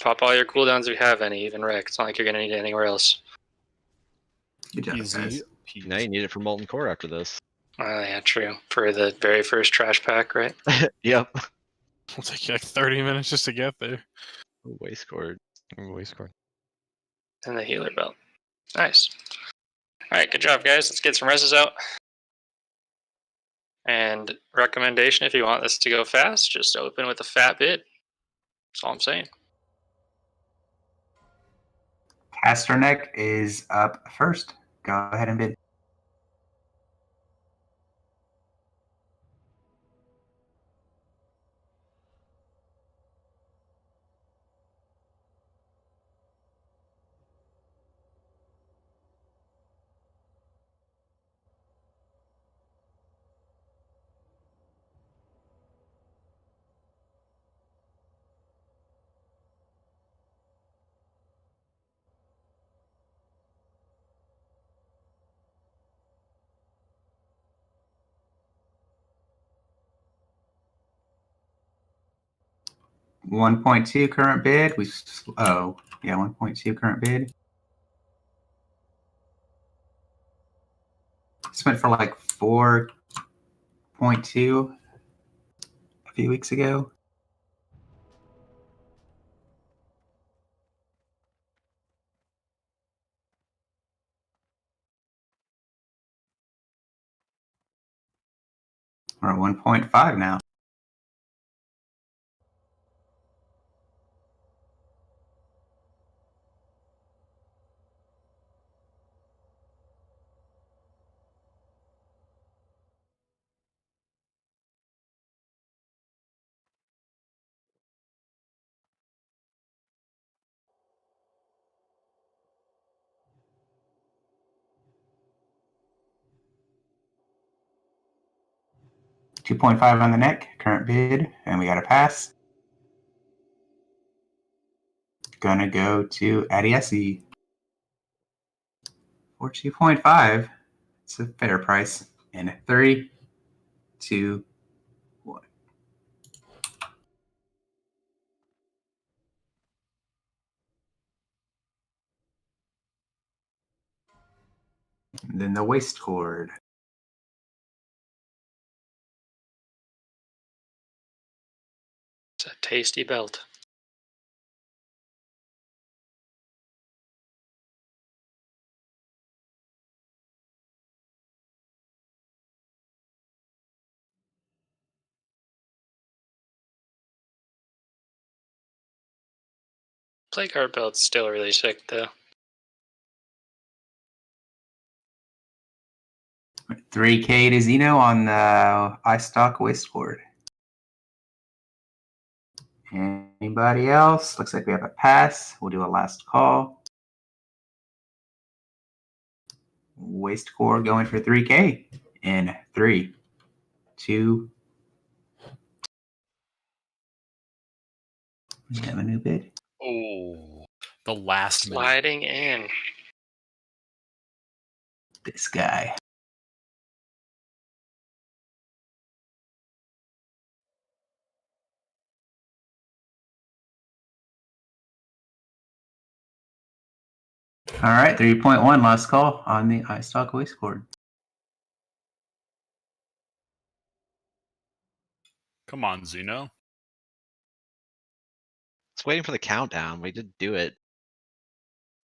Pop all your cooldowns if you have any, even Wreck. It's not like you're gonna need it anywhere else. Good job, guys. Now you need it for Molten Core after this. Yeah, true. For the very first trash pack, right? Yep. It'll take you like 30 minutes just to get there. Waste cord. Waste cord. And the healer belt. Nice. Alright, good job, guys. Let's get some reses out. And recommendation, if you want this to go fast, just open with a fat bid. That's all I'm saying. Casterneck is up first. Go ahead and bid. $1.2 current bid. 1.2 current bid. This went for like 4.2 a few weeks ago. We're at 1.5 now. $2.5 on the neck, current bid, and we got a pass. Gonna go to Adiesi for 2.5. It's a fair price. In 3, 2, 1. And then the waist cord. It's a tasty belt. Play guard belt's still really sick though. 3K to Xeno on the iStock waist cord. Anybody else? Looks like we have a pass. We'll do a last call. Waist core going for 3K in 3, 2. We have a new bid. Oh, the last minute. Sliding in. This guy. All right, 3.1 last call on the iStock waist cord. Come on, Zeno. It's waiting for the countdown. We did do it.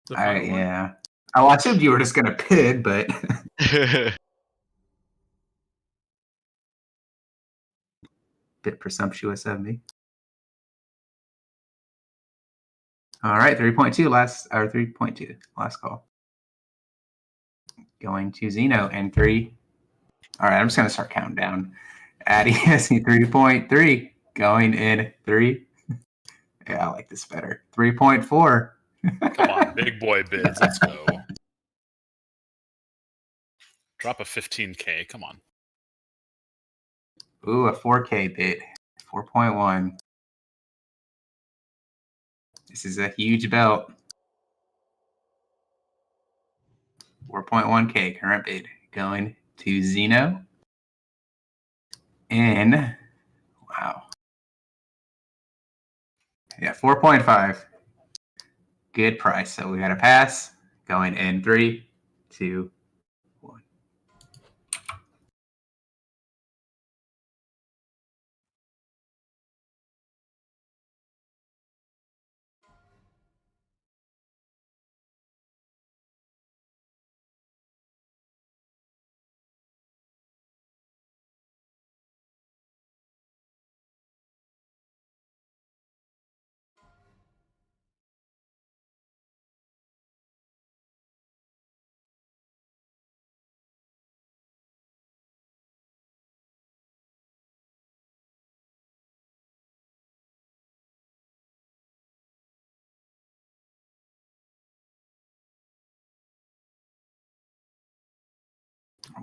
Yeah. I assumed you were just gonna bid, but bit presumptuous of me. All right, 3.2 3.2 last call. Going to Zeno and 3. All right, I'm just gonna start counting down. Addy has 3.3 going in 3. Yeah, I like this better. 3.4. Come on, big boy bids. Let's go. Drop a 15K. Come on. Ooh, a 4K bid. 4.1. This is a huge belt. 4.1K current bid going to Zeno. And wow. Yeah, 4.5. Good price. So we got a pass going in 3, 2, 1.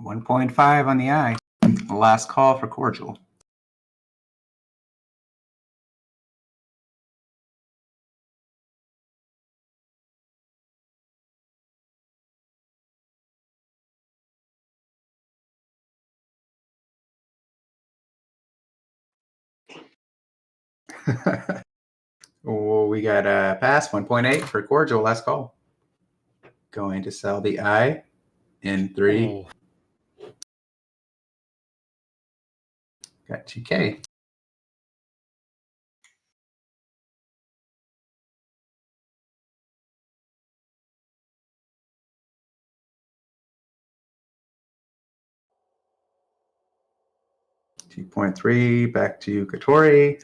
$1.5 on the eye. Last call for cordial. Oh, we got a pass 1.8 for cordial. Last call. Going to sell the eye in 3. Ooh. Got 2K. $2.3 back to Katori.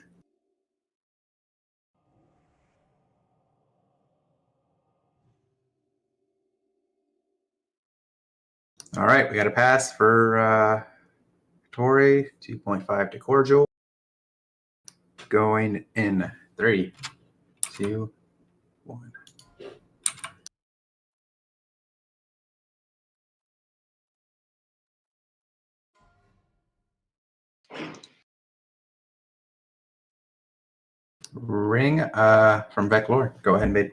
All right, we got a pass for Katori. 2.5 to cordial. Going in 3, 2, 1. Ring from Veclor. Go ahead and bid.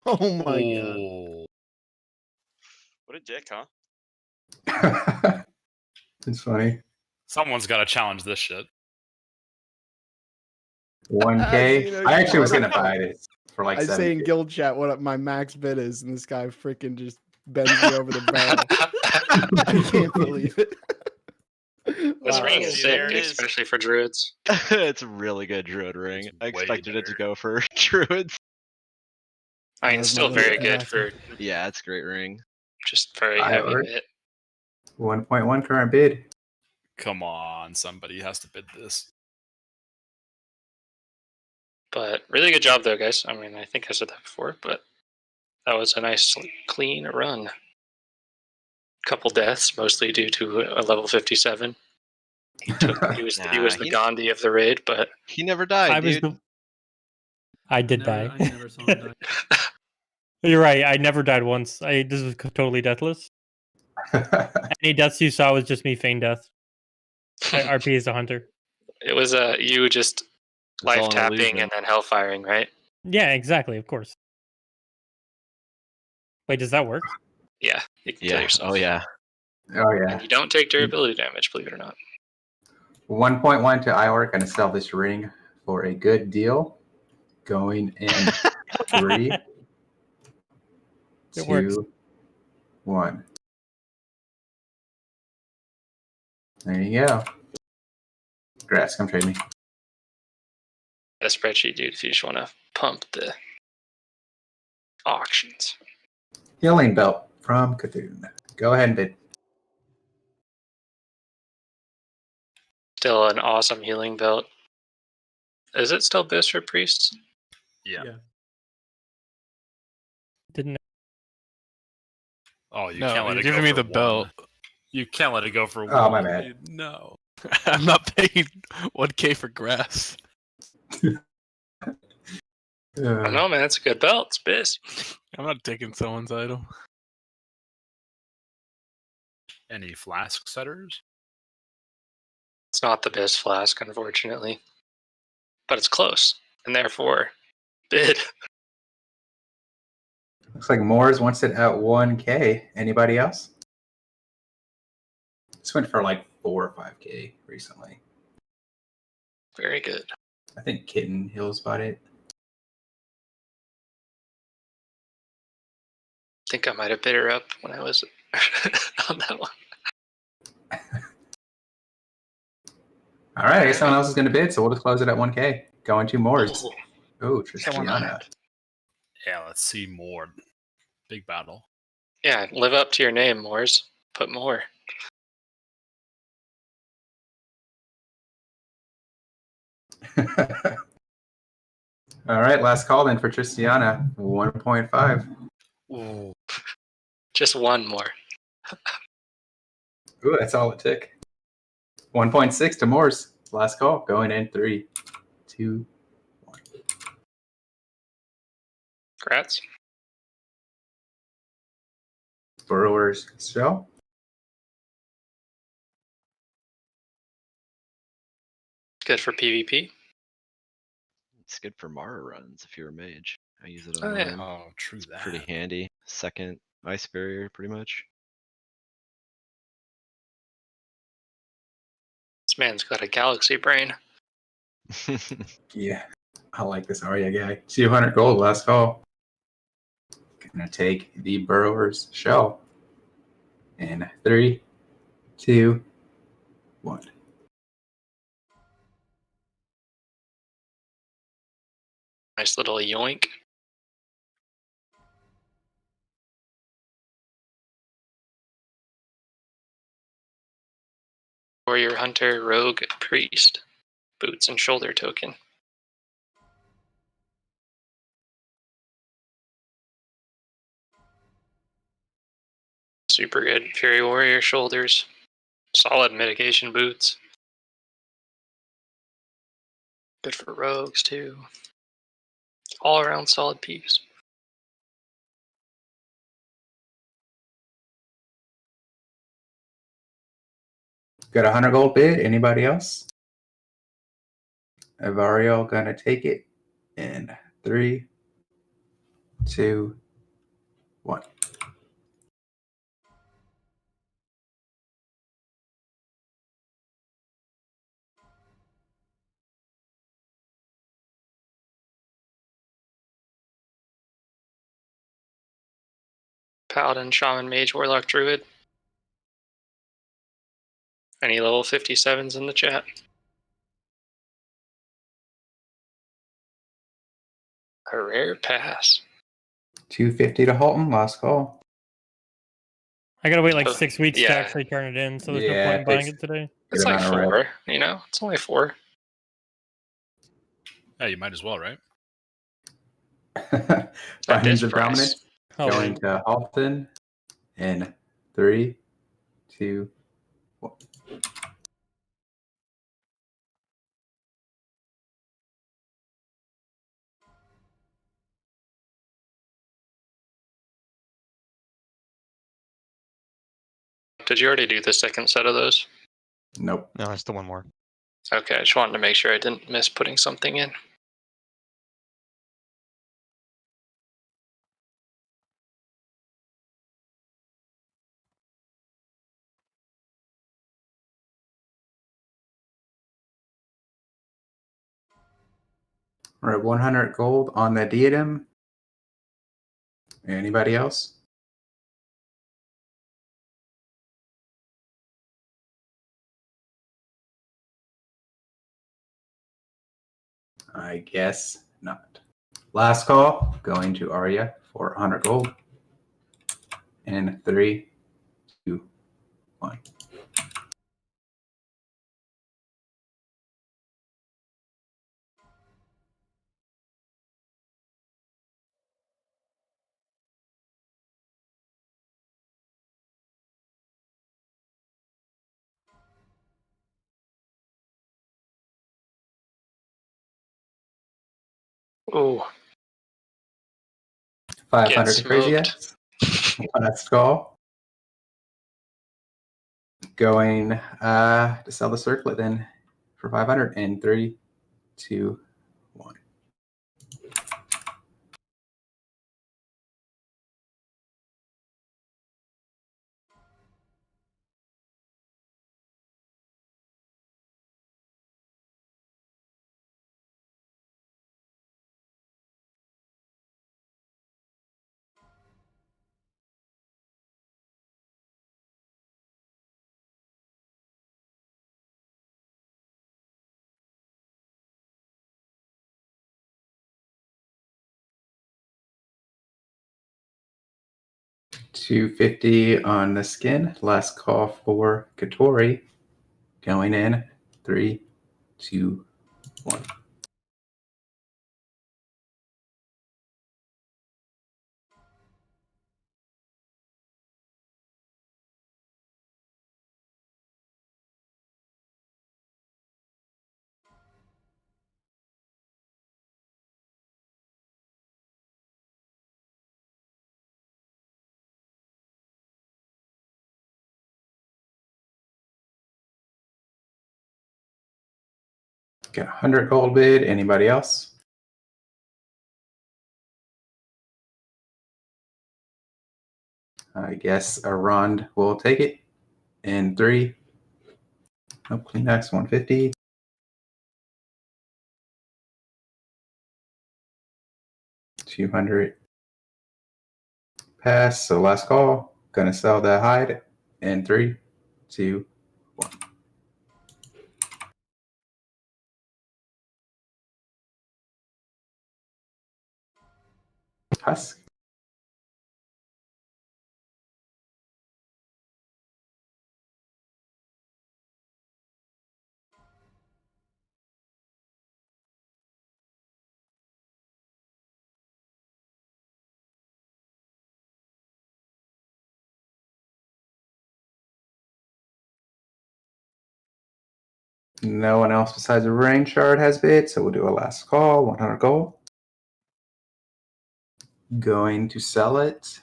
Oh my god. Oh, What a dick, huh? It's funny. someone's got to challenge this shit. 1K. I actually was gonna buy this for like I say in 7K. guild chat what my max bid is, and this guy freaking just bends me over the barrel. I can't believe it. This Wow, ring that is was sick, There it is. especially for druids. It's a really good druid ring. I way expected it to better. go for druids. I mean, it's still very good for Yeah, it's a great ring. just very I heavy already- hit. 1.1 current bid. Come on, somebody has to bid this. But really good job, though, guys. I mean, I think I said that before, but that was a nice, clean run. Couple deaths, mostly due to a level 57. He was Nah, the Gandhi of the raid, but He never died, dude. I did die. I never saw him die. You're right. I never died once. This was totally deathless. Any deaths you saw was just me feign death. RP is a hunter. it was you just all life an tapping illusion. and then hellfiring, right? Yeah, exactly. Of course. Wait, does that work? Yeah, you can kill Yeah. yourself. Oh yeah. Oh yeah. And you don't take durability damage, believe it or not. 1.1 to IOR. Gonna sell this ring for a good deal. Going in 3, It works. 2, 1. There you go. Grass, come trade me. A spreadsheet, dude, if you just want to pump the auctions. Healing belt from Cthulhu. Go ahead and bid. Still an awesome healing belt. Is it still boost for priests? Yeah. Didn't. Oh, you No, can't let you're it giving go me for the one. belt. You can't let it go for one. Oh, my bad. No. I'm not paying 1K for grass. I don't know, man. It's a good belt. It's biz. I'm not taking someone's item. Any flask setters? It's not the best flask, unfortunately. But it's close. And therefore, bid. Looks like Moores wants it at 1K. Anybody else? This went for like 4 or 5K recently. Very good. I think Kitten Hills bought it. I think I might have bid her up when I was on that one. All right, I guess someone else is going to bid, so we'll just close it at 1K. Going to Moores. Oh, Tristiana. Yeah, let's see more. Big battle. Yeah, live up to your name, Moors. Put more. All right, last call then for Tristiana. 1.5. Ooh. Just one more. Ooh, that's all it took. 1.6 to Moores. Last call. Going in 3, 2. Congrats. Burrowers show. Good for PvP. It's good for Mara runs if you're a mage. I use it Oh, on yeah. mine. Oh, true that. Pretty handy. Second ice barrier, pretty much. This man's got a galaxy brain. Yeah, I like this Arya guy. 200 gold, last call. Gonna take the Burrowers shell. In 3, 2, 1. Nice little yoink. Warrior, hunter, rogue, priest. Boots and shoulder token. Super good. Fury warrior shoulders. Solid mitigation boots. Good for rogues too. All around solid piece. Got 100 gold bid. Anybody else? Avario gonna take it in 3, 2, 1. Paladin, Shaman, Mage, Warlock, Druid. Any level 57s in the chat? A rare pass. 250 to Halton, last call. I gotta wait like Oh, 6 weeks to yeah. actually turn it in, so there's no Yeah, point in it buying takes it today. It's good like amount of 4, you know? It's only 4. Yeah, you might as well, right? Bindings this of price. Dominance Oh, going wait. to Halton in 3, 2, 1. Did you already do the second set of those? Nope. No, it's the one more. Okay, I just wanted to make sure I didn't miss putting something in. We're at 100 gold on the diadem. Anybody else? I guess not. Last call going to Arya for 100 gold. In 3, 2, 1. Ooh. 500 to Crazy smoked. X. Last call. Going to sell the circlet then for 500 in 3, 2, 1. $250 on the skin. Last call for Katori. Going in 3, 2, 1. Got 100 gold bid. Anybody else? I guess Arond will take it in 3. Nope, Kleenex 150. $200 pass. So last call. Gonna sell the hide in 3, 2, 1. Husk. No one else besides a rain shard has bid, so we'll do a last call. 100 gold. Going to sell it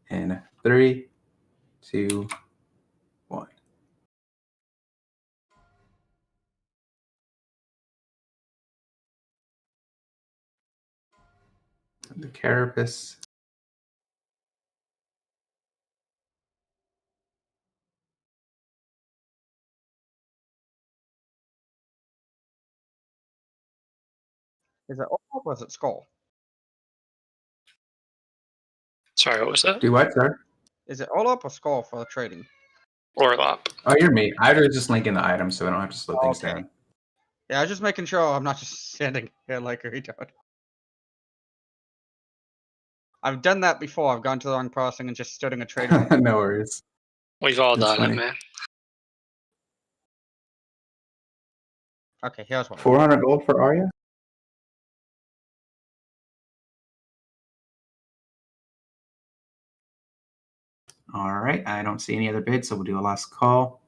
in 3, 2, 1. The carapace. Is it all up or is it skull? Sorry, what was that? Do what, sir? Is it all up or skull for trading? Orlop. Oh, you're me. I was just linking the items so I don't have to slow things Okay. down. Yeah, I was just making sure I'm not just standing here like a retard. I've done that before. I've gone to the wrong person and just stood in a trading room. No worries. We've all That's done funny. it, man. Okay, here's one. 400 gold for Arya? All right, I don't see any other bids, so we'll do a last call.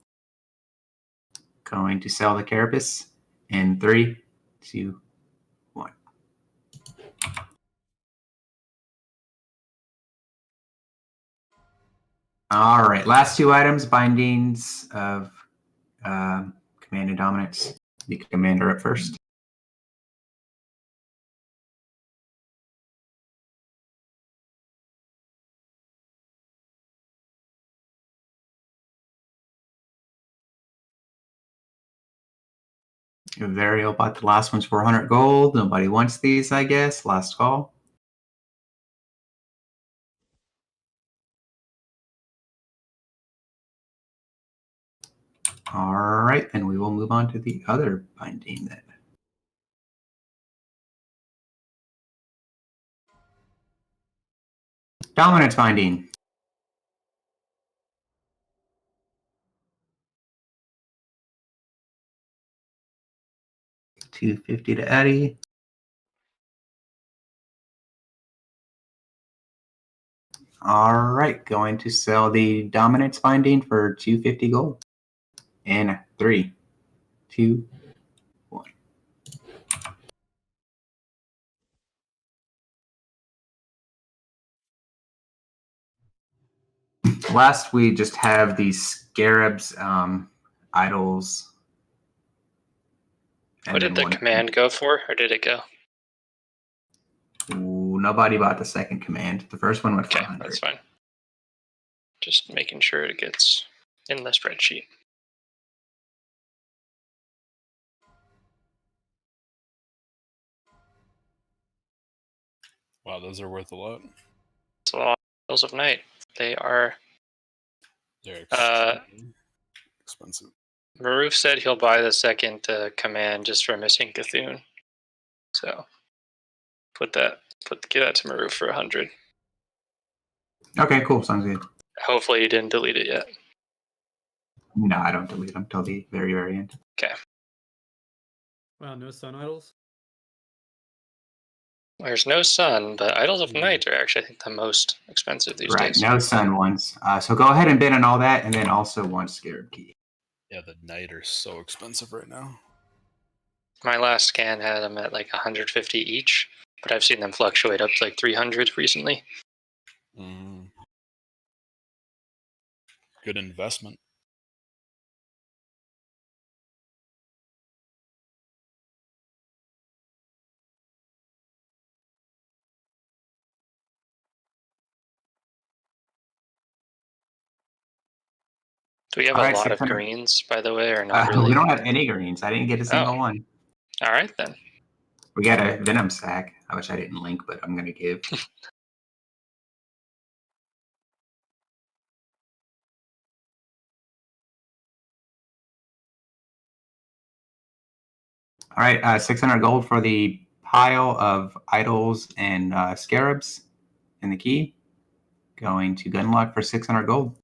Going to sell the carapace in 3, 2, 1. All right, last two items, bindings of command and dominance. The commander up first. Varial bought the last one's 400 gold. Nobody wants these, I guess. Last call. All right, then we will move on to the other binding then. Dominance binding. $250 to Eddie. All right, going to sell the dominance binding for 250 gold. In 3, 2, 1. Last, we just have these scarabs, idols. What did the command go for, or did it go? Ooh, nobody bought the second command. The first one went for 100. That's fine. Just making sure it gets in the spreadsheet. Wow, those are worth a lot. It's a lot of Tales of Night. They are. They're expensive. Maruf said he'll buy the second command just for missing Cthulhu. So give that to Maruf for 100. Okay, cool. Sounds good. Hopefully you didn't delete it yet. No, I don't delete them till the very, very end. Okay. Wow, no sun idols? There's no sun, but Idols of Night are actually, I think, the most expensive these Right, days. no sun ones. So go ahead and bid on all that, and then also one scarab key. Yeah, the Night are so expensive right now. My last scan had them at like 150 each, but I've seen them fluctuate up to like 300 recently. Good investment. Do we have All a right, lot of 600. greens, by the way, or not really? We don't have any greens. I didn't get a single one. All right, then. We got a Venom sack, which I didn't link, but I'm going to give. All right, 600 gold for the pile of idols and scarabs in the key. Going to Gunlock for 600 gold.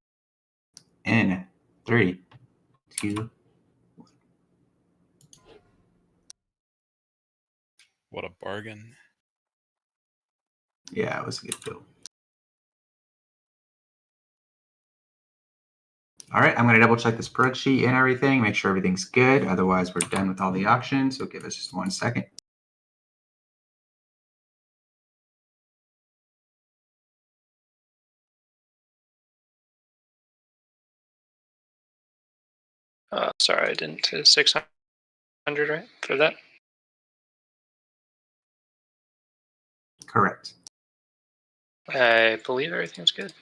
In 3, 2. What a bargain. Yeah, it was a good deal. All right, I'm going to double check the spreadsheet and everything, make sure everything's good. Otherwise, we're done with all the auctions. So give us just 1 second. Sorry, I didn't. 600, right, for that? Correct. I believe everything's good.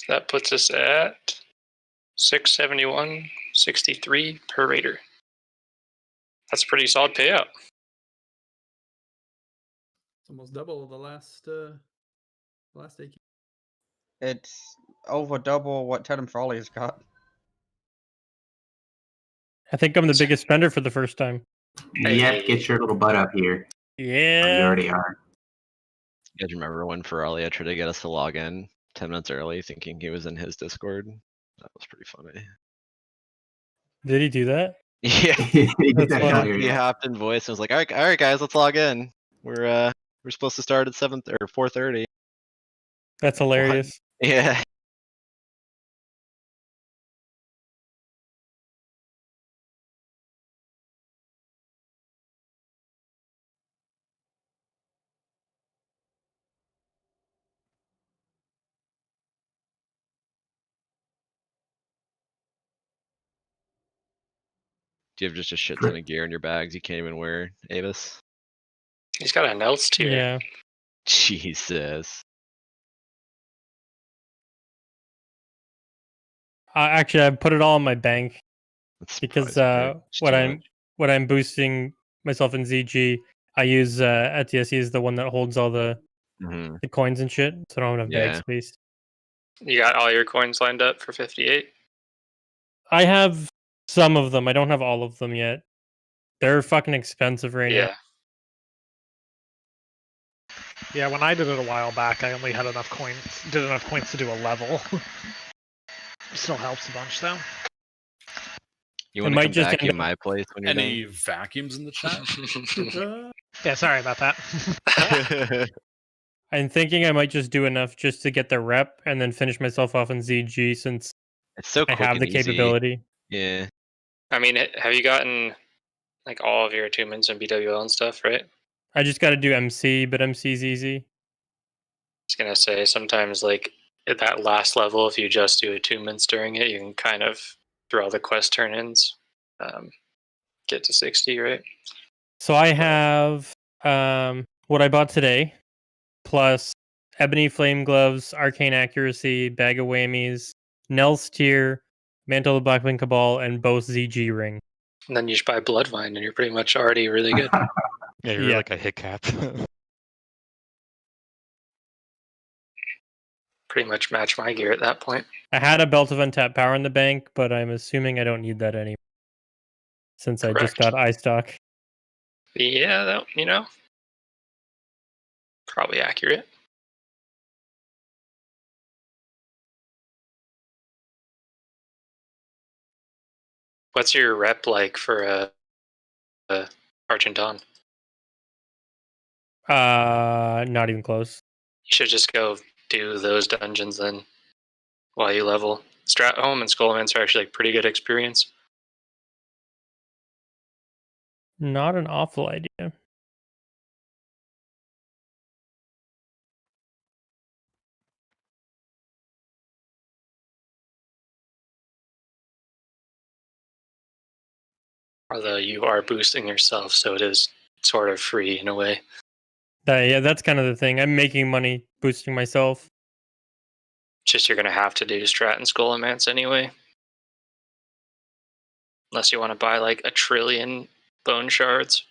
That puts us at 671.63 per raider. That's a pretty solid payout. It's almost double the last AQ. It's over double what Tedham Frawley's got. I think I'm the biggest spender for the first time. Yep, get your little butt up here. Yeah. Oh, you already are. You guys remember when Feralia tried to get us to log in 10 minutes early thinking he was in his Discord? That was pretty funny. Did he do that? Yeah. That's funny. He hopped in voice and was like, all right guys, let's log in. We're supposed to start at 7 or 4:30. That's hilarious. Yeah. Do you have just a shit ton of gear in your bags you can't even wear, Avis? He's got an else tier. Yeah. Jesus. Actually, I put it all in my bank because surprising. when I'm boosting myself in ZG, I use ETSE is the one that holds all the coins and shit, so I don't have bag Yeah. space. You got all your coins lined up for 58? I have some of them. I don't have all of them yet. They're fucking expensive right now. Yeah, when I did it a while back, I only had enough coins to do a level. Still helps a bunch though. You want to come vacuum my place when you're Any done? vacuums in the chat? Yeah, sorry about that. I'm thinking I might just do enough just to get the rep and then finish myself off in ZG since it's so I quick have the and easy. capability. Yeah. I mean, have you gotten like all of your attunements and BWL and stuff, right? I just got to do MC, but MC's easy. I was gonna say sometimes like at that last level, if you just do attunements during it, you can kind of through all the quest turn-ins, get to 60, right? So I have what I bought today, plus Ebony Flame Gloves, Arcane Accuracy, Bag of Whammies, Nell's Tier, Mantle of the Blackwing Cabal, and both ZG Ring. And then you just buy Bloodvine, and you're pretty much already really good. Yeah, you're like a hit cap. Pretty much match my gear at that point. I had a Belt of Untapped Power in the bank, but I'm assuming I don't need that anymore since I just got iStock. Yeah, that probably accurate. What's your rep like for Argent Dawn? Not even close. You should just go do those dungeons then while you level. Strat Home and Skullmans are actually pretty good experience. Not an awful idea. Although you are boosting yourself, so it is sort of free in a way. Yeah, that's kind of the thing. I'm making money boosting myself. Just you're going to have to do Strat and Skullmans anyway. Unless you want to buy like 1 trillion bone shards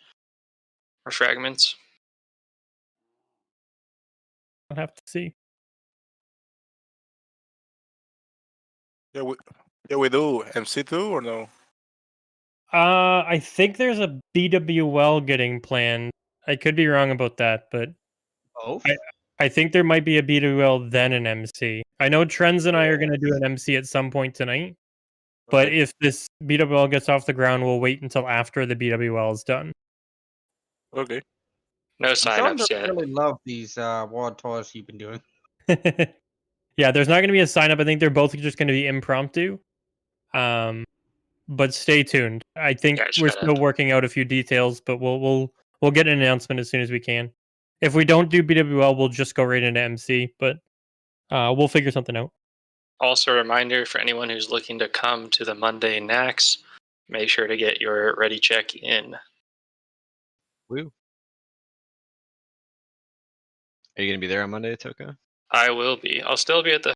or fragments. I'll have to see. Yeah, we do MC too or no? I think there's a BWL getting planned. I could be wrong about that, but I think there might be a BWL then an MC. I know Trends and I are going to do an MC at some point tonight, but if this BWL gets off the ground, we'll wait until after the BWL is done. Okay. No signups I yet. really love these world tours you've been doing. Yeah, there's not going to be a sign up. I think they're both just going to be impromptu. But stay tuned. I think we're still working out a few details, but we'll get an announcement as soon as we can. If we don't do BWL, we'll just go right into MC, but we'll figure something out. Also, a reminder for anyone who's looking to come to the Monday Nax, make sure to get your ready check in. Woo. Are you gonna be there on Monday, Toka? I will be. I'll still be at the